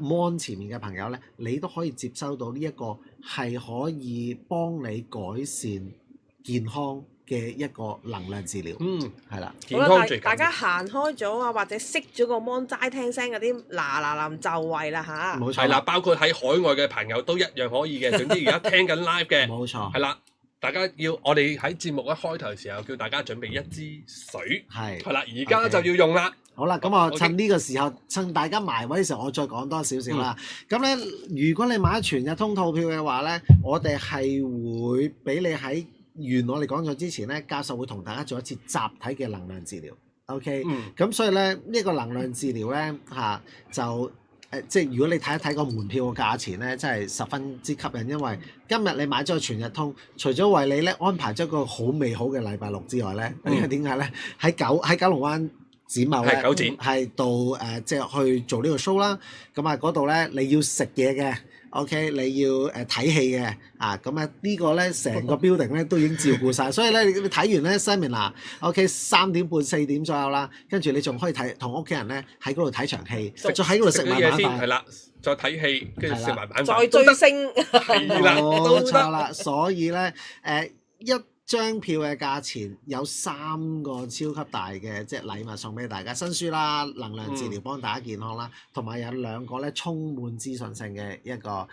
mon 前面嘅朋友咧，你都可以接收到呢一個係可以幫你改善健康嘅一個能量治療。係啦。健好啦，康最緊要大家行開咗啊，或者熄咗個 mon 齋聽聲嗰啲嗱就位啦嚇。冇錯。係啦，包括喺海外嘅朋友都一樣可以嘅。總之而家聽緊 live 嘅，冇錯。係啦。大家我哋喺節目一開頭嘅時候叫大家準備一支水，係啦，而家就要用啦。好啦，咁我趁呢個時候，趁大家埋位嘅時候，我再講多少少啦。咁咧，如果你買全日通套票嘅話咧，我哋係會俾你喺我哋講咗之前咧，教授會同大家做一次集體嘅能量治療。OK，咁所以咧呢個能量治療咧就。即係如果你睇一睇個門票嘅價錢咧，真係十分之吸引，因為今日你買咗個全日通，除咗為你咧安排咗一個好美好嘅禮拜六之外咧，因為點解咧？喺九龍灣展貿咧，係到即係去做呢個 show 啦。咁啊嗰度咧你要食嘢嘅。OK， 你要睇戲嘅咁啊呢個咧成個 building 咧都已經照顧晒，所以咧你睇完咧 seminar OK 3點半4點左右啦，跟住你仲可以同屋企人咧喺嗰度睇場戲，再喺嗰度食埋晚飯，係啦，再睇戲，跟住食埋晚飯，再追星，係啦，冇錯啦。所以咧一張票嘅價錢有3個超級大嘅即係禮物送俾大家，新書啦、能量治療幫大家健康啦，同埋有2個咧充滿資訊性嘅一個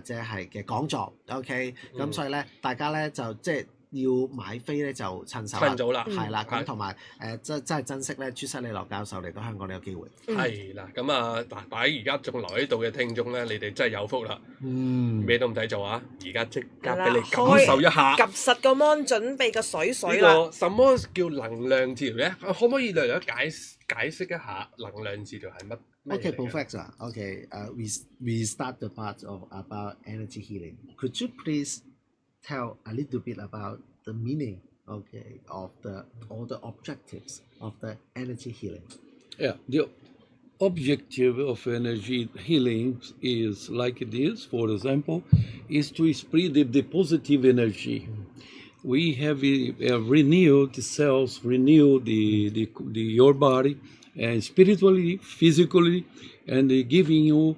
即係嘅講座。OK，咁所以咧大家咧就即係要買飛咧就趁手趁早啦，係啦。咁同埋真係珍惜咧朱西里羅教授嚟到香港呢個機會。係啦，咁擺而家仲留喺度嘅聽眾咧，你哋真係有福啦。咩都唔使做啊！而家即刻俾你感受一下，夾實個 mon 準備個水呢個什麼叫能量治療咧？可唔可以略略解釋一下能量治療係乜？Okay, perfect. Okay, we start the part of about energy healing. Could you please tell a little bit about the meaning, okay, of all the objectives of the energy healing? Yeah, the objective of energy healing is like this, for example, is to spread the positive energy. We have renewed the cells, renew your body, and spiritually, physically, and giving you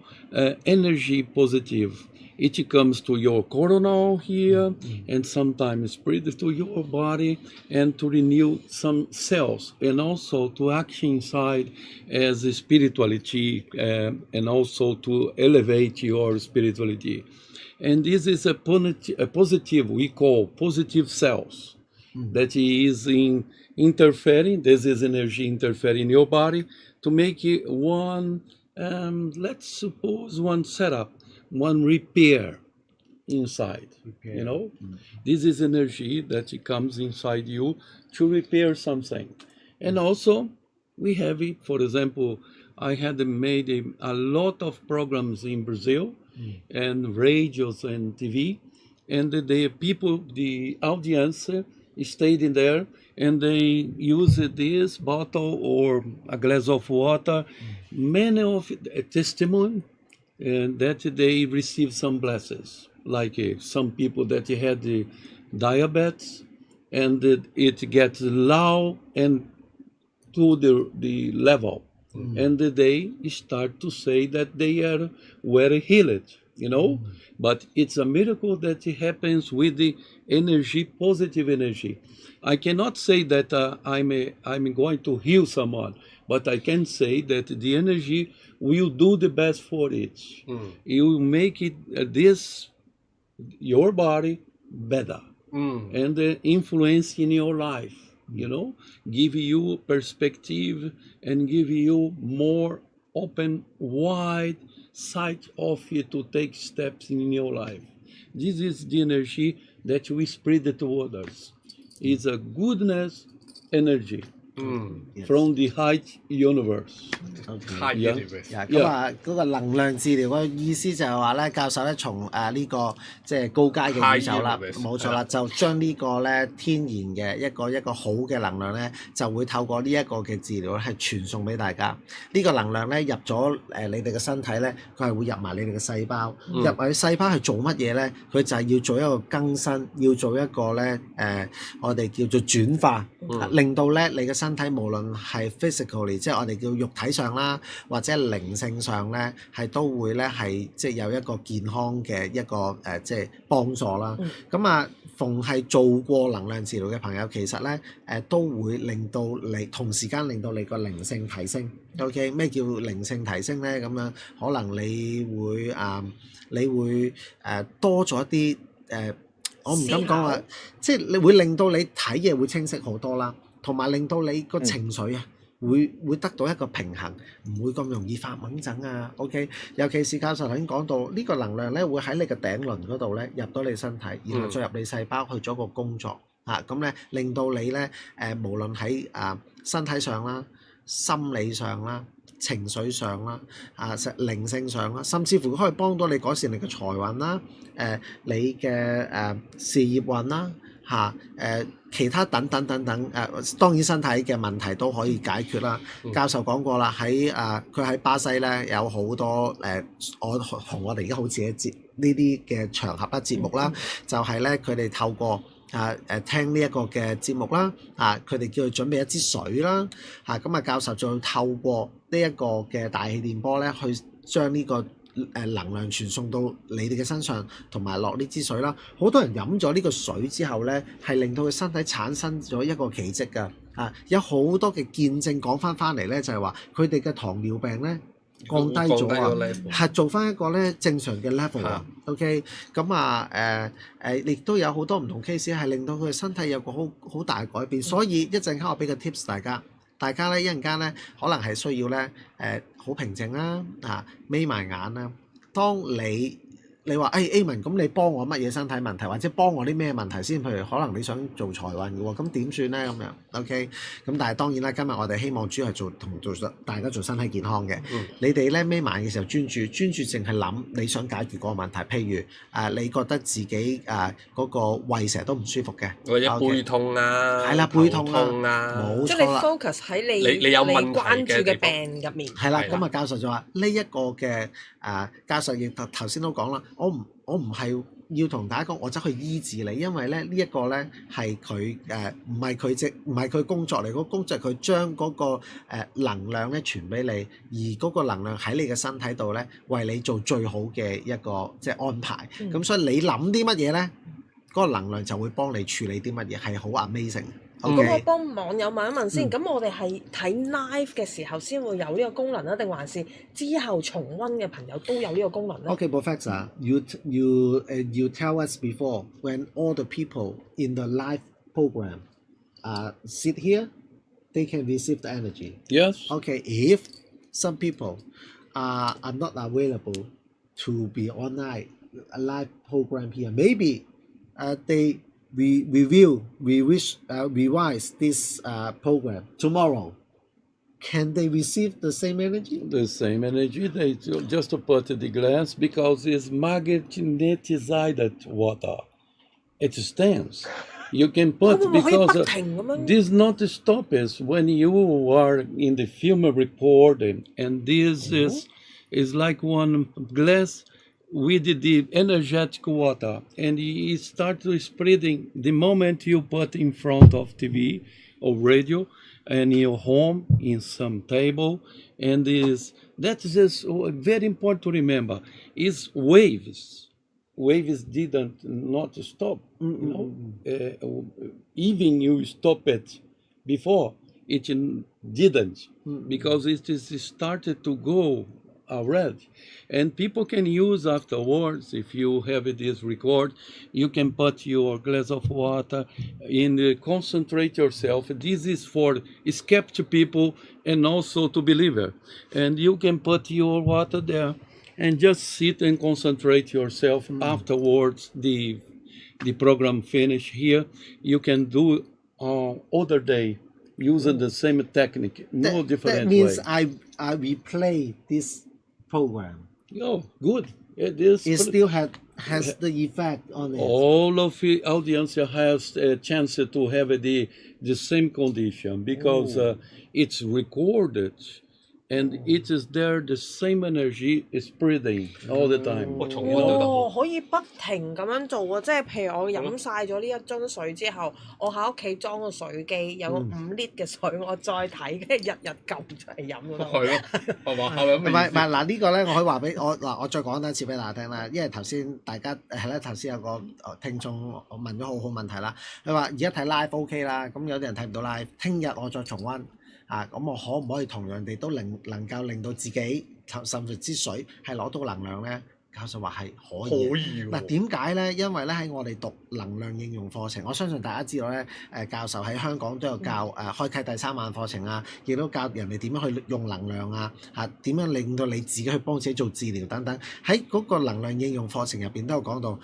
energy positive. It comes to your coronal here, and sometimes spread to your body, and to renew some cells, and also to action inside as a spirituality, and also to elevate your spirituality. And this is a positive, we call positive cells, that is interfering, this is energy interfering in your body to make it one, let's suppose one setup, one repair inside, you know. This is energy that comes inside you to repair something. And also we have it, for example, I had made a lot of programs in Brazil and radios and TV, and the people, the audience stayed in there and they used this bottle or a glass of water, many of testimony, and that they received some blessings, like some people that had the diabetes, and it gets low and to the level, and they start to say that they were healed, you know. But it's a miracle that it happens with the energy, positive energy. I cannot say that I'm going to heal someone, but I can say that the energy will do the best for it. It will make it your body better, and influence in your life, you know, give you perspective and give you more open, wide sight of it to take steps in your life. This is the energy that we spread to others. It's a goodness energy from the high universe. High universe. 咁啊，嗰個能量治療嘅意思就係話咧，教授咧從呢個即係高階嘅宇宙啦，冇錯啦，就將呢個咧天然嘅一個好嘅能量咧，就會透過呢一個嘅治療咧係傳送俾大家。呢個能量咧入咗你哋嘅身體咧，佢係會入埋你哋嘅細胞，入埋細胞係做乜嘢咧？佢就係要做一個更新，要做一個咧我哋叫做轉化，令到咧你嘅身身體無論係 physically，即係我哋叫肉體上啦，或者靈性上咧，係都會咧係即係有一個健康嘅一個即係幫助啦。咁啊，逢係做過能量治療嘅朋友，其實咧都會令到你同時間令到你個靈性提升。OK， 咩叫靈性提升咧？咁樣可能你會多咗一啲我唔敢講話，即係你會令到你睇嘢會清晰好多啦，同埋令到你個情緒會得到一個平衡，唔會咁容易發掹整啊。OK， 尤其是教授頭先講到呢個能量咧，會喺你嘅頂輪嗰度咧入到你身體，然後再入你細胞去做個工作嚇，咁咧令到你咧無論喺身體上啦、心理上啦、情緒上啦、靈性上啦，甚至乎可以幫到你改善你嘅財運啦、你嘅事業運啦其他等等當然身體嘅問題都可以解決啦。教授講過啦，佢喺巴西咧有好多我同我哋而家好似一節呢啲嘅場合啦、節目啦，就係咧佢哋透過聽呢一個嘅節目啦，佢哋叫佢準備一支水啦，咁啊教授就透過呢一個嘅大氣電波咧，去將呢個能量傳送到你哋嘅身上，同埋落呢支水啦。好多人飲咗呢個水之後咧，係令到佢身體產生咗一個奇蹟㗎。有好多嘅見證講翻嚟咧，就係話佢哋嘅糖尿病咧降低咗啊，係做翻一個咧正常嘅 level 啊。OK， 咁亦都有好多唔同 case 係令到佢嘅身體有個好大嘅改變。所以一陣間我俾個 tips 大家咧一陣間咧可能係需要咧好平靜啦，眯埋眼啦。當你話Amen，咁你幫我乜嘢身體問題，或者幫我啲咩問題先？譬如可能你想做財運嘅喎，咁點算咧？咁樣 OK， 咁但係當然啦，今日我哋希望主要係做大家做身體健康嘅。你哋咧眯埋嘅時候專注淨係諗你想解決嗰個問題。譬如你覺得自己嗰個胃成日都唔舒服嘅，或者背痛啊，係啦，背痛啊，冇即係你錯啦。focus 喺你有問題關注嘅嘅病入面。係啦，咁啊教授就話呢一個嘅教授亦頭先都講啦，我唔係要同大家講，我走去醫治你，因為咧呢一個咧係佢唔係佢工作嚟，個工作係佢將嗰個能量咧傳俾你，而嗰個能量喺你嘅身體度咧，為你做最好嘅一個即係安排。咁所以你諗啲乜嘢咧，嗰個能量就會幫你處理啲乜嘢，係好 amazing。咁我幫網友問一問先，咁我哋係睇 live 嘅時候先會有呢個功能啊，定還是之後重溫嘅朋友都有呢個功能咧？Okay, Professor, you tell us before when all the people in the live program sit here, they can receive the energy. Yes. Okay, if some people are not available to be online a live program here, maybe we revise this program tomorrow. Can they receive the same energy? The same energy. They just put the glass because it's magnetized water. It stands. You can put because this not stop us when you are in the film recording, and this is like one glass with the energetic water, and it starts spreading the moment you put in front of TV or radio, and in your home, in some table, and that is very important to remember. Is waves. Waves didn't not stop. Even you stop it before, it didn't, because it is started to go already, and people can use afterwards. If you have this record, you can put your glass of water and concentrate yourself. This is for skeptic people and also to believer, and you can put your water there and just sit and concentrate yourself. Afterwards the program finish here, you can do other day using the same technique, no different way. That means I replay this program. Oh, good. It still has the effect on it. All of the audience has a chance to have the same condition because it's recorded and it is there the same energy is spreading all the time. 我重溫都得哦，喎。可以不停咁樣做啊！即係譬如我飲晒咗呢一樽水之後，我喺屋企裝個水機，有個5 litre 嘅水，我再睇，跟住日日撳出嚟飲咯。係咯，係嘛？係咪咁唔嘅意思？係唔係嗱，呢個咧我可以話俾我再講多一次俾大家聽啦，因為頭先大家係咧頭先有個聽眾問咗好好問題啦，佢話而家睇 live OK 啦，咁有啲人睇唔到 live，聽日我再重溫啊，咁我可唔可以同樣地都能夠令到自己甚至支水係攞到能量咧？教授話係可以。可以喎。嗱點解咧？因為咧喺我哋讀能量應用課程，我相信大家知道咧，教授喺香港都有教開啟第3晚課程啊，亦都教人哋點樣去用能量啊，點樣令到你自己去幫自己做治療等等。喺嗰個能量應用課程入邊都有講到，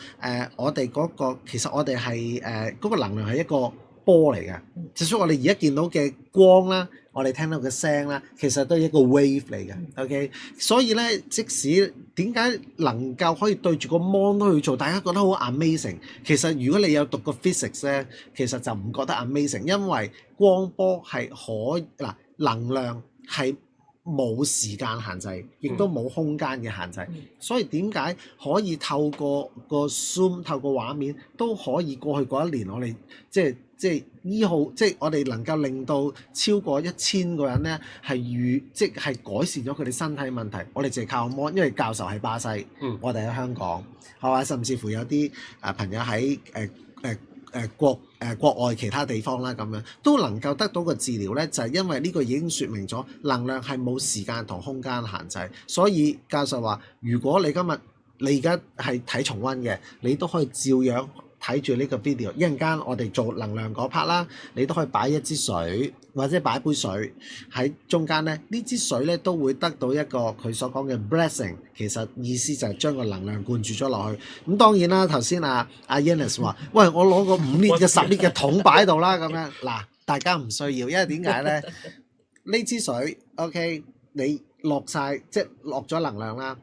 我哋嗰個其實我哋係嗰個能量係一個波嚟嘅，就算我哋而家見到嘅光啦，我哋聽到嘅聲啦，其實都係一個 wave 嚟嘅。OK， 所以咧，即使點解能夠可以對住個 mon 都去做，大家覺得好 amazing。其實如果你有讀過 physics 咧，其實就唔覺得 amazing，因為光波係能量係冇時間限制，亦都冇空間嘅限制。所以點解可以透過個 zoom 透過畫面都可以過去嗰一年，我哋即係醫好，即係我哋能夠令到超過1000個人咧即係改善咗佢哋身體問題。我哋淨係靠 mon， 因為教授喺巴西，我哋喺香港，係嘛？甚至乎有啲朋友喺國外其他地方啦，咁樣都能夠得到個治療咧，就係因為呢個已經説明咗能量係冇時間同空間限制。所以教授話，如果你而家係睇重溫嘅，你都可以照樣睇住呢個 video， 一陣間我哋做能量嗰 part 啦，你都可以擺一支水或者擺杯水喺中間咧，呢支水咧都會得到一個佢所講嘅 blessing， 其實意思就係將個能量灌注咗落去。咁當然啦，頭先阿 Yannis 話，喂，我攞個5 litre 嘅10 litre 嘅桶擺喺度啦，咁樣嗱，大家唔需要，因為點解咧？呢支水 OK， 你落晒即係落咗能量啦。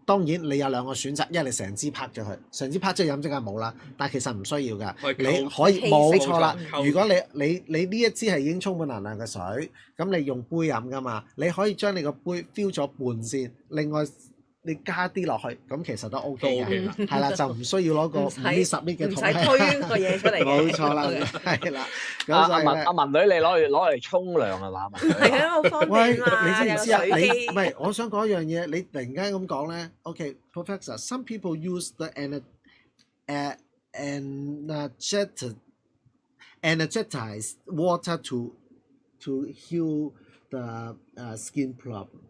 當然你有2個選擇，一係你成支拍咗佢，成支拍咗飲即係冇啦。但係其實唔需要㗎，你可以冇錯啦。如果你呢一支係已經充滿能量嘅水，咁你用杯飲㗎嘛，你可以將你個杯 fill 咗半先，另外你加啲落去，咁其實都 OK 嘅，係啦，就唔需要攞個5 litre 10 litre 嘅桶，唔使推個嘢出嚟。冇錯啦，係啦。阿文女，你攞嚟沖涼係嘛？係啊，好方便嘛。你知唔知啊？有水機唔係，我想講一樣嘢，你突然間咁講咧 ，OK Professor，some people use the energized water to heal the skin problem.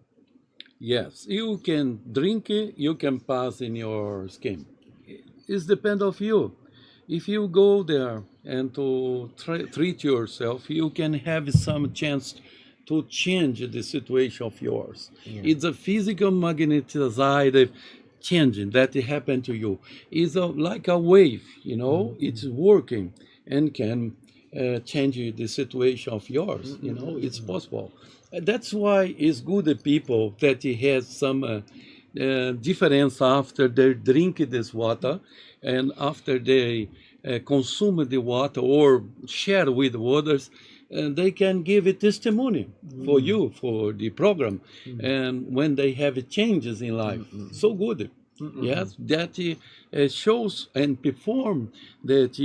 Yes, you can drink it, you can pass in your skin. It depends of you. If you go there and to treat yourself, you can have some chance to change the situation of yours. Yeah. It's a physical magnetized changing that happened to you. It's like a wave, you know, it's working and can change the situation of yours, you know, it's possible. That's why it's good that people that has some difference after they drink this water and after they consume the water or share with others, they can give a testimony for you, for the program, and when they have changes in life. So good. Yes, that shows and perform that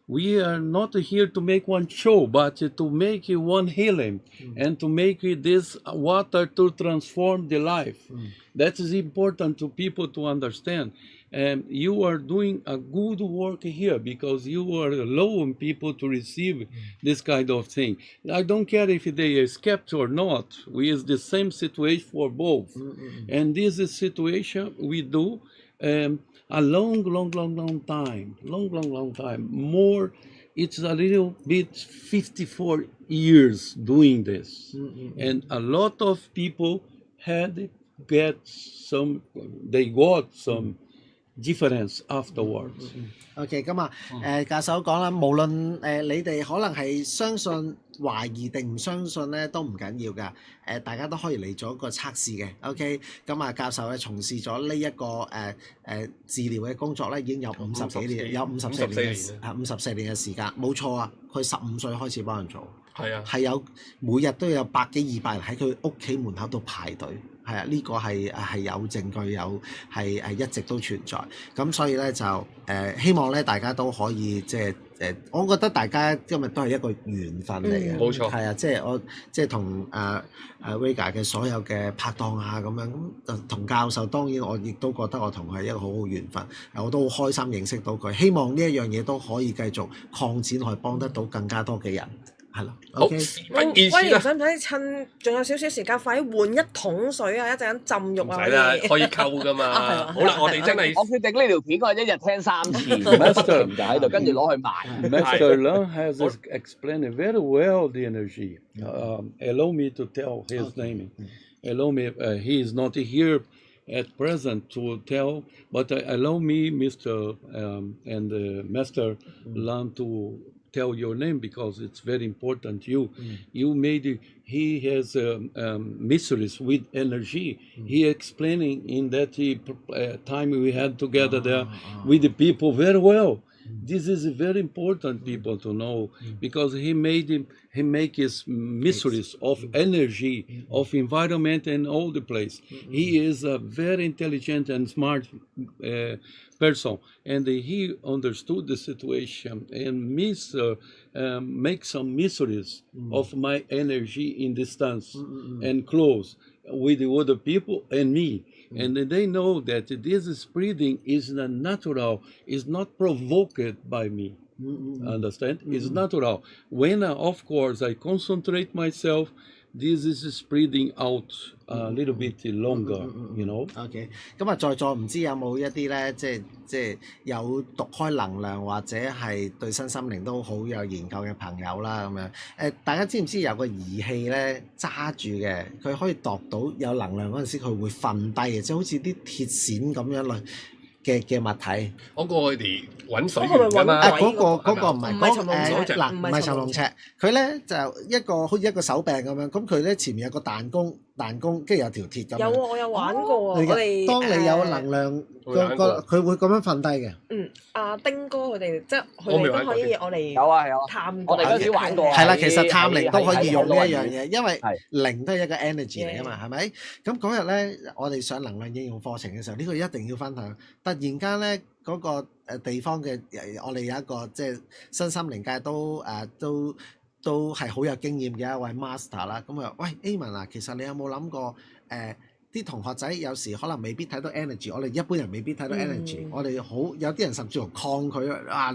we are not here to make one show, but to make one healing and to make this water to transform the life. That is important to people to understand. And you are doing a good work here because you are allowing people to receive this kind of thing. I don't care if they escaped or not. We is the same situation for both. And this is situation we do a long time. More, it's a little bit 54 years doing this. And a lot of people got some difference afterwards. OK， 咁啊，教授講啦，無論你哋可能係相信、懷疑定唔相信咧，都唔緊要㗎。大家都可以嚟做一個測試嘅。OK， 咁啊，教授咧從事咗呢一個治療嘅工作咧，已經有54年，有54年嘅時間，冇錯啊。佢15歲開始幫人做，係啊，係有每日都有100幾200人喺佢屋企門口度排隊。係啊，呢個係有證據，係一直都存在。咁所以咧就希望咧大家都可以即係我覺得大家今日都係一個緣分嚟嘅。冇錯。係啊，即係我即係同Raga 嘅所有嘅拍檔啊咁樣，咁同教授當然我亦都覺得我同佢係一個好好緣分。我都好開心認識到佢，希望呢一樣嘢都可以繼續擴展，可以幫得到更加多嘅人。係啦，好，OK。威廉使唔使趁仲有少少時間，快啲換一桶水啊！一陣間浸浴啊！唔使啦，可以溝噶嘛。好啦，我哋真係我決定呢條片我一日聽3次 Master 就喺度，跟住攞去賣。Master Leung has explained very well the energy. Allow me to tell his name. Allow me, he is not here at present to tell, but allow me, Mr. And Master Leung to tell your name because it's very important. You made. He has mysteries with energy. He explaining in that time we had together there with the people very well. This is very important people to know because he make his mysteries of energy, of environment and all the place. He is a very intelligent and smart person, and he understood the situation and make some mysteries of my energy in distance and close with the other people and me. And they know that this spreading is natural, is not provoked by me. Understand? It's natural. When, of course, I concentrate myself, this is spreading out a little bit longer, you know. OK， 咁啊，在座唔知有冇一啲咧，即係有讀開能量或者係對身心靈都好有研究嘅朋友啦，咁樣大家知唔知有個儀器咧揸住嘅，佢可以度到有能量嗰陣時，佢會瞓低嘅，即係好似啲鐵線咁樣類嘅物體。嗰個嚟揾水源㗎嘛？嗰個唔係唔係尋龍尺，嗱唔係尋龍尺，佢咧就好似一個手柄咁樣，咁佢咧前面有個彈弓，跟住有條鐵咁樣。有喎，我有玩過喎。我哋當你有能量佢會咁樣瞓低嘅。阿丁哥佢哋即係佢哋都可以我哋有啊探我哋嗰陣時玩過。係啦，其實探靈都可以用呢一樣嘢，因為靈都係一個 energy 嚟啊嘛，係咪？咁嗰日咧，我哋上能量應用課程嘅時候，呢個一定要分享。突然間咧，嗰個地方嘅我哋有一個即係身心靈界都係好有經驗嘅一位 master 啦。咁啊，喂 Aman 啊，其實你有冇諗過啲同學仔有時可能未必睇到 energy， 我哋一般人未必睇到 energy，我哋有啲人甚至乎抗拒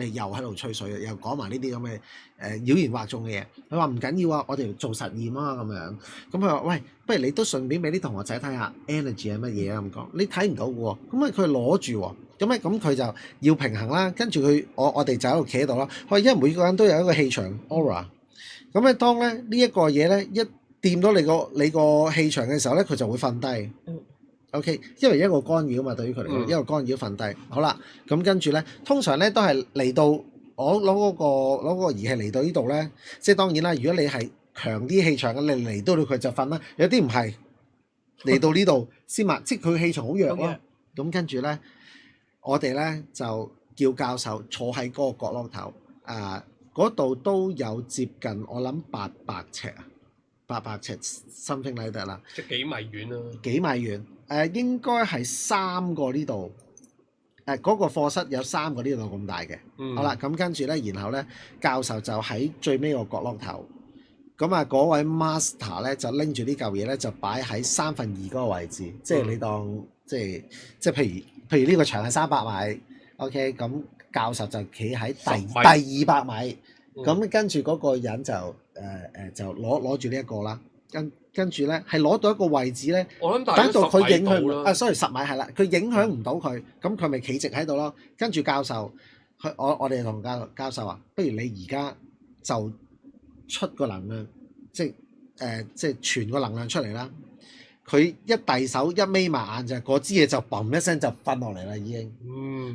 你又喺度吹水，又講埋呢啲咁嘅妖言惑眾嘅嘢。佢話唔緊要啊，我哋做實驗啊咁樣。咁佢話喂，不如你都順便俾啲同學仔睇下 energy 係乜嘢啊咁講。你睇唔到嘅喎，咁佢攞住喎。咁佢就要平衡啦，跟住我哋就喺度企喺度啦。因為每個人都有一個氣場 aura， 咁咧當咧呢一個嘢咧一掂到你個氣場嘅時候咧，佢就會瞓低。OK， 因為一個干擾嘛，對於佢嚟講，一個干擾瞓低。好啦，咁跟住咧，通常咧都係嚟到我攞嗰個儀器嚟到呢度咧，即係當然啦。如果你係強啲氣場嘅，你嚟到佢就瞓啦。有啲唔係嚟到呢度先嘛，即係佢氣場好弱咯。咁跟住咧。我哋咧就叫教授坐喺嗰個角落頭，嗰度都有接近我諗800尺800尺 something like that 啦，即係幾米遠啊？幾米遠？應該係3個呢度，嗰個課室有3個呢度咁大嘅。好啦，咁跟住咧，然後咧教授就喺最尾個角落頭，咁啊嗰位 master 咧就拎住呢嚿嘢咧就擺喺2/3嗰個位置，即係你當即係譬如呢個場係300米 ，OK， 咁教授就企喺第200米，咁跟住嗰個人就攞住呢一個啦，跟住咧係攞到一個位置咧，我諗等到佢影響，sorry 10米係啦，佢影響唔到佢，咁佢咪企直喺度咯。跟住教授，我哋同教授話，不如你而家就出個能量，即係傳個能量出嚟啦。佢一遞手一眯埋眼就嗰支嘢就嘣一聲就瞓落嚟啦已經。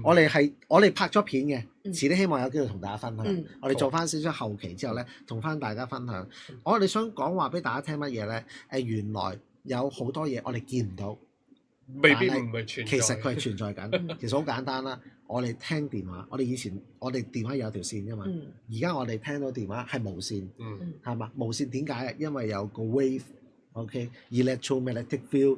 我哋拍咗片嘅，遲啲希望有機會同大家分享。我哋做翻少少後期之後咧，同翻大家分享。我哋想講話俾大家聽乜嘢咧？原來有好多嘢我哋見唔到，未必唔係存在。其實佢係存在緊，其實好簡單啦。我哋聽電話，我哋以前我哋電話有條線㗎嘛，而家我哋聽到電話係無線，係嘛？無線點解？因為有個 wave。OK，electromagnetic field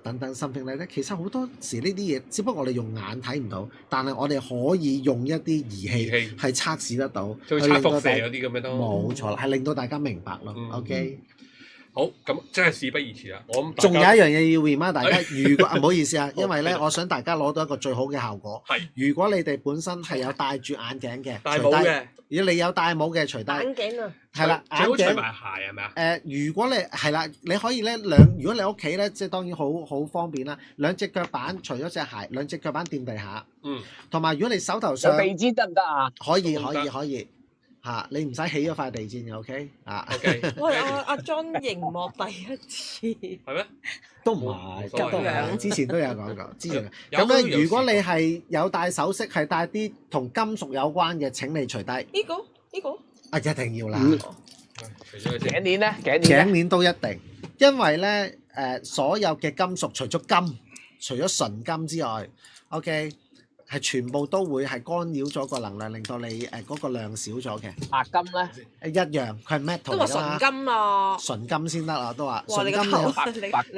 等等 something like that，其實好多時呢啲嘢，只不過我哋用眼睇唔到，但係我哋可以用一啲儀器係測試得到，就測輻射嗰啲咁樣都冇錯啦，係令到大家明白咯。OK，好，咁真係事不宜遲啦。我諗仲有一樣嘢要 remind 大家，如果唔好意思啊，因為咧，我想大家攞到一個最好嘅效果。係，如果你哋本身係有戴住眼鏡嘅，戴帽嘅，如果你有戴帽嘅，除低眼鏡啊，係啦，最好除眼鏡埋鞋係咪啊？如果你係啦，你可以咧如果你屋企咧，即係當然好方便啦。兩隻腳板除咗隻鞋，兩隻腳板掂地下。同埋如果你手頭上地氈得唔得啊？可以嚇，你唔使起咗塊地氈嘅 OK 啊。OK。喂，阿 John 熒幕第一次係咩？都唔係，冇所謂之前都有講過，咁咧，如果你係有戴首飾，係戴啲同金屬有關嘅，請你除低。呢個一定要啦。頸鏈咧，頸鏈都一定，因為咧所有嘅金屬除咗純金之外 ，OK 係全部都會係干擾咗個能量，令到你嗰個量少咗嘅。白金咧一樣，佢係 metal 都話純金啊，純金先得啊，都話哇！純金你個頭，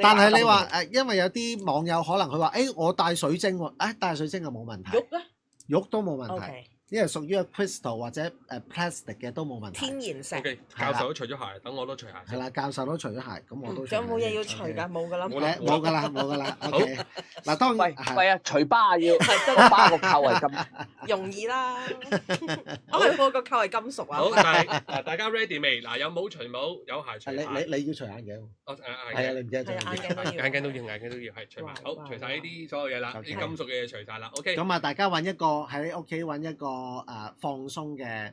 但係你話因為有啲網友可能佢話我戴水晶喎，戴水晶就冇問題，玉咧，玉都冇問題。 OK 因為屬於個 crystal 或者plastic 嘅都冇問題。天然石。 OK，教授都除咗鞋，等我都除鞋。係啦，教授都除咗鞋，咁我都。仲有冇嘢要除㗎？冇㗎啦。冇㗎啦。OK。嗱，當然喂啊，除疤要，疤個扣係金。容易啦。我係個扣係金屬啊。好，但係大家 ready 未？嗱，有帽除帽，有鞋除鞋。你要除眼鏡。係啊，你唔記得咗。係啊，眼鏡都要。眼鏡都要，係除埋。好，除晒呢啲所有嘢啦，啲金屬嘅嘢除晒啦。OK。咁啊，大家揾一個喺屋企揾一個放鬆嘅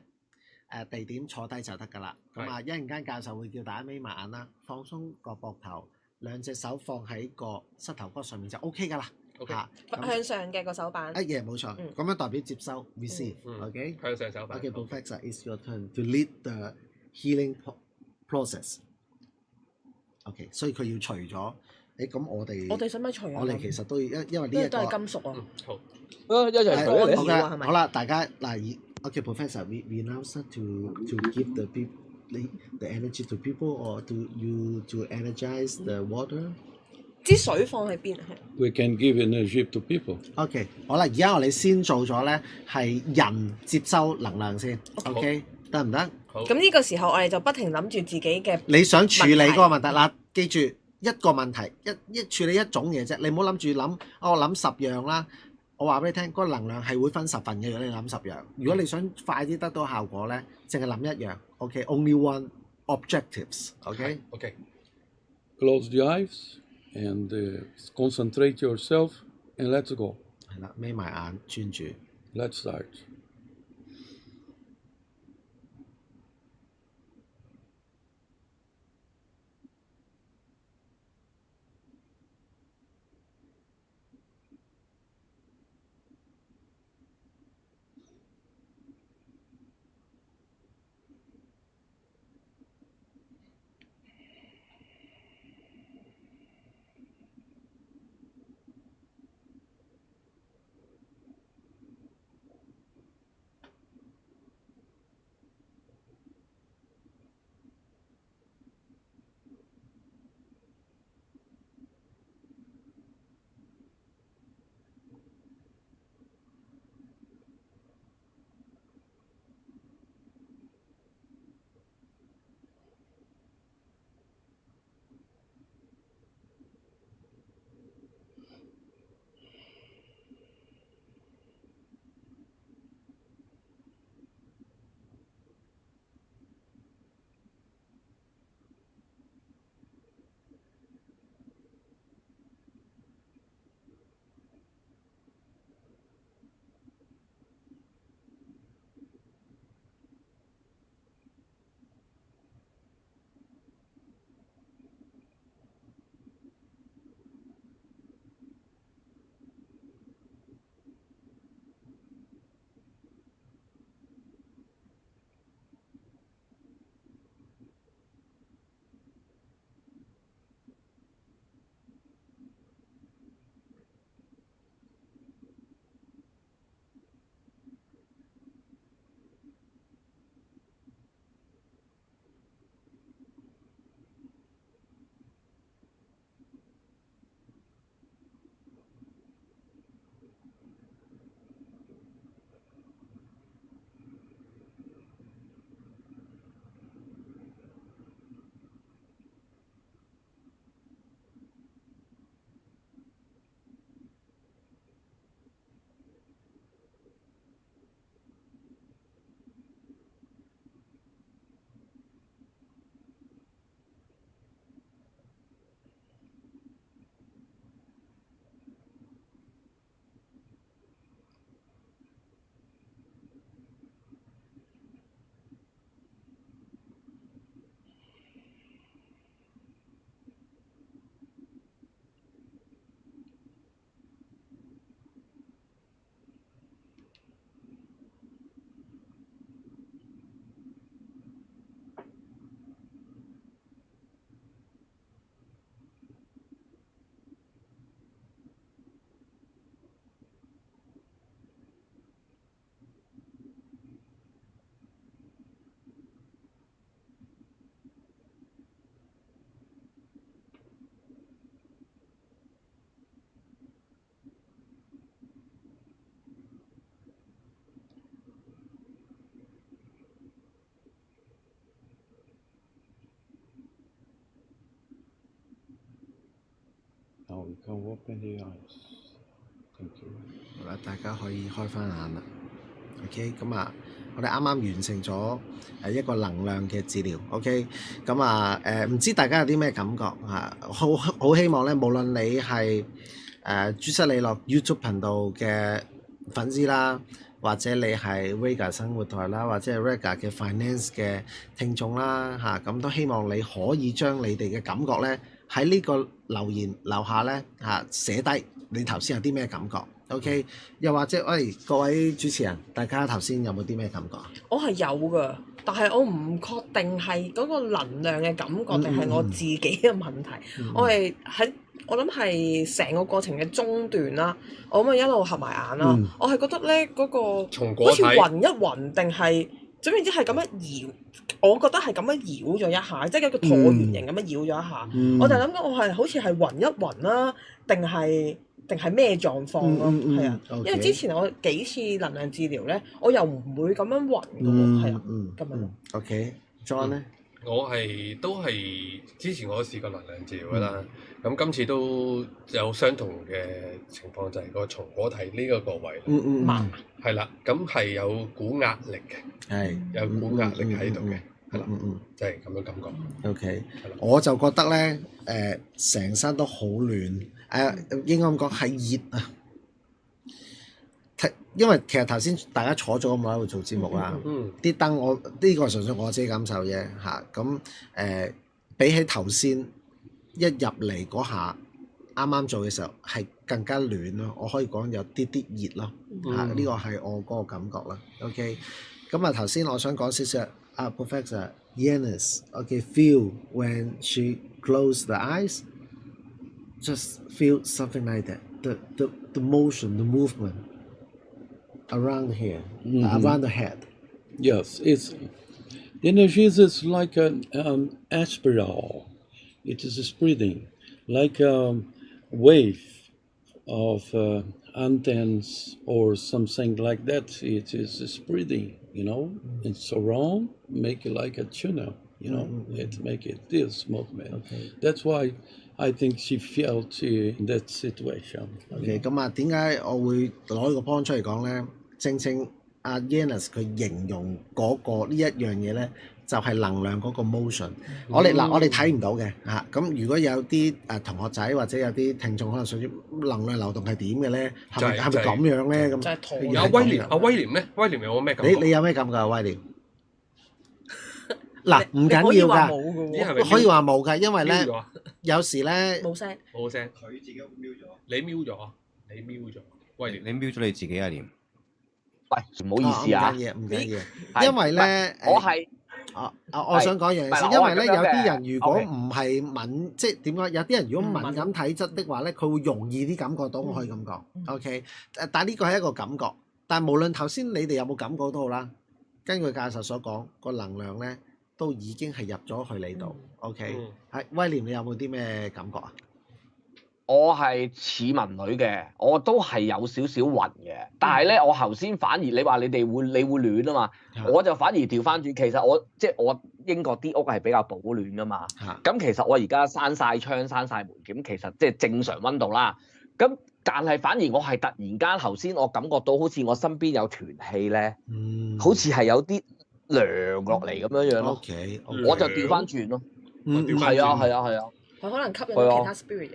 地點坐低就得㗎啦。咁啊，一陣間教授會叫大家眯埋眼啦，放鬆個膊頭，兩隻手放喺個膝頭哥上面就 OK 㗎啦。OK。向上嘅個手板。冇錯。咁樣代表接收 receive。OK。向上手板。OK, Professor, it's your turn to lead the healing process。OK， 所以佢要除咗。咁我哋使唔使除啊？我哋其實都要，因為呢一個都係金屬啊。好。一齊除啊！好啦，大家嗱，OK, Professor, we now start to give the energy to people or to energize the water。支水放喺邊啊 We can give energy to people。OK， 好啦，而家我哋先做咗咧係人接收能量先 ，OK， 得唔得？好。咁呢個時候我哋就不停諗住自己嘅你想處理嗰個問題嗱，記住一個問題一處理一種嘢啫，你唔好諗住諗我諗10樣啦。我話俾你聽，嗰個能量係會分10份嘅。如果你諗10樣，如果你想快啲得到效果咧，淨係諗一樣。OK，only one objectives。OK。Close the eyes and concentrate yourself and let's go。係啦，眯埋眼專注。Let's start。you can open the eyes. Thank you. 好啦，大家可以開翻眼啦。OK，咁啊，我哋啱啱完成咗一個能量嘅治療。OK，咁啊唔知大家有啲咩感覺啊？好希望咧，無論你係朱塞里諾 YouTube 頻道嘅粉絲啦，或者你係 Raga 生活台啦，或者係 Raga 嘅 Finance 嘅聽眾啦嚇，咁都希望你可以將你哋嘅感覺咧喺呢個留言樓下咧嚇寫低你頭先有啲咩感覺。OK， 又或者各位主持人，大家頭先有冇啲咩感覺？我係有㗎，但係我唔確定係嗰個能量嘅感覺定係我自己嘅問題。我諗係成個過程嘅中段啦，我咪一路合埋眼啦。我係覺得咧嗰個好似暈一暈定係總言之係咁樣搖，我覺得係咁樣搖咗一下，即係一個橢圓形咁樣搖咗一下。我就諗緊我係好似係暈一暈啦，定係咩狀況咯？係啊，因為之前我幾次能量治療咧，我又唔會咁樣暈嘅喎，係啊，咁樣。OK，John 咧，我都係之前我試過能量治療㗎啦，咁今次都有相同嘅情況，就係個松果體呢個位，係啦，咁係有股壓力嘅，係有股壓力喺度嘅，係啦，就係咁樣感覺。OK，我就覺得咧，成身都好暖。應該咁講係熱啊，因為其實頭先大家坐咗咁耐喺度做節目啦，啲燈我呢個純粹我自己感受啫嚇，咁比起頭先一入嚟嗰下啱啱做嘅時候係更加暖咯，我可以講有啲熱咯嚇，呢個係我嗰個感覺啦。OK， 咁啊頭先我想講少少Professor Yanis，OK，feel when she closed the eyes。Just feel something like that. The motion, the movement around here, around the head. Yes, it's energy is like an spiral. It is spreading like a wave of antennas or something like that. It is spreading, it's around, make it like a tunnel, it make it this movement. Okay. That's why I think she felt in that situation. OK， 咁啊，點解我會攞呢個 point 出嚟講咧？正阿 Yanis 佢形容嗰個呢一樣嘢咧，就係能量嗰個 motion。我哋睇唔到嘅嚇。咁如果有啲同學仔或者有啲聽眾可能想知能量流動係點嘅咧，係咪咁樣咧？咁就係圖。威廉咧，威廉有咩感覺？你有咩感覺啊，威廉？嗱，唔緊要㗎，可以話冇㗎，因為咧有時咧冇聲，佢自己瞄咗，你瞄咗，威廉，你瞄咗你自己啊？廉，喂，唔好意思啊，唔緊要，因為咧我係我想講樣嘢先，因為咧有啲人如果唔係即係點講？有啲人如果敏感體質的話咧，佢會容易啲感覺到，我可以咁講。OK， 但係呢個係一個感覺，但係無論頭先你哋有冇感覺都好啦，根據教授所講，個能量咧都已經係入咗去你度。OK， 係威廉，你有冇啲咩感覺啊？我係似文女嘅，我都係有少少暈嘅，但係咧，我頭先反而你話你會暖啊嘛，我就反而調翻轉，其實我英國啲屋係比較保暖噶嘛，咁其實我而家閂晒窗、閂晒門，咁其實即係正常溫度啦。咁但係反而我係突然間頭先我感覺到好似我身邊有團氣咧，好似係有啲涼落嚟咁樣咯。我就調翻轉咯。係啊。佢可能吸引到其他 spirit。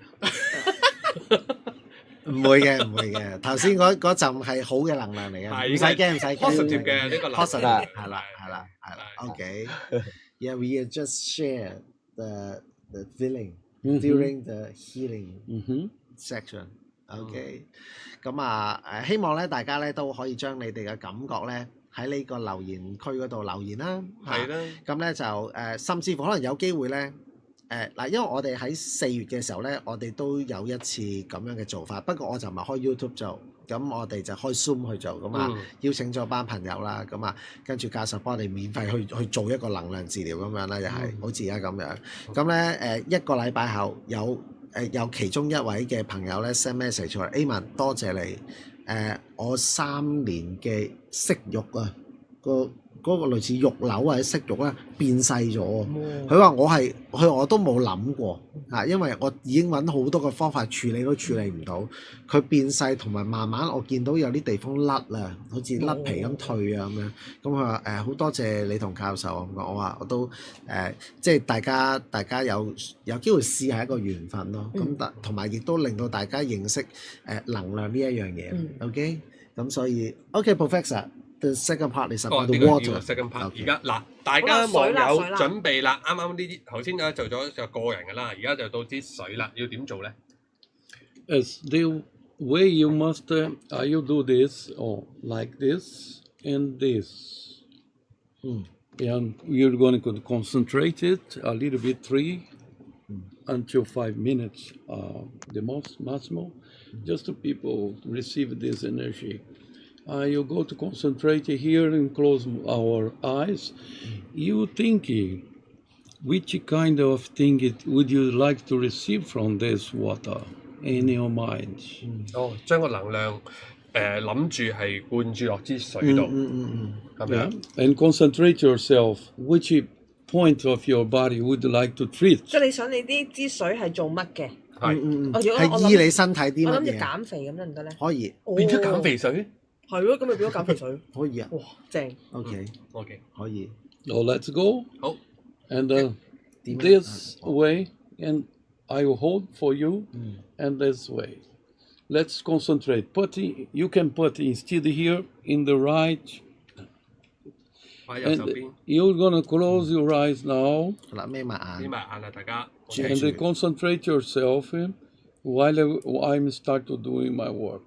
唔會嘅，頭先嗰陣係好嘅能量嚟嘅，唔使驚。positive 嘅呢個能量。positive 係啦。OK，yeah, we just share the feeling during the healing section。OK， 咁希望咧大家咧都可以將你哋嘅感覺咧喺呢個留言區嗰度留言啦。係啦。咁咧就甚至乎可能有機會咧。因為我哋喺4月嘅時候咧，我哋都有一次咁樣嘅做法，不過我就唔係開 YouTube 做，咁我哋就開 Zoom 去做，咁邀請咗班朋友啦，咁跟住教授幫我哋免費去做一個能量治療咁樣啦，又係好似而家咁樣。咁咧一個禮拜後有其中一位嘅朋友咧 send message 出嚟，Aman 多謝你，我3年嘅息肉啊個嗰個類似肉瘤或者息肉咧變細咗。佢話我都冇諗過啊，因為我已經揾好多個方法處理都處理唔到，佢變細同埋慢慢我見到有啲地方甩啦，好似甩皮咁退啊咁樣。咁佢話好多謝你同教授咁講，我話我都即係大家有機會試係一個緣分咯。咁同埋亦都令到大家認識能量呢一樣嘢。OK， 咁所以 OK，Professor。The second part is about the water. second part。而家嗱，大家網友準備啦，啱啱呢啲頭先咧做咗就個人㗎啦，而家就到支水啦，要點做咧？ As the way you must, you do this or like this and this. And you're going to concentrate it a little bit 3 until 5 minutes, the most maximum, just to people receive this energy. You go to concentrate here and close our eyes. You think which kind of thing would you like to receive from this water in your mind? 將個能量諗住係灌注落支水度，咁樣。And concentrate yourself. Which point of your body would you like to treat? 即係你想你啲支水係做乜嘅？係醫你身體啲乜嘢？我諗住減肥咁得唔得咧？可以變咗減肥水。係咯，咁咪變咗減肥水。可以啊。哇，正。OK，可以。So let's go. 好。And this way, and I will hold for you, and this way. Let's concentrate. You can put instead here in the right. And you're gonna close your eyes now. 眯埋眼啦，大家。And concentrate yourself while I'm start to doing my work.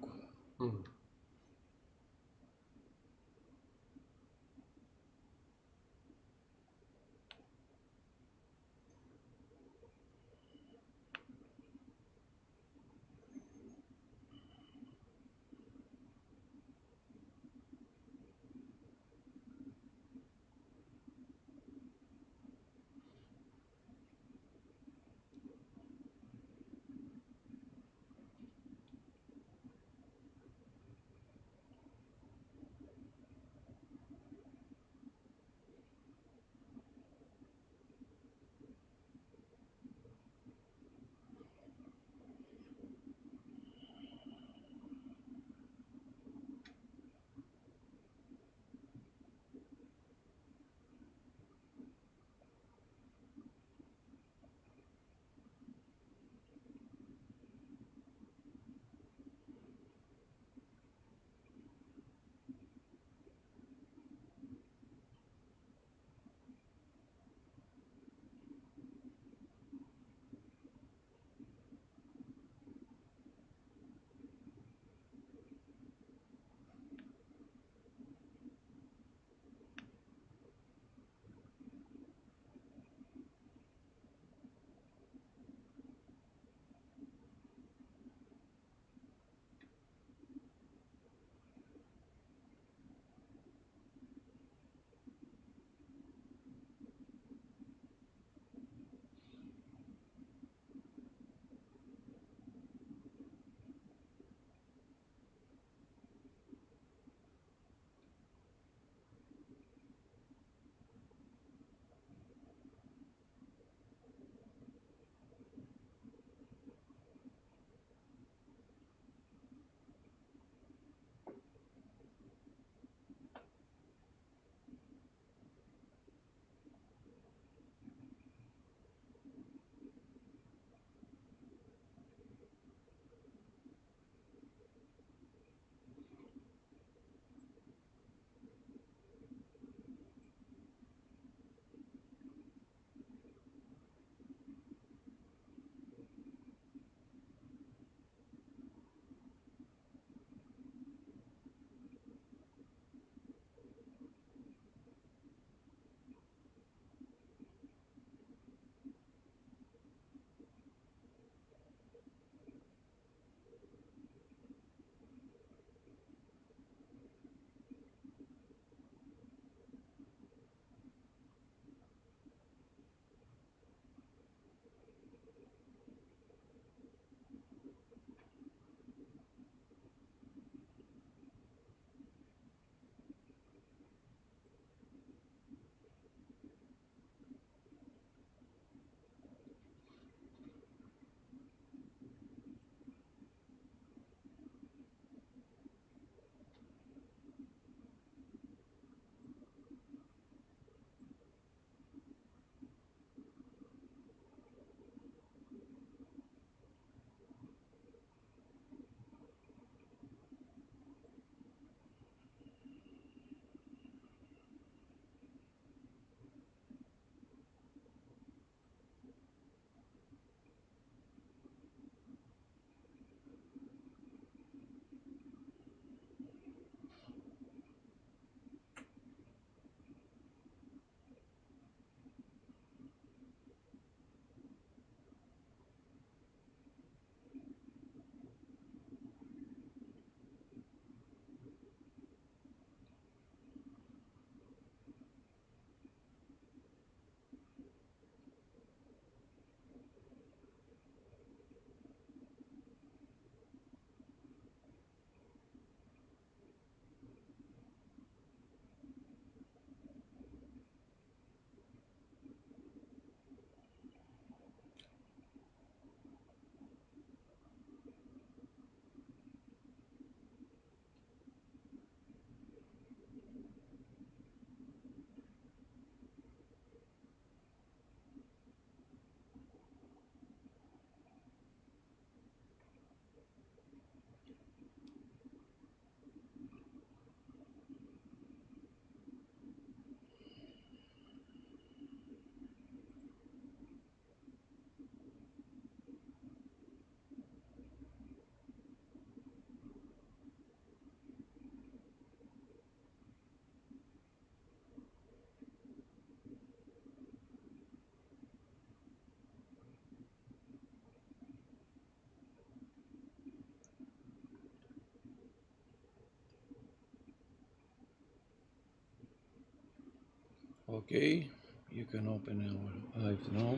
Okay, you can open your eyes now.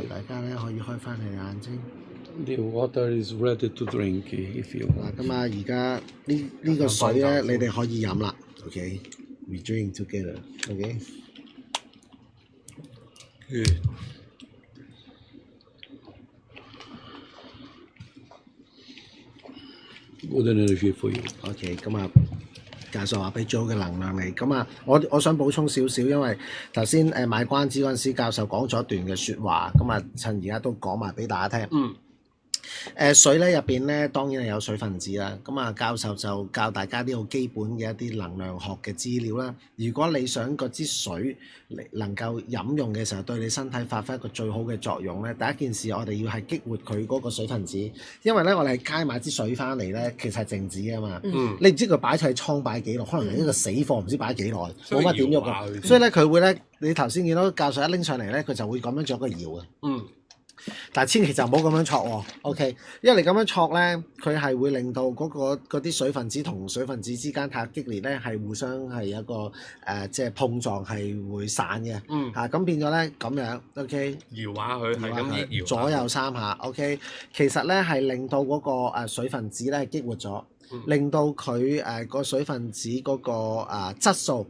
大家咧可以開翻你眼睛。The water is ready to drink if you 嗱， want. 咁啊，而家呢個水咧，你哋可以飲啦。OK，we drink together。OK。Good energy for you. OK，咁啊，教授話俾最好嘅能量你。咁啊，我想補充少少，因為頭先賣關子嗰陣時，教授講咗一段嘅説話，咁啊，趁而家都講埋俾大家聽。水咧入邊咧當然係有水分子啦，咁啊教授就教大家啲好基本嘅一啲能量學嘅資料啦。如果你想嗰支水能夠飲用嘅時候對你身體發揮一個最好嘅作用咧，第一件事我哋要係激活佢嗰個水分子，因為咧我哋喺街買支水翻嚟咧，其實係靜止㗎嘛，你唔知佢擺喺倉擺幾耐，可能係一個死貨唔知擺幾耐，冇乜點喐㗎，所以咧佢會咧，你頭先見到教授一拎上嚟咧，佢就會咁樣做一個搖嘅。但係千祈就唔好咁樣戳喎 ，OK？ 因為你咁樣戳咧，佢係會令到嗰啲水分子同水分子之間太激烈咧，係互相係一個即係碰撞係會散嘅。咁變咗咧咁樣 ，OK？ 搖下佢，係咁搖左右3下 ，OK？ 其實咧係令到嗰個水分子咧激活咗。令到佢個水分子嗰個質素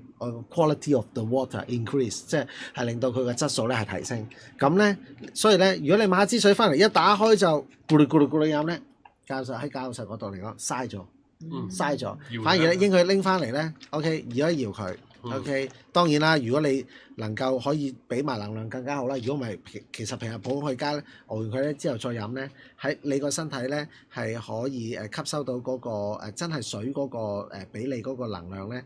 quality of the water increase， 即係令到佢嘅質素咧係提升。咁咧，所以咧，如果你買一支水翻嚟一打開就咕嚕咕嚕咕嚕飲咧，教授嗰度嚟講嘥咗，嘥咗。反而咧應該拎翻嚟咧 ，OK， 搖一搖佢 ，OK。當然啦，如果你能夠可以俾埋能量更加好啦。如果唔係，其實平日普去街咧，熬完佢咧之後再飲咧，喺你個身體咧係可以吸收到嗰個真係水嗰個俾你嗰個能量咧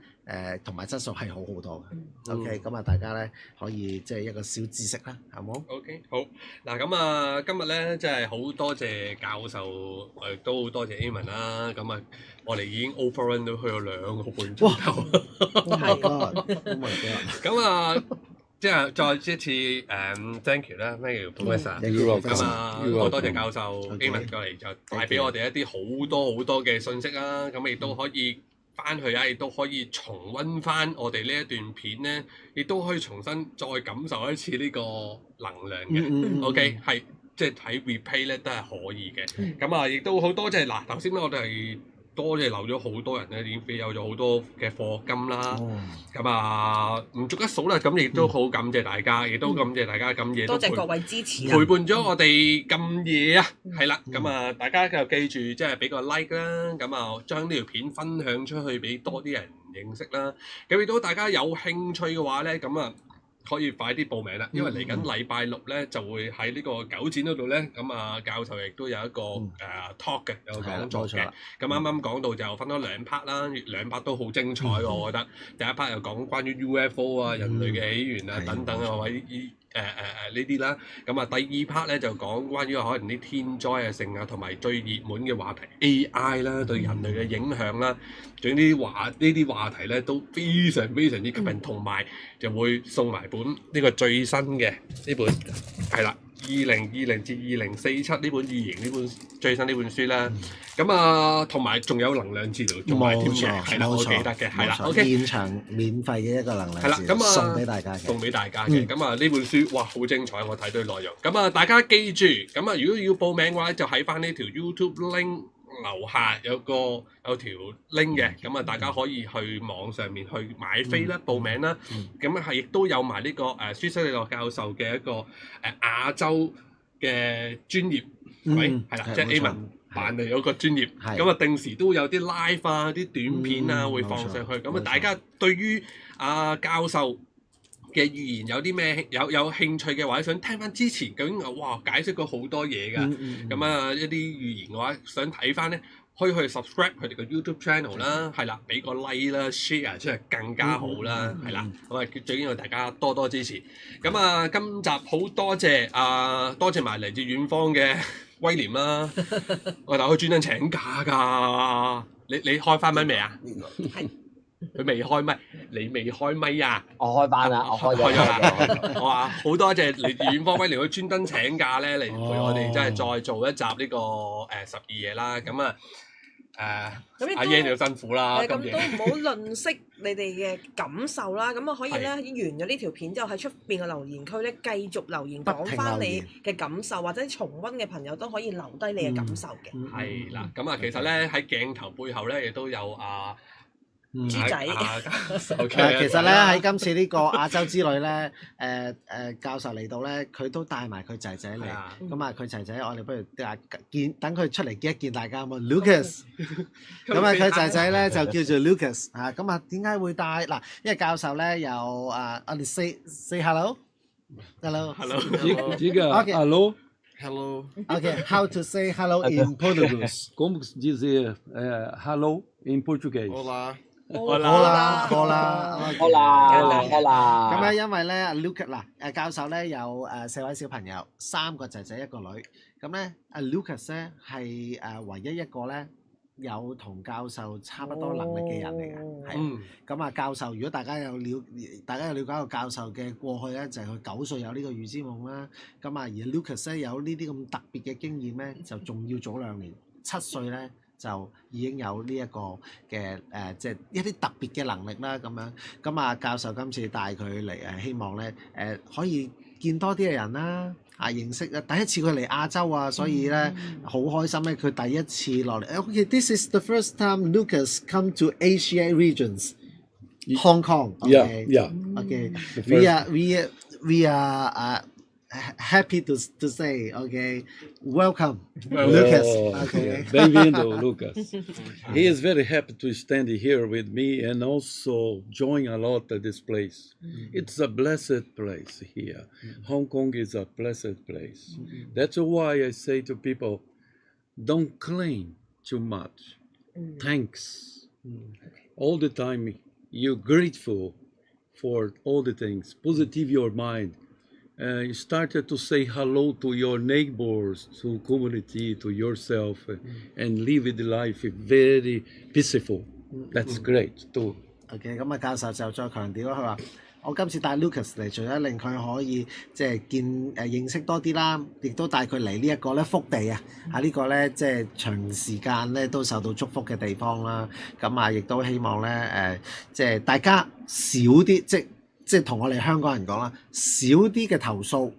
同埋質素係好好多嘅。OK， 咁啊大家咧可以即係一個小知識啦，係冇 ？OK， 好嗱，咁啊今日咧真係好多謝教授，都好多謝 Amen 啦。咁啊，我哋已經 overrun 到去咗2個半鐘頭。咁啊，即係再一次thank you 啦 ，thank you，Professor。咁啊，好多謝教授 Amen 過嚟就帶俾我哋一啲好多嘅信息啦。咁亦都可以翻去啊，亦都可以重溫翻我哋呢一段片咧，亦都可以重新再感受一次呢個能量嘅。OK， 係即係睇 replay 咧都係可以嘅。咁啊，亦都好多謝嗱，頭先咧我哋係多謝留咗好多人咧，已經俾有咗好多嘅課金啦。咁啊，唔逐一數啦。咁亦都好感謝大家，亦都感謝大家咁夜多謝各位支持陪伴咗我哋咁夜啊。係啦，咁啊，大家就記住即係俾個 like 啦。咁啊，將呢條片分享出去俾多啲人認識啦。咁如果大家有興趣嘅話咧，咁啊〜可以快啲報名啦，因為嚟緊禮拜6咧就會喺呢個九展嗰度咧，咁啊教授亦都有一個talk 嘅，有個講座嘅。咁啱啱講到就分咗2 part 啦，2 part都好精彩喎，我覺得。第一 part 又講關於 UFO 啊、人類嘅起源啊等等啊，或者呢啲啦。咁啊第2 part 咧就講關於可能啲天災啊、性啊，同埋最熱門嘅話題 AI 啦，對人類嘅影響啦。總之呢啲話題咧都非常之吸引，同埋就會送埋本呢個最新嘅呢本係啦，2020至2047呢本異形呢本最新呢本書啦。咁啊，同埋仲有能量治療做埋添嘅，係啦，我記得嘅，係啦 ，OK。現場免費嘅一個能量治療，係啦，咁啊送俾大家嘅，送俾大家嘅。咁啊呢本書哇好精彩，我睇到內容。咁啊大家記住，咁啊如果要報名嘅話，就喺翻呢條 YouTube link。樓下有條 link 嘅，咁啊大家可以去網上面去買飛啦、報名啦，咁啊係亦都有埋呢個舒西利諾教授嘅一個亞洲嘅專頁，係啦，即係 Amen 辦嚟嗰個專頁，咁啊定時都會有啲 live 啊、啲短片啊會放上去，咁啊大家對於教授嘅預言有啲咩有興趣嘅話，想聽翻之前究竟哇解釋過好多嘢㗎，咁啊一啲預言嘅話，想睇翻咧，可以去 subscribe 佢哋嘅 YouTube channel 啦，係啦，俾個 like 啦 ，share 出嚟更加好啦，係啦，咁啊最緊要大家多多支持。咁啊今集好多謝多謝埋嚟自遠方嘅威廉啦，我大家專登請假㗎，你開翻咪未啊？係。佢未開咪，你未開咪啊？我開班啦，我開咗啦。我話好多謝嚟自遠方威廉，佢專登請假咧嚟陪我哋，真係再做一集呢個12夜啦。咁啊，阿 Yan 要辛苦啦，咁都今夜唔好吝嗇你哋嘅感受啦。咁啊可以咧完咗呢條片之後喺出邊嘅留言區咧繼續留言講翻你嘅感受，或者重溫嘅朋友都可以留低你嘅感受嘅。係啦，咁啊其實咧喺鏡頭背後咧亦都有豬仔。其實咧喺今次呢個亞洲之旅咧，教授嚟到咧，佢都帶埋佢仔仔嚟。咁啊，佢仔仔我哋不如等佢出嚟見一見大家啊嘛 ，Lucas。咁啊，佢仔仔咧就叫做 Lucas 嚇。咁啊，點解會帶嗱？因為教授咧有我哋 say hello。Diga alô. Hello. Okay, how to say hello in Portuguese? Como dizer hello em português? Olá. 好啦。好啦。咁咧，因為咧，Lucas 嗱，教授咧有4位小朋友，3個仔仔1個女。咁咧，Lucas 咧係唯一一個咧有同教授差不多能力嘅人嚟嘅，係。咁啊，教授如果大家有了解過教授嘅過去咧，就係佢9歲有呢個預知夢啦。咁啊，而 Lucas 咧有呢啲咁特別嘅經驗咧，就仲要早2年，7歲咧。就已經有呢一個嘅即係一啲特別嘅能力啦，咁樣。咁啊，教授今次帶佢嚟希望咧可以見多啲嘅人啦，認識第一次佢嚟亞洲啊，所以咧好開心咧，佢第一次落嚟。Okay, this is the first time Lucas come to Asia regions, Hong Kong. Okay. Yeah. Okay. We are happy to say, okay, welcome, Lucas. Okay. Bem-vindo, Lucas. He is very happy to stand here with me and also join a lot of this place. It's a blessed place here. Hong Kong is a blessed place. That's why I say to people, don't claim too much. Thanks. All the time, you're grateful for all the things. Positive your mind. You started to say hello to your neighbors, to community, to yourself, and live the life very peaceful. That's great too. OK， 咁啊，教授就再強調啦，佢話：我今次帶 Lucas 嚟，除咗令佢可以即係認識多啲啦，亦都帶佢嚟呢一個咧福地啊！呢個咧即係長時間咧都受到祝福嘅地方啦。咁啊，亦都希望咧即係大家少啲即係同我哋香港人講啦，少啲嘅投訴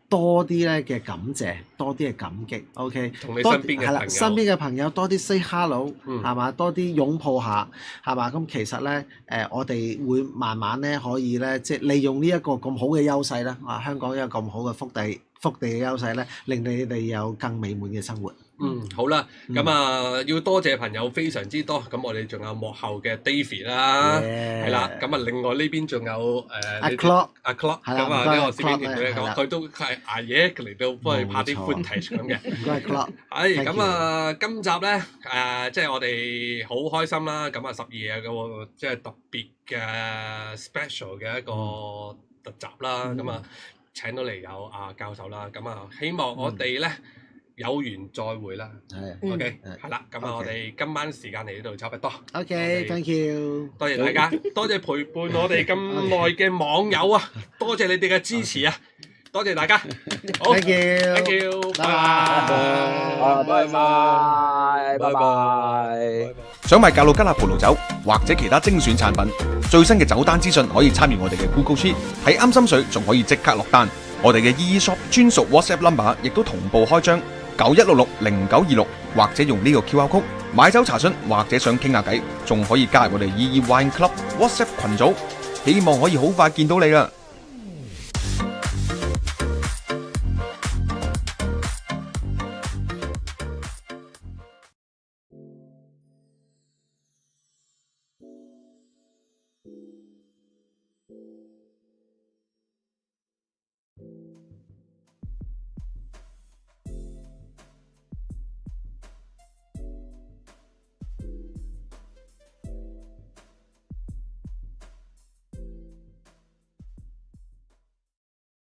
多啲咧嘅感謝，多啲嘅感激 ，OK， 同你身邊嘅朋友，身邊嘅朋友多啲 say hello， 係嘛，多啲擁抱下，係嘛，咁其實咧我哋會慢慢咧可以咧即係利用呢一個咁好嘅優勢啦，香港有咁好嘅福地嘅優勢咧，令你哋有更美滿嘅生活。好啦，咁要多謝朋友非常之多，咁我哋仲有幕後嘅 David 啦，係啦，咁另外呢邊仲有阿 Clock，咁啊呢個攝影團隊佢都係捱夜嚟到幫佢拍啲 footage 咁嘅，唔該 Clock，係咁啊，今集咧即係我哋好開心啦，咁啊12有個即係特別嘅 special 嘅一個特集啦，咁啊請到嚟有阿教授啦，咁啊希望我哋咧有緣再會啦。OK， 係啦，咁啊，我哋今晚時間嚟呢度差不多。OK，thank you，多謝大家，多謝陪伴我哋咁耐嘅網友啊，多謝你哋嘅支持啊，多謝大家。好 ，thank you，thank you，拜拜。想買格魯吉亞葡萄酒或者其他精選產品，最新嘅酒單資訊可以參與我哋嘅 Google Sheet， 喺啱心水仲可以即刻落單。我哋嘅 EE Shop 專屬 WhatsApp number 亦都同步開張91660926，或者用呢個 QR code 買酒查詢或者想傾下偈，仲可以加入我哋 EE Wine Club WhatsApp 群組，希望可以好快見到你啦！